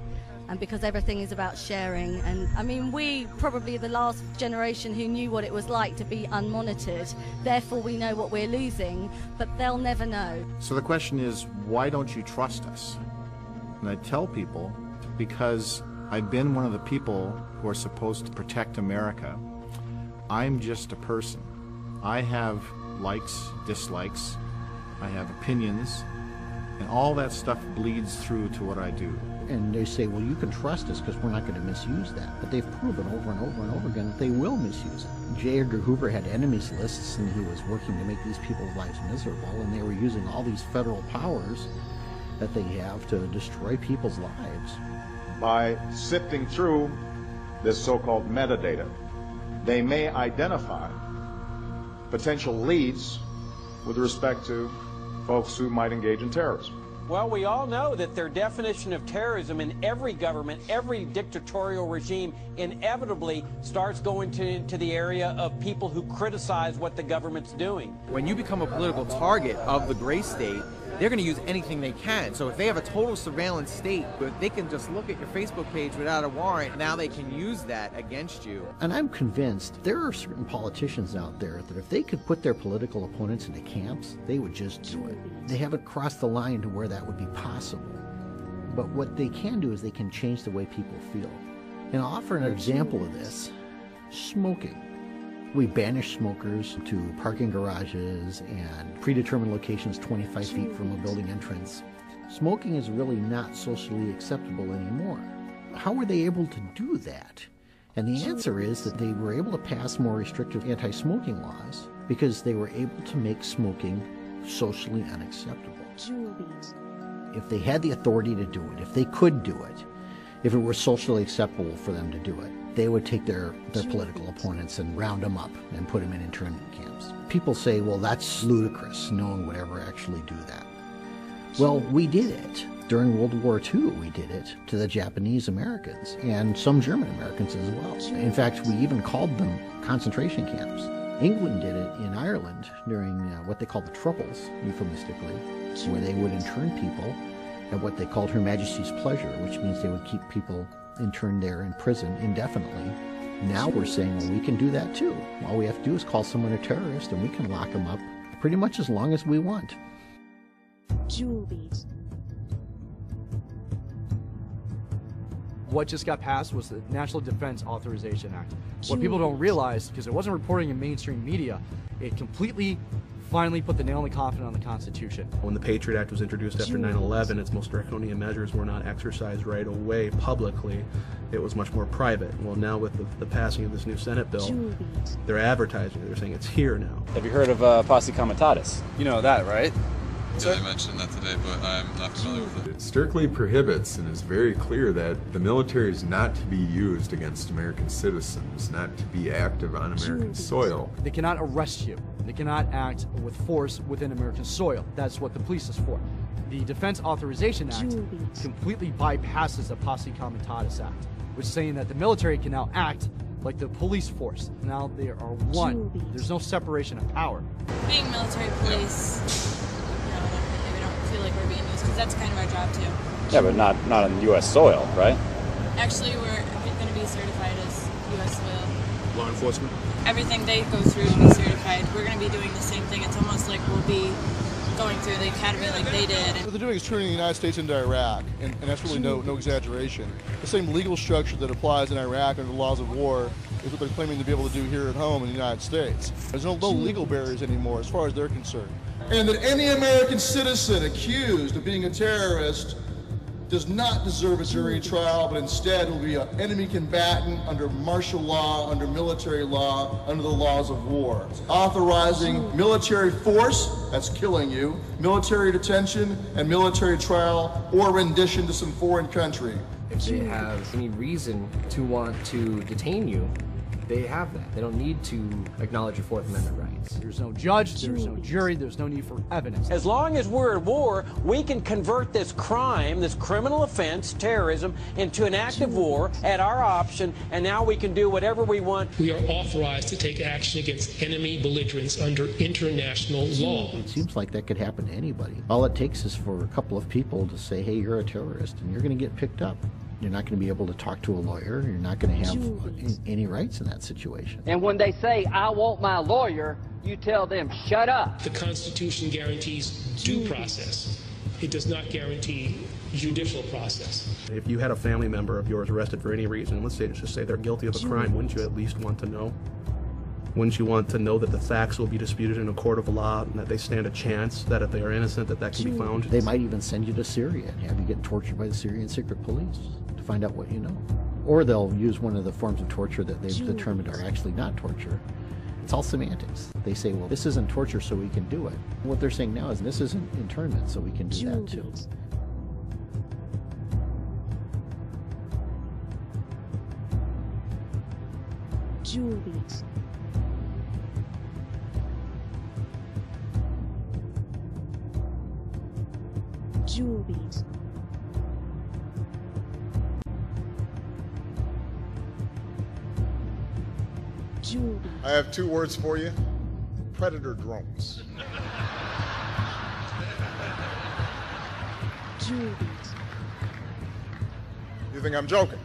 And because everything is about sharing. And I mean, we probably the last generation who knew what it was like to be unmonitored. Therefore, we know what we're losing, but they'll never know. So the question is, why don't you trust us? And I tell people, because I've been one of the people who are supposed to protect America. I'm just a person. I have likes, dislikes, I have opinions, and all that stuff bleeds through to what I do. And they say, well, you can trust us because we're not going to misuse that. But they've proven over and over and over again that they will misuse it. J. Edgar Hoover had enemies lists, and he was working to make these people's lives miserable, and they were using all these federal powers that they have to destroy people's lives. By sifting through this so-called metadata, they may identify potential leads with respect to folks who might engage in terrorism. Well, we all know that their definition of terrorism in every government, every dictatorial regime, inevitably starts going to the area of people who criticize what the government's doing. When you become a political target of the gray state, they're going to use anything they can. So if they have a total surveillance state, but they can just look at your Facebook page without a warrant, now they can use that against you. And I'm convinced there are certain politicians out there that if they could put their political opponents into camps, they would just do it. They haven't crossed the line to where that would be possible. But what they can do is they can change the way people feel. And I'll offer an example of this: smoking. We banish smokers to parking garages and predetermined locations 25 feet from a building entrance. Smoking is really not socially acceptable anymore. How were they able to do that? And the answer is that they were able to pass more restrictive anti-smoking laws because they were able to make smoking socially unacceptable. If they had the authority to do it, if they could do it, if it were socially acceptable for them to do it, they would take their political opponents and round them up and put them in internment camps. People say, well, that's ludicrous. No one would ever actually do that. Well, we did it. During World War II, we did it to the Japanese Americans and some German Americans as well. In fact, we even called them concentration camps. England did it in Ireland during what they called the Troubles, euphemistically, where they would intern people at what they called Her Majesty's pleasure, which means they would keep people interned there in prison indefinitely. Now we're saying, well, we can do that too. All we have to do is call someone a terrorist and we can lock them up pretty much as long as we want. What just got passed was the National Defense Authorization Act. What people don't realize, because it wasn't reporting in mainstream media, it completely finally put the nail in the coffin on the Constitution. When the Patriot Act was introduced after 9/11, its most draconian measures were not exercised right away publicly. It was much more private. Well, now with the passing of this new Senate bill, they're advertising it. They're saying it's here now. Have you heard of Posse Comitatus? You know that, right? Yeah, they mentioned that today, but I'm not familiar with it. It strictly prohibits and is very clear that the military is not to be used against American citizens, not to be active on American soil. They cannot arrest you. They cannot act with force within American soil. That's what the police is for. The Defense Authorization Act completely bypasses the Posse Comitatus Act, which is saying that the military can now act like the police force. Now they are one. There's no separation of power. Being military police, maybe don't feel like we're being used, because that's kind of our job too. Yeah, but not on U.S. soil, right? Actually, we're going to be certified as U.S. soil. Law enforcement? Everything they go through to be certified, we're going to be doing the same thing. It's almost like we'll be going through the academy like they did. What they're doing is turning the United States into Iraq, and that's really no exaggeration. The same legal structure that applies in Iraq under the laws of war is what they're claiming to be able to do here at home in the United States. There's no legal barriers anymore as far as they're concerned. And that any American citizen accused of being a terrorist does not deserve a jury trial, but instead will be an enemy combatant under martial law, under military law, under the laws of war. Authorizing military force, that's killing you, military detention, and military trial or rendition to some foreign country. If they have any reason to want to detain you, they have that. They don't need to acknowledge your Fourth Amendment rights. There's no judge, there's no jury, there's no need for evidence. As long as we're at war, we can convert this crime, this criminal offense, terrorism, into an act of war at our option, and now we can do whatever we want. We are authorized to take action against enemy belligerents under international law. It seems like that could happen to anybody. All it takes is for a couple of people to say, hey, you're a terrorist, and you're going to get picked up. You're not going to be able to talk to a lawyer. You're not going to have any rights in that situation. And when they say, I want my lawyer, you tell them, shut up. The Constitution guarantees due process. It does not guarantee judicial process. If you had a family member of yours arrested for any reason, let's just say they're guilty of a crime, wouldn't you at least want to know? Wouldn't you want to know that the facts will be disputed in a court of law and that they stand a chance that if they are innocent that can be found? They might even send you to Syria and have you get tortured by the Syrian secret police to find out what you know. Or they'll use one of the forms of torture that they've determined are actually not torture. It's all semantics. They say, well, this isn't torture, so we can do it. What they're saying now is this isn't internment, so we can do that too. Juliet. Juliet. Juliet. I have two words for you. Predator drones. Juliet. You think I'm joking?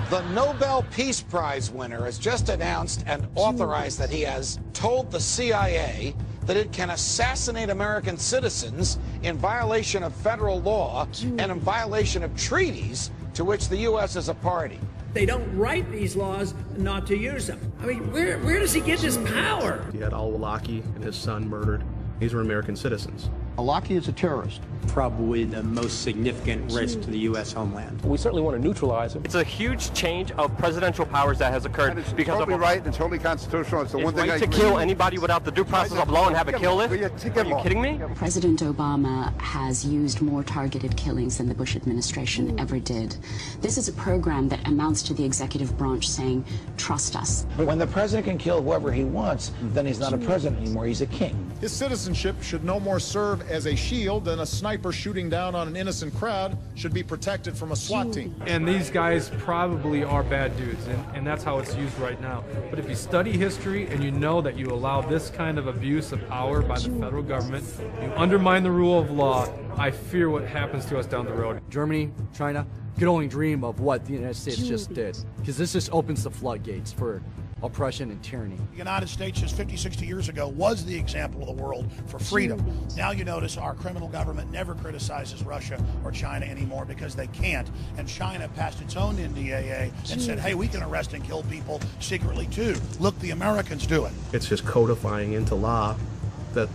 The Nobel Peace Prize winner has just announced and authorized that he has told the CIA that it can assassinate American citizens in violation of federal law and in violation of treaties to which the U.S. is a party. They don't write these laws not to use them. I mean, where does he get this power? He had al-Awlaki and his son murdered. These were American citizens. Awlaki is a terrorist. Probably the most significant risk to the U.S. homeland. We certainly want to neutralize him. It's a huge change of presidential powers that has occurred because totally of right. It's totally constitutional. It's the one thing right to kill anybody without the due process of law and have a kill list. Are you kidding me? President Obama has used more targeted killings than the Bush administration ever did. This is a program that amounts to the executive branch saying, trust us. But when the president can kill whoever he wants, then he's not a president anymore. He's a king. His citizenship should no more serve as a shield than a sniper shooting down on an innocent crowd should be protected from a SWAT team. And these guys probably are bad dudes, and that's how it's used right now. But if you study history and you know that you allow this kind of abuse of power by the federal government, you undermine the rule of law, I fear what happens to us down the road. Germany, China, could only dream of what the United States just did. Because this just opens the floodgates for oppression and tyranny. The United States just 50, 60 years ago was the example of the world for freedom. Now you notice our criminal government never criticizes Russia or China anymore because they can't. And China passed its own NDAA and said, hey, we can arrest and kill people secretly too. Look, the Americans do it. It's just codifying into law that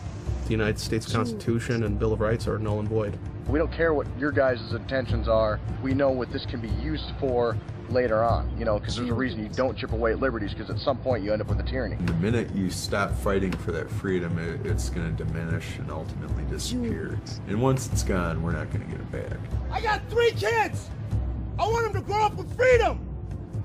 the United States Constitution and Bill of Rights are null and void. We don't care what your guys' intentions are. We know what this can be used for later on, you know, because there's a reason you don't chip away at liberties, because at some point you end up with a tyranny. The minute you stop fighting for that freedom, it's going to diminish and ultimately disappear. And once it's gone, we're not going to get it back. I got 3 kids! I want them to grow up with freedom!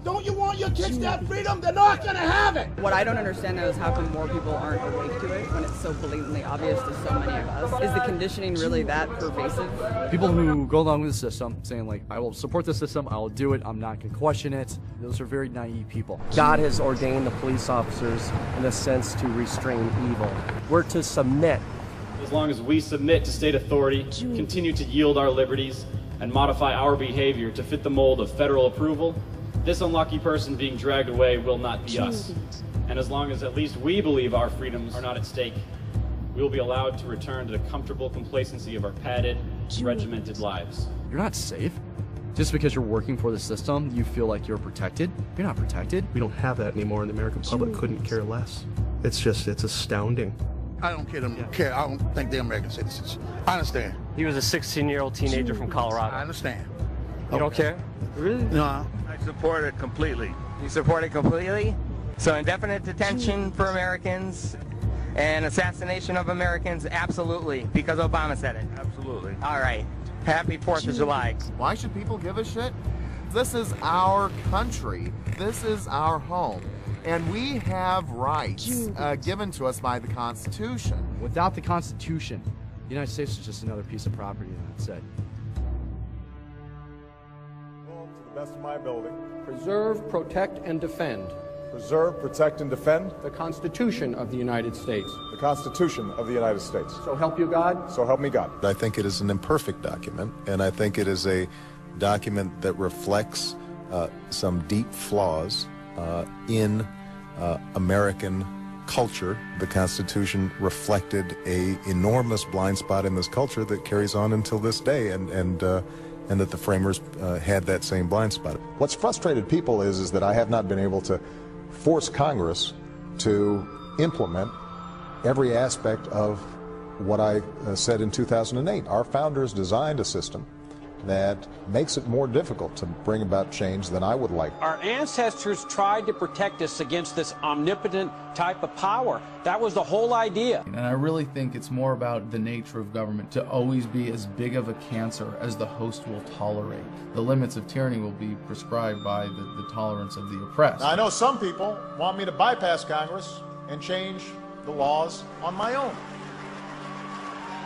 Don't you want your kids to have freedom? They're not going to have it! What I don't understand though is how come more people aren't awake to it when it's so blatantly obvious to so many of us. Is the conditioning really that pervasive? People who go along with the system, saying like, I will support the system, I will do it, I'm not going to question it, those are very naive people. God has ordained the police officers, in a sense, to restrain evil. We're to submit. As long as we submit to state authority, continue to yield our liberties, and modify our behavior to fit the mold of federal approval, this unlucky person being dragged away will not be us. And as long as at least we believe our freedoms are not at stake, we will be allowed to return to the comfortable complacency of our padded, regimented lives. You're not safe. Just because you're working for the system, you feel like you're protected. You're not protected. We don't have that anymore, and the American public couldn't care less. It's astounding. I don't care. I don't think they're American citizens. I understand. He was a 16-year-old teenager from Colorado. I understand. You don't care? Really? No. I support it completely. You support it completely? So indefinite detention for Americans and assassination of Americans, absolutely, because Obama said it. Absolutely. All right. Happy 4th of July. Why should people give a shit? This is our country. This is our home. And we have rights given to us by the Constitution. Without the Constitution, the United States is just another piece of property, and that's it. To the best of my ability. Preserve, protect, and defend. Preserve, protect, and defend. The Constitution of the United States. The Constitution of the United States. So help you God. So help me God. I think it is an imperfect document, and I think it is a document that reflects some deep flaws in American culture. The Constitution reflected an enormous blind spot in this culture that carries on until this day, and that the framers had that same blind spot. What's frustrated people is that I have not been able to force Congress to implement every aspect of what I said in 2008. Our founders designed a system that makes it more difficult to bring about change than I would like. Our ancestors tried to protect us against this omnipotent type of power. That was the whole idea. And I really think it's more about the nature of government to always be as big of a cancer as the host will tolerate. The limits of tyranny will be prescribed by the tolerance of the oppressed. Now, I know some people want me to bypass Congress and change the laws on my own.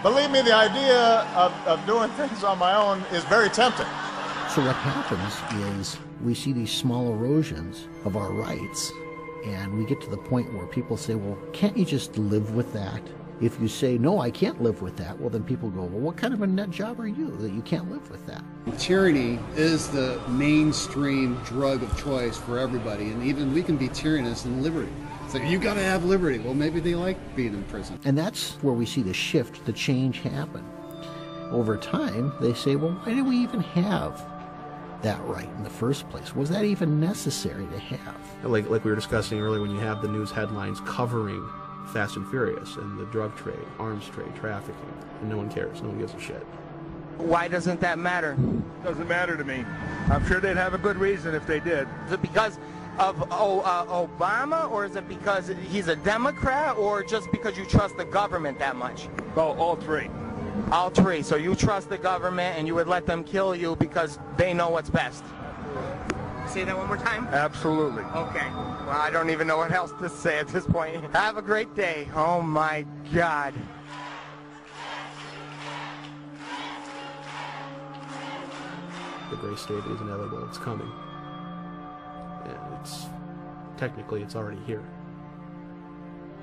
Believe me, the idea of doing things on my own is very tempting. So what happens is we see these small erosions of our rights, and we get to the point where people say, well, can't you just live with that? If you say, no, I can't live with that, well, then people go, well, what kind of a nut job are you that you can't live with that? Tyranny is the mainstream drug of choice for everybody, and even we can be tyrannous in liberty. It's like, you gotta have liberty. Well, maybe they like being in prison. And that's where we see the shift, the change happen. Over time, they say, well, why do we even have that right in the first place? Was that even necessary to have? Like we were discussing earlier, when you have the news headlines covering Fast and Furious and the drug trade, arms trade, trafficking, and no one cares, no one gives a shit. Why doesn't that matter? Doesn't matter to me. I'm sure they'd have a good reason if they did. Is it because of Obama, or is it because he's a Democrat, or just because you trust the government that much? Well, all three. All three. So you trust the government and you would let them kill you because they know what's best. Say that one more time? Absolutely. Okay. Well, I don't even know what else to say at this point. Have a great day. Oh my God. The gray state is inevitable. It's coming. Technically, it's already here.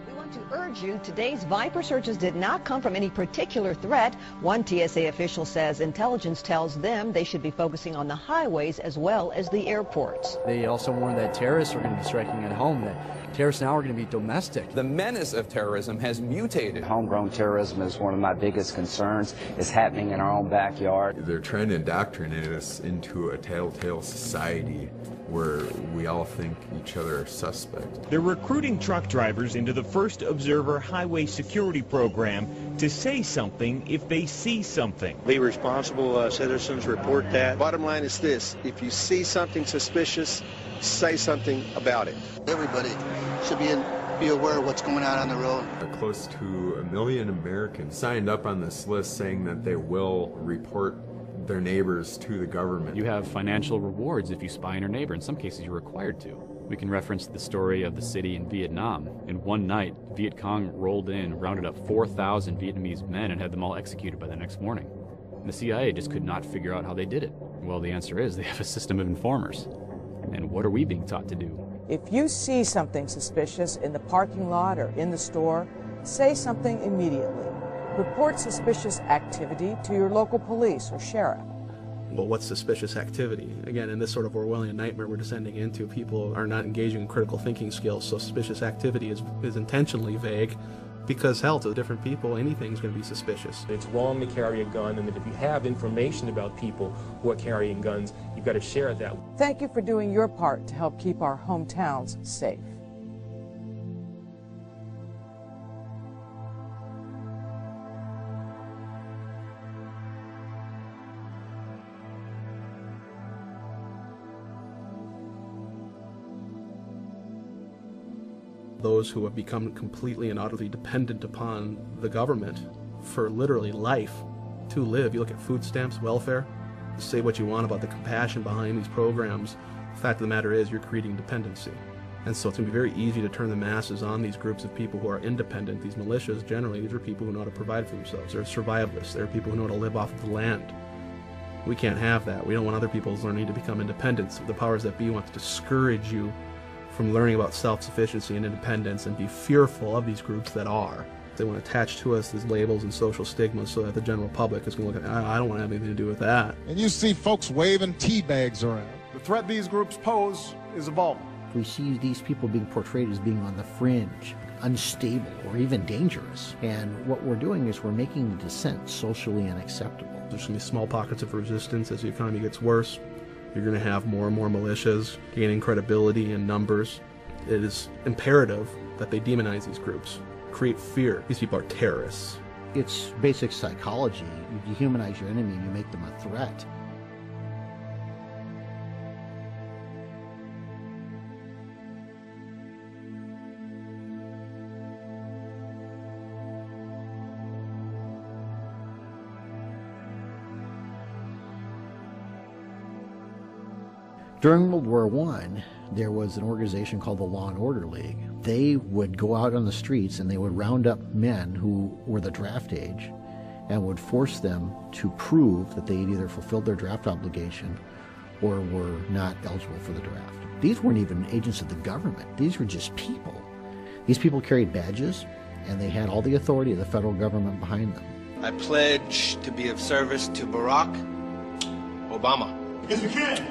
We want to urge you, today's Viper searches did not come from any particular threat. One TSA official says intelligence tells them they should be focusing on the highways as well as the airports. They also warn that terrorists are going to be striking at home, that terrorists now are going to be domestic. The menace of terrorism has mutated. Homegrown terrorism is one of my biggest concerns. It's happening in our own backyard. They're trying to indoctrinate us into a telltale society where we all think each other are suspect. They're recruiting truck drivers into the First Observer Highway Security Program to say something if they see something. Be responsible citizens, report that. Bottom line is this: if you see something suspicious, say something about it. Everybody should be aware of what's going on the road. Close to 1 million Americans signed up on this list saying that they will report their neighbors to the government. You have financial rewards if you spy on your neighbor. In some cases, you're required to. We can reference the story of the city in Vietnam. In one night, Viet Cong rolled in, rounded up 4,000 Vietnamese men, and had them all executed by the next morning. And the CIA just could not figure out how they did it. Well, the answer is they have a system of informers. And what are we being taught to do? If you see something suspicious in the parking lot or in the store, say something immediately. Report suspicious activity to your local police or sheriff. Well, what's suspicious activity? Again, in this sort of Orwellian nightmare we're descending into, people are not engaging in critical thinking skills, so suspicious activity is intentionally vague because, hell, to different people, anything's going to be suspicious. It's wrong to carry a gun, and that if you have information about people who are carrying guns, you've got to share that. Thank you for doing your part to help keep our hometowns safe. Those who have become completely and utterly dependent upon the government for literally life to live. You look at food stamps, welfare, say what you want about the compassion behind these programs. The fact of the matter is you're creating dependency. And so it's going to be very easy to turn the masses on these groups of people who are independent. These militias, generally, these are people who know how to provide for themselves. They're survivalists. They're people who know how to live off of the land. We can't have that. We don't want other people learning to become independent. So the powers that be want to discourage you from learning about self-sufficiency and independence and be fearful of these groups that are. They want to attach to us these labels and social stigmas so that the general public is going to look at, I don't want to have anything to do with that. And you see folks waving tea bags around. The threat these groups pose is evolving. We see these people being portrayed as being on the fringe, unstable, or even dangerous. And what we're doing is we're making the dissent socially unacceptable. There's going to be small pockets of resistance as the economy gets worse. You're going to have more and more militias gaining credibility in numbers. It is imperative that they demonize these groups, create fear. These people are terrorists. It's basic psychology. You dehumanize your enemy and you make them a threat. During World War I, there was an organization called the Law and Order League. They would go out on the streets and they would round up men who were the draft age and would force them to prove that they had either fulfilled their draft obligation or were not eligible for the draft. These weren't even agents of the government. These were just people. These people carried badges and they had all the authority of the federal government behind them. I pledge to be of service to Barack Obama. Yes, we can.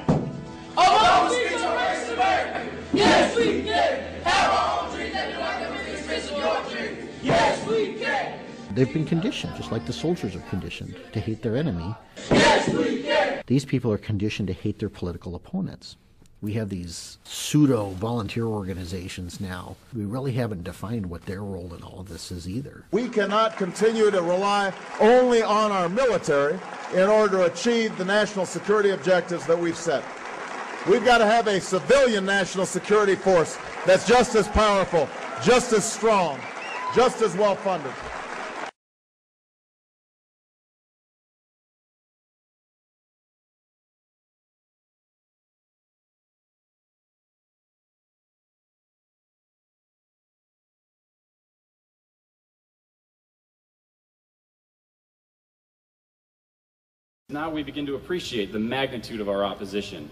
Obama speaks on race in America. Yes, we can. Have our own dreams and do our commitments to your dreams. Yes, we can. They've been conditioned, just like the soldiers are conditioned, to hate their enemy. Yes, we can. These people are conditioned to hate their political opponents. We have these pseudo-volunteer organizations now. We really haven't defined what their role in all of this is either. We cannot continue to rely only on our military in order to achieve the national security objectives that we've set. We've got to have a civilian national security force that's just as powerful, just as strong, just as well funded. Now we begin to appreciate the magnitude of our opposition.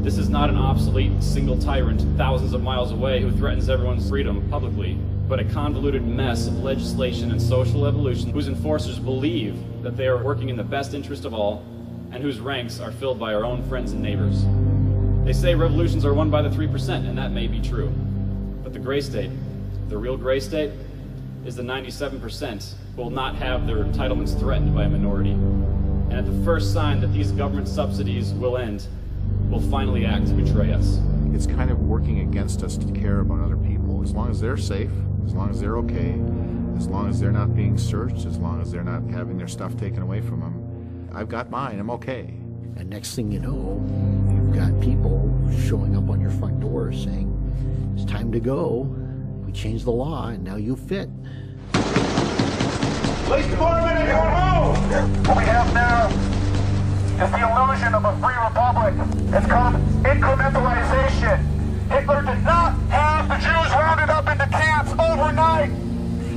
This is not an obsolete single tyrant thousands of miles away who threatens everyone's freedom publicly, but a convoluted mess of legislation and social evolution whose enforcers believe that they are working in the best interest of all and whose ranks are filled by our own friends and neighbors. They say revolutions are won by the 3%, and that may be true. But the gray state, the real gray state, is the 97% who will not have their entitlements threatened by a minority. And at the first sign that these government subsidies will end, will finally act to betray us. It's kind of working against us to care about other people. As long as they're safe, as long as they're okay, As long as they're not being searched, as long as they're not having their stuff taken away from them, I've got mine, I'm okay. And next thing you know, you've got people showing up on your front door saying, it's time to go. We changed the law and now you fit. Police department, anyone move! What we have now is the illusion of a free republic. It's called incrementalization. Hitler did not have the Jews rounded up into camps overnight.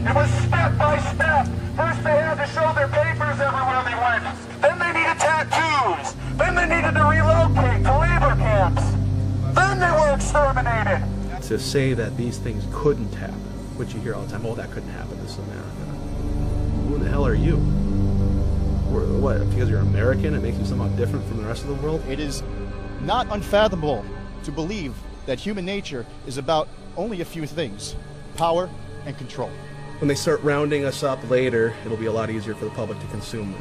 It was step by step. First they had to show their papers everywhere they went. Then they needed tattoos. Then they needed to relocate to labor camps. Then they were exterminated. To say that these things couldn't happen, which you hear all the time, oh, that couldn't happen, this is America. Who the hell are you? What, because you're American, it makes you somehow different from the rest of the world? It is not unfathomable to believe that human nature is about only a few things: power and control. When they start rounding us up later, it'll be a lot easier for the public to consume that.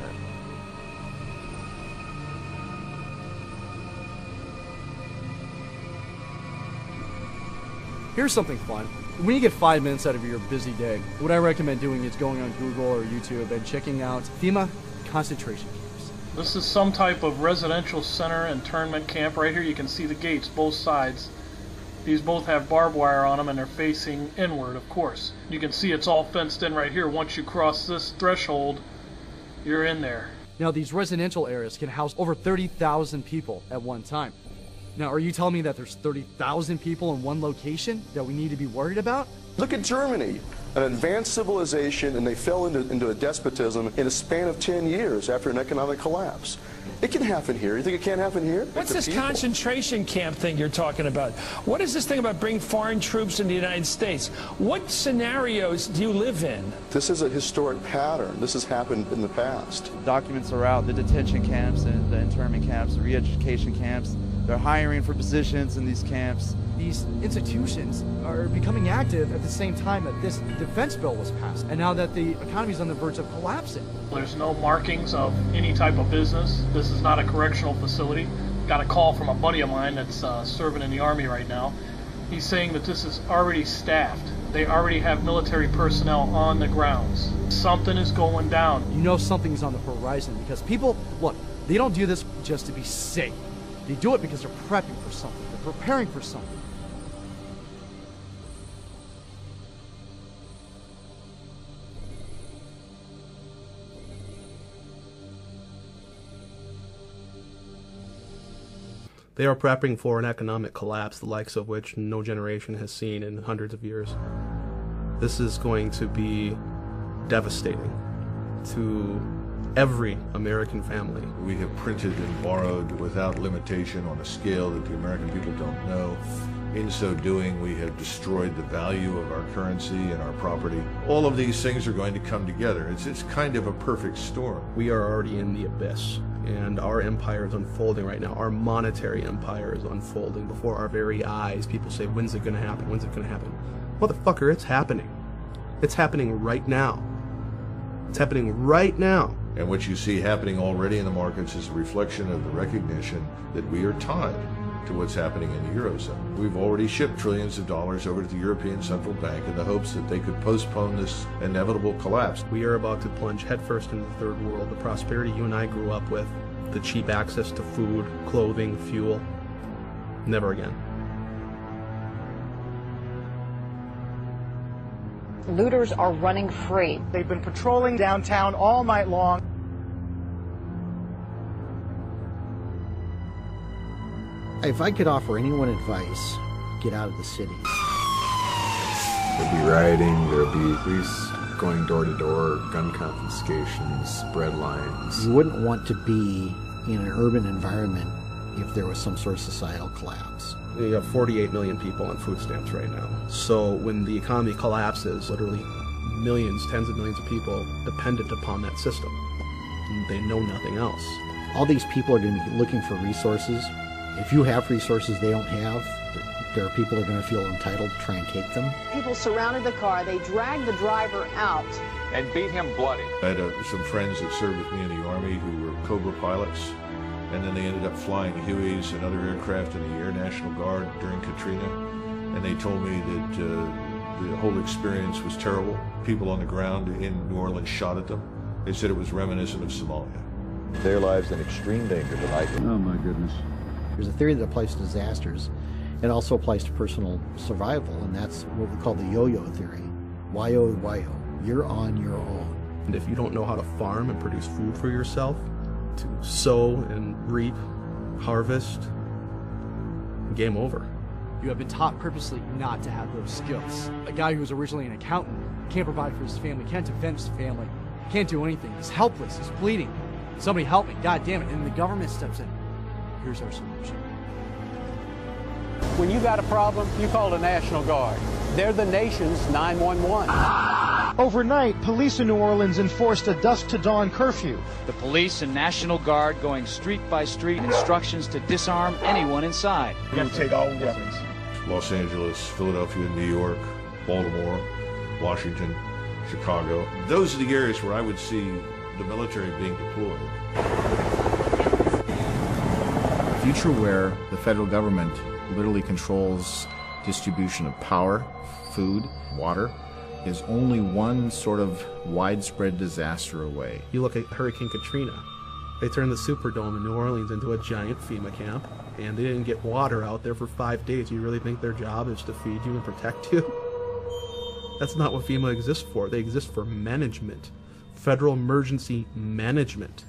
Here's something fun. When you get 5 minutes out of your busy day, what I recommend doing is going on Google or YouTube and checking out FEMA concentration camps. This is some type of residential center internment camp. Right here you can see the gates, both sides. These both have barbed wire on them and they're facing inward, of course. You can see it's all fenced in right here. Once you cross this threshold, you're in there. Now these residential areas can house over 30,000 people at one time. Now, are you telling me that there's 30,000 people in one location that we need to be worried about? Look at Germany, an advanced civilization, and they fell into a despotism in a span of 10 years after an economic collapse. It can happen here. You think it can't happen here? What's this concentration camp thing you're talking about? What is this thing about bringing foreign troops into the United States? What scenarios do you live in? This is a historic pattern. This has happened in the past. Documents are out, the detention camps, the internment camps, the re-education camps. They're hiring for positions in these camps. These institutions are becoming active at the same time that this defense bill was passed, and now that the economy is on the verge of collapsing. There's no markings of any type of business. This is not a correctional facility. Got a call from a buddy of mine that's serving in the Army right now. He's saying that this is already staffed. They already have military personnel on the grounds. Something is going down. You know something's on the horizon because people, look, they don't do this just to be safe. They do it because they're prepping for something. They're preparing for something. They are prepping for an economic collapse, the likes of which no generation has seen in hundreds of years. This is going to be devastating to every American family. We have printed and borrowed without limitation on a scale that the American people don't know. In so doing, we have destroyed the value of our currency and our property. All of these things are going to come together. It's kind of a perfect storm. We are already in the abyss, and our empire is unfolding right now. Our monetary empire is unfolding before our very eyes. People say, when's it going to happen? When's it going to happen? Motherfucker, it's happening. It's happening right now. It's happening right now. And what you see happening already in the markets is a reflection of the recognition that we are tied to what's happening in the Eurozone. We've already shipped trillions of dollars over to the European Central Bank in the hopes that they could postpone this inevitable collapse. We are about to plunge headfirst into the third world, the prosperity you and I grew up with, the cheap access to food, clothing, fuel. Never again. Looters are running free. They've been patrolling downtown all night long. If I could offer anyone advice, get out of the cities. There'll be rioting, there'll be police going door to door, gun confiscations, bread lines. You wouldn't want to be in an urban environment if there was some sort of societal collapse. We have 48 million people on food stamps right now. So when the economy collapses, literally millions, tens of millions of people dependent upon that system. They know nothing else. All these people are going to be looking for resources. If you have resources they don't have, there are people that are going to feel entitled to try and take them. People surrounded the car. They dragged the driver out and beat him bloody. I had some friends that served with me in the Army who were Cobra pilots, and then they ended up flying Hueys and other aircraft in the Air National Guard during Katrina, and they told me that The whole experience was terrible. People on the ground in New Orleans shot at them. They said it was reminiscent of Somalia. Their lives in extreme danger tonight. Oh my goodness. There's a theory that applies to disasters. It also applies to personal survival, and that's what we call the yo-yo theory. Y-O, Y-O. You're on your own. And if you don't know how to farm and produce food for yourself, to sow and reap, harvest, game over. You have been taught purposely not to have those skills. A guy who's originally an accountant can't provide for his family, can't defend his family, can't do anything. He's helpless, he's bleeding. Somebody help me, God damn it. And the government steps in. Here's our solution. When you got a problem, you call the National Guard. They're the nation's 911. Overnight, police in New Orleans enforced a dusk-to-dawn curfew. The police and National Guard going street by street, instructions to disarm anyone inside. We'll take all weapons. Los Angeles, Philadelphia, New York, Baltimore, Washington, Chicago. Those are the areas where I would see the military being deployed. A future where the federal government literally controls distribution of power, food, water, is only one sort of widespread disaster away. You look at Hurricane Katrina. They turned the Superdome in New Orleans into a giant FEMA camp, and they didn't get water out there for 5 days. You really think their job is to feed you and protect you? That's not what FEMA exists for. They exist for management, federal emergency management.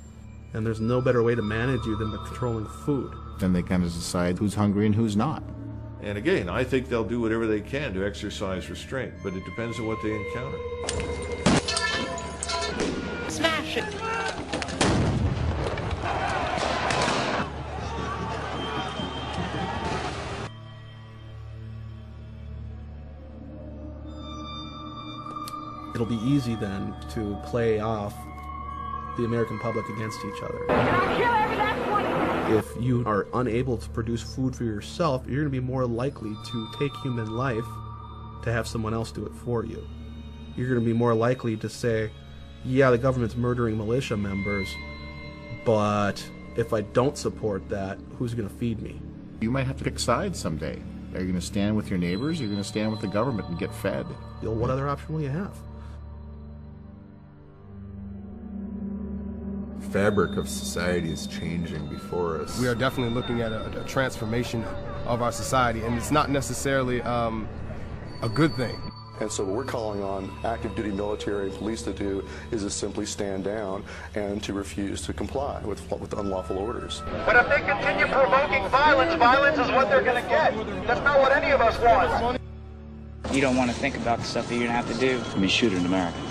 And there's no better way to manage you than by controlling food. Then they kind of decide who's hungry and who's not. And again, I think they'll do whatever they can to exercise restraint, but it depends on what they encounter. Smash it! It'll be easy then to play off the American public against each other. If you are unable to produce food for yourself, you're going to be more likely to take human life to have someone else do it for you. You're going to be more likely to say, yeah, the government's murdering militia members, but if I don't support that, who's going to feed me? You might have to pick sides someday. Are you going to stand with your neighbors, or are you going to stand with the government and get fed? What other option will you have? Fabric of society is changing before us. We are definitely looking at a transformation of our society, and it's not necessarily a good thing. And so what we're calling on active duty military and police to do is to simply stand down and to refuse to comply with unlawful orders. But if they continue provoking violence, violence is what they're going to get. That's not what any of us want. You don't want to think about the stuff that you're going to have to do. I mean, shoot an American.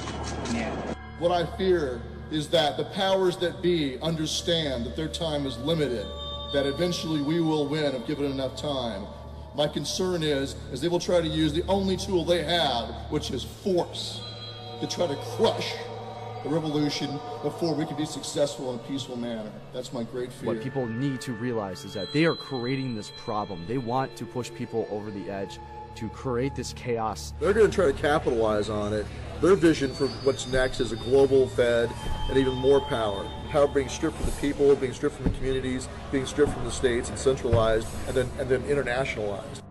Yeah. What I fear is that the powers that be understand that their time is limited, that eventually we will win if given enough time. My concern is they will try to use the only tool they have, which is force, to try to crush the revolution before we can be successful in a peaceful manner. That's my great fear. What people need to realize is that they are creating this problem. They want to push people over the edge to create this chaos. They're going to try to capitalize on it. Their vision for what's next is a global Fed and even more power. Power being stripped from the people, being stripped from the communities, being stripped from the states and centralized and then internationalized.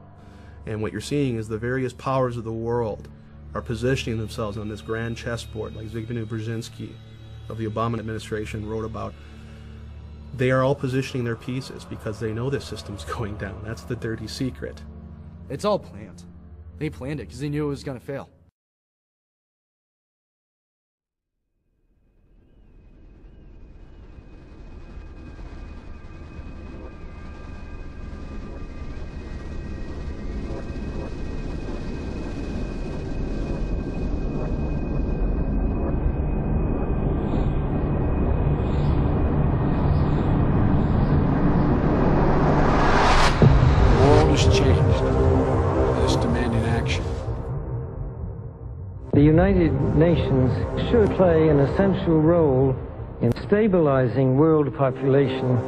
And what you're seeing is the various powers of the world are positioning themselves on this grand chessboard, like Zbigniew Brzezinski of the Obama administration wrote about. They are all positioning their pieces because they know this system's going down. That's the dirty secret. It's all planned. They planned it because they knew it was going to fail. The United Nations should play an essential role in stabilizing world population.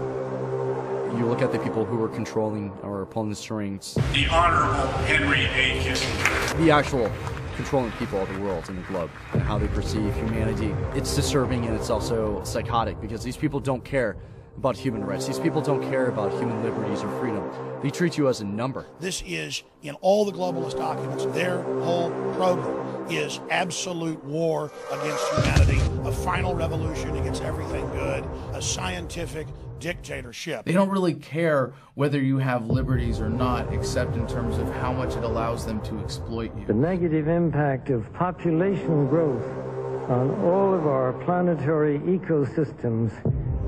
You look at the people who are controlling or pulling the strings. The Honorable Henry A. Kissinger. The actual controlling people of the world and the globe and how they perceive humanity. It's disturbing and it's also psychotic because these people don't care about human rights. These people don't care about human liberties or freedom. They treat you as a number. This is, in all the globalist documents, their whole program is absolute war against humanity, a final revolution against everything good, a scientific dictatorship. They don't really care whether you have liberties or not, except in terms of how much it allows them to exploit you. The negative impact of population growth on all of our planetary ecosystems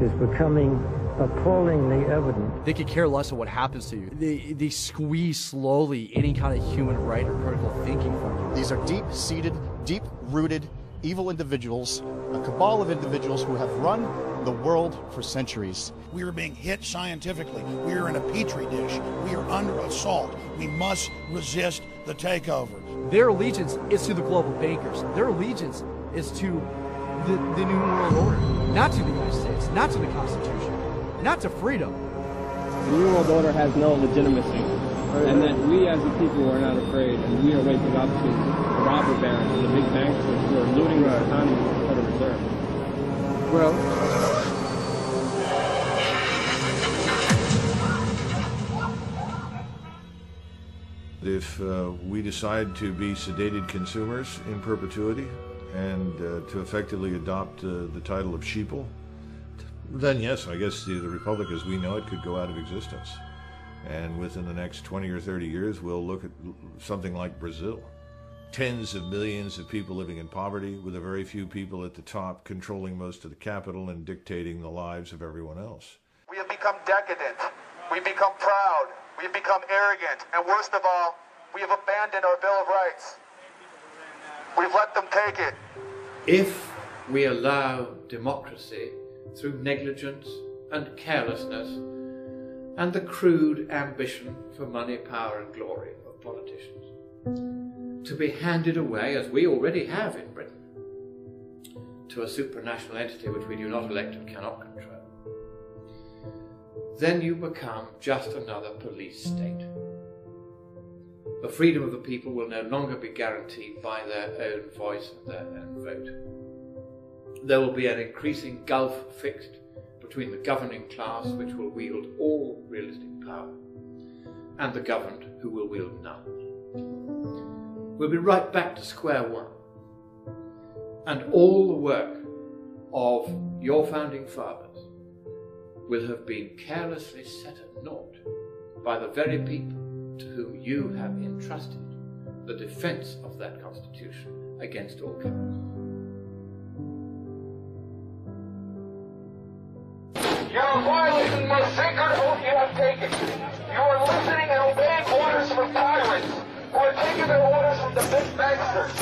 is becoming appallingly evident. They could care less of what happens to you. They squeeze slowly any kind of human right or critical thinking from you. These are deep-seated, deep-rooted, evil individuals, a cabal of individuals who have run the world for centuries. We are being hit scientifically. We are in a petri dish. We are under assault. We must resist the takeover. Their allegiance is to the global bankers. Their allegiance is to the New World Order, not to the United States, not to the Constitution, not to freedom. The New World Order has no legitimacy, and that we as a people are not afraid, and we are waking up to the robber barons and the big bankers who are looting the economy of the Federal Reserve. If we decide to be sedated consumers in perpetuity and to effectively adopt the title of sheeple, then yes, I guess the Republic as we know it could go out of existence. And within the next 20 or 30 years, we'll look at something like Brazil. Tens of millions of people living in poverty, with a very few people at the top controlling most of the capital and dictating the lives of everyone else. We have become decadent. We've become proud. We've become arrogant. And worst of all, we have abandoned our Bill of Rights. We've let them take it. If we allow democracy through negligence and carelessness and the crude ambition for money, power and glory of politicians to be handed away, as we already have in Britain, to a supranational entity which we do not elect and cannot control, then you become just another police state. The freedom of the people will no longer be guaranteed by their own voice and their own vote. There will be an increasing gulf fixed between the governing class, which will wield all realistic power, and the governed, who will wield none. We'll be right back to square one, and all the work of your founding fathers will have been carelessly set at naught by the very people to whom you have entrusted the defense of that Constitution against all comers. You are violating the most sacred oath you have taken. You are listening and obeying orders from tyrants who are taking their orders from the big banksters.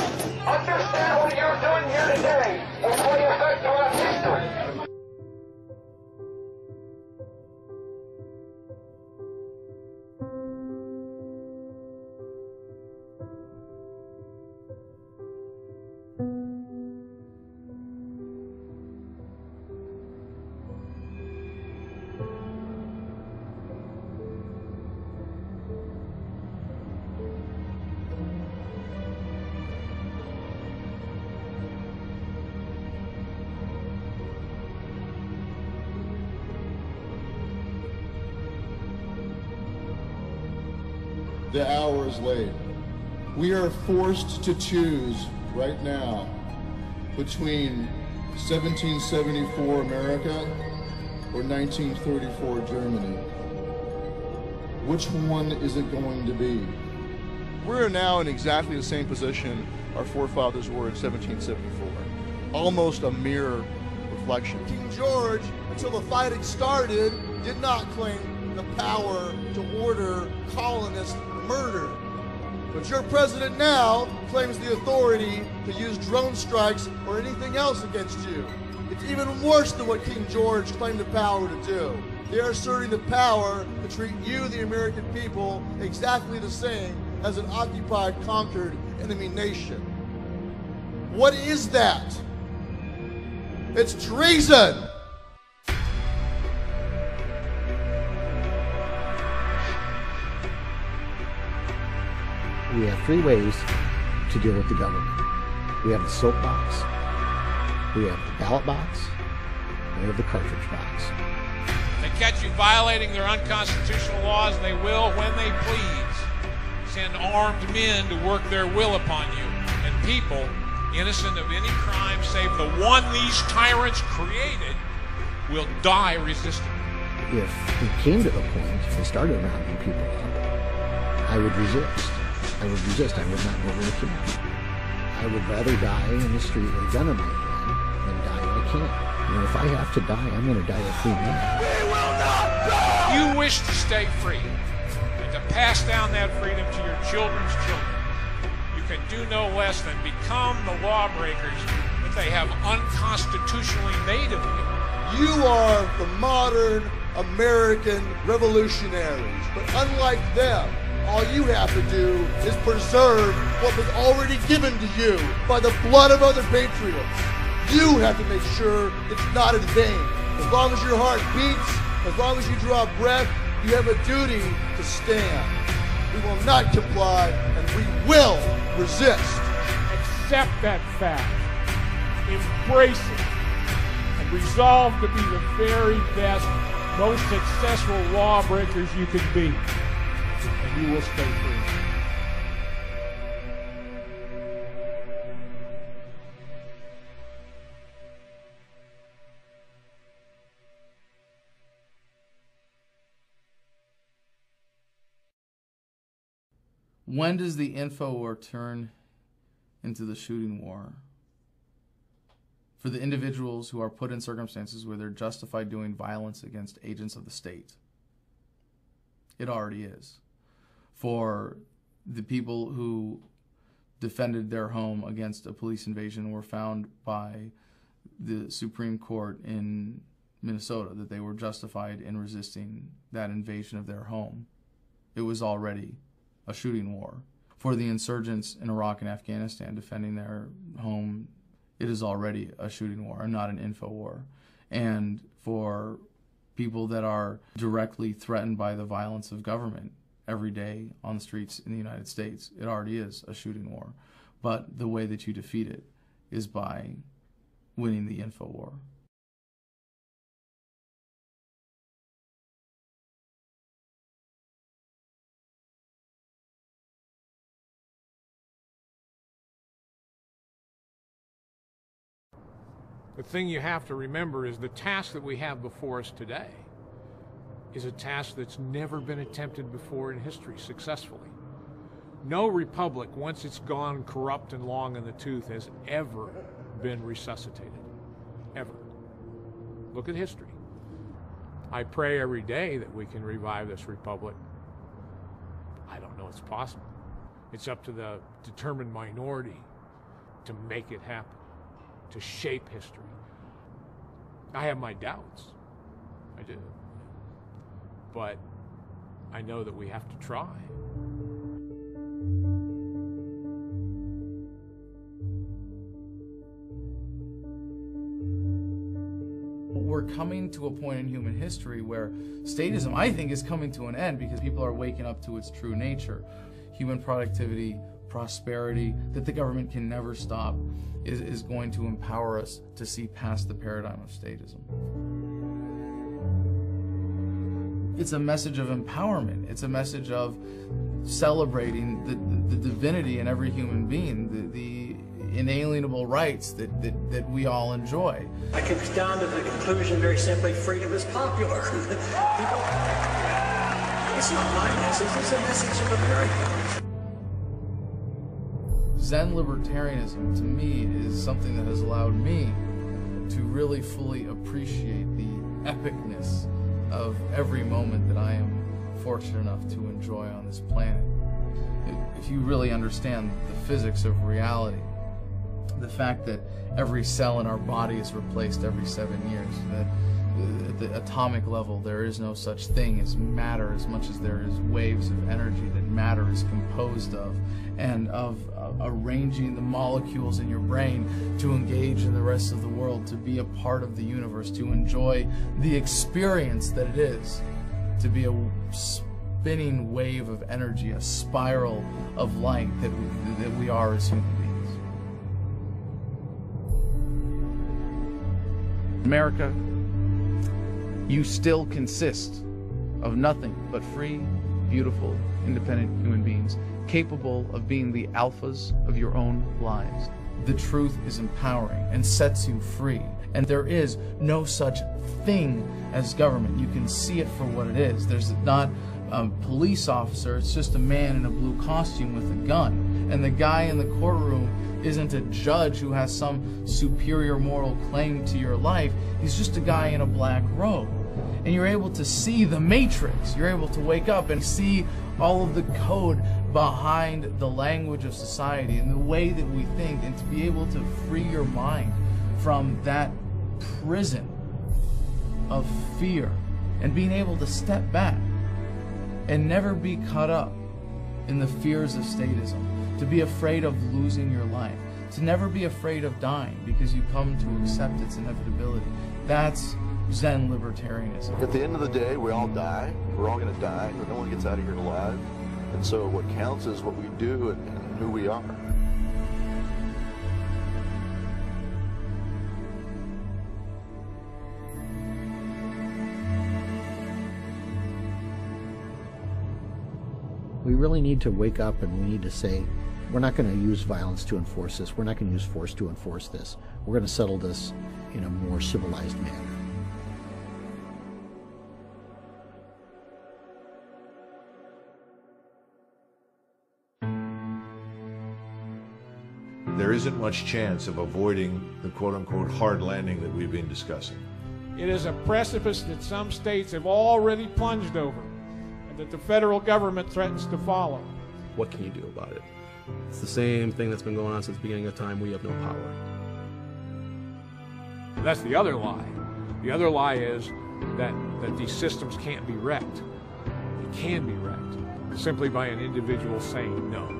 Understand what you're doing here today will play effect throughout history. The hour is late. We are forced to choose right now between 1774 America or 1934 Germany. Which one is it going to be? We're now in exactly the same position our forefathers were in 1774. Almost a mirror reflection. King George, until the fighting started, did not claim the power to order colonists murdered. But your president now claims the authority to use drone strikes or anything else against you. It's even worse than what King George claimed the power to do. They are asserting the power to treat you, the American people, exactly the same as an occupied, conquered enemy nation. What is that? It's treason! We have three ways to deal with the government. We have the soapbox, we have the ballot box, and we have the cartridge box. They catch you violating their unconstitutional laws, and they will, when they please, send armed men to work their will upon you. And people, innocent of any crime save the one these tyrants created, will die resisting. If it came to the point, if they started rounding people up, I would resist. I would not go to the camp. I would rather die in the street with a gun in my hand than die in a camp. And if I have to die, I'm going to die a free man. We will not die! You wish to stay free and to pass down that freedom to your children's children. You can do no less than become the lawbreakers that they have unconstitutionally made of you. You are the modern American revolutionaries, but unlike them, all you have to do is preserve what was already given to you by the blood of other patriots. You have to make sure it's not in vain. As long as your heart beats, as long as you draw breath, you have a duty to stand. We will not comply, and we will resist. Accept that fact. Embrace it. And resolve to be the very best, most successful lawbreakers you can be. And you will stay free. When does the info war turn into the shooting war? For the individuals who are put in circumstances where they're justified doing violence against agents of the state. It already is. For the people who defended their home against a police invasion were found by the Supreme Court in Minnesota that they were justified in resisting that invasion of their home. It was already a shooting war. For the insurgents in Iraq and Afghanistan defending their home, it is already a shooting war and not an info war. And for people that are directly threatened by the violence of government every day on the streets in the United States, it already is a shooting war. But the way that you defeat it is by winning the info war. The thing you have to remember is the task that we have before us today is a task that's never been attempted before in history successfully. No republic, once it's gone corrupt and long in the tooth, has ever been resuscitated. Ever. Look at history. I pray every day that we can revive this republic. I don't know it's possible. It's up to the determined minority to make it happen, to shape history. I have my doubts. I do. But I know that we have to try. We're coming to a point in human history where statism, I think, is coming to an end because people are waking up to its true nature. Human productivity, prosperity, that the government can never stop, is going to empower us to see past the paradigm of statism. It's a message of empowerment. It's a message of celebrating the divinity in every human being, the inalienable rights that we all enjoy. I could come down to the conclusion very simply, freedom is popular. People, it's not my message, it's a message of America. Zen libertarianism, to me, is something that has allowed me to really fully appreciate the epicness of every moment that I am fortunate enough to enjoy on this planet. If you really understand the physics of reality, the fact that every cell in our body is replaced every 7 years, that at the atomic level there is no such thing as matter as much as there is waves of energy that matter is composed of, and of arranging the molecules in your brain to engage in the rest of the world, to be a part of the universe, to enjoy the experience that it is, to be a spinning wave of energy, a spiral of light that we are as human beings. America, you still consist of nothing but free, beautiful, independent human beings, capable of being the alphas of your own lives. The truth is empowering and sets you free. And there is no such thing as government. You can see it for what it is. There's not a police officer, it's just a man in a blue costume with a gun. And the guy in the courtroom isn't a judge who has some superior moral claim to your life. He's just a guy in a black robe. And you're able to see the matrix. You're able to wake up and see all of the code behind the language of society and the way that we think, and to be able to free your mind from that prison of fear and being able to step back and never be caught up in the fears of statism, to be afraid of losing your life, to never be afraid of dying because you come to accept its inevitability. That's Zen libertarianism. At the end of the day, we all die. We're all going to die, but no one gets out of here alive. And so what counts is what we do and who we are. We really need to wake up, and we need to say, we're not going to use violence to enforce this. We're not going to use force to enforce this. We're going to settle this in a more civilized manner. There isn't much chance of avoiding the quote-unquote hard landing that we've been discussing. It is a precipice that some states have already plunged over, and that the federal government threatens to follow. What can you do about it? It's the same thing that's been going on since the beginning of time. We have no power. That's the other lie. The other lie is that these systems can't be wrecked. They can be wrecked simply by an individual saying no.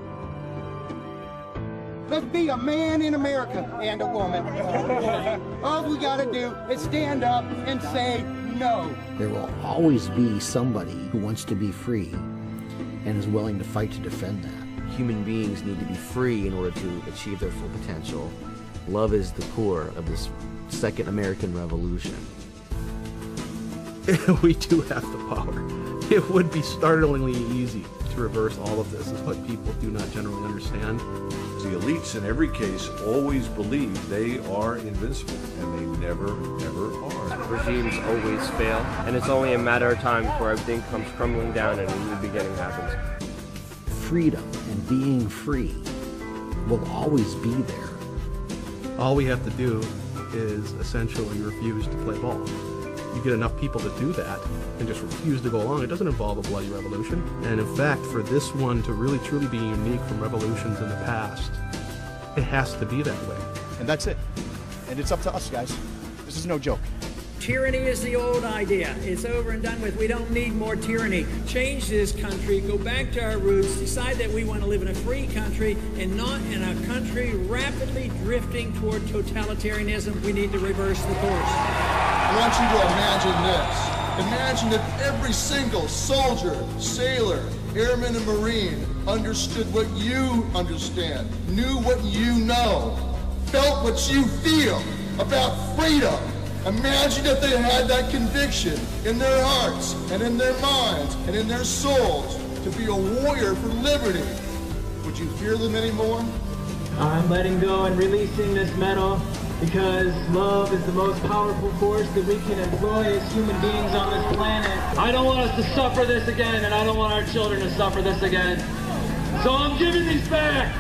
Let's be a man in America and a woman. All we gotta do is stand up and say no. There will always be somebody who wants to be free and is willing to fight to defend that. Human beings need to be free in order to achieve their full potential. Love is the core of this second American Revolution. We do have the power. It would be startlingly easy to reverse all of this, is what people do not generally understand. The elites in every case always believe they are invincible, and they never, ever are. Regimes always fail, and it's only a matter of time before everything comes crumbling down and a new beginning happens. Freedom and being free will always be there. All we have to do is essentially refuse to play ball. You get enough people to do that and just refuse to go along. It doesn't involve a bloody revolution. And in fact, for this one to really truly be unique from revolutions in the past, it has to be that way. And that's it. And it's up to us, guys. This is no joke. Tyranny is the old idea. It's over and done with. We don't need more tyranny. Change this country, go back to our roots, decide that we want to live in a free country and not in a country rapidly drifting toward totalitarianism. We need to reverse the course. I want you to imagine this. Imagine if every single soldier, sailor, airman, and Marine understood what you understand, knew what you know, felt what you feel about freedom. Imagine if they had that conviction in their hearts and in their minds and in their souls to be a warrior for liberty. Would you fear them anymore? I'm letting go and releasing this medal because love is the most powerful force that we can employ as human beings on this planet. I don't want us to suffer this again, and I don't want our children to suffer this again. So I'm giving these back.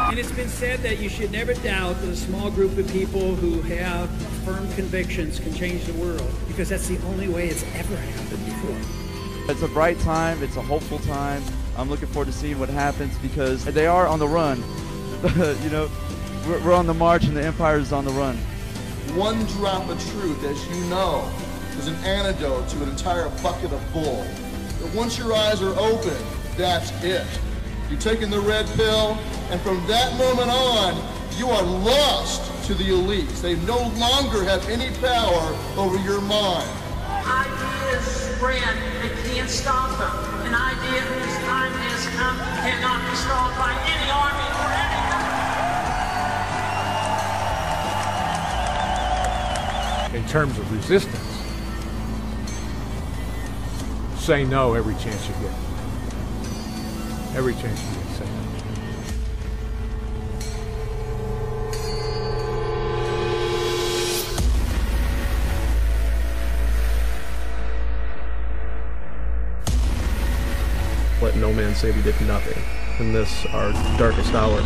And it's been said that you should never doubt that a small group of people who have firm convictions can change the world, because that's the only way it's ever happened before. It's a bright time, it's a hopeful time. I'm looking forward to seeing what happens because they are on the run. You know, we're on the march and the empire is on the run. One drop of truth, as you know, is an antidote to an entire bucket of bull. But once your eyes are open, that's it. You're taking the red pill, and from that moment on, you are lost to the elites. They no longer have any power over your mind. Ideas spread, they can't stop them. An idea whose time has come cannot be stopped by any army or any government. In terms of resistance, Say no every chance you get. Every chance you get, say no. Let no man say we did nothing in this, our darkest hour.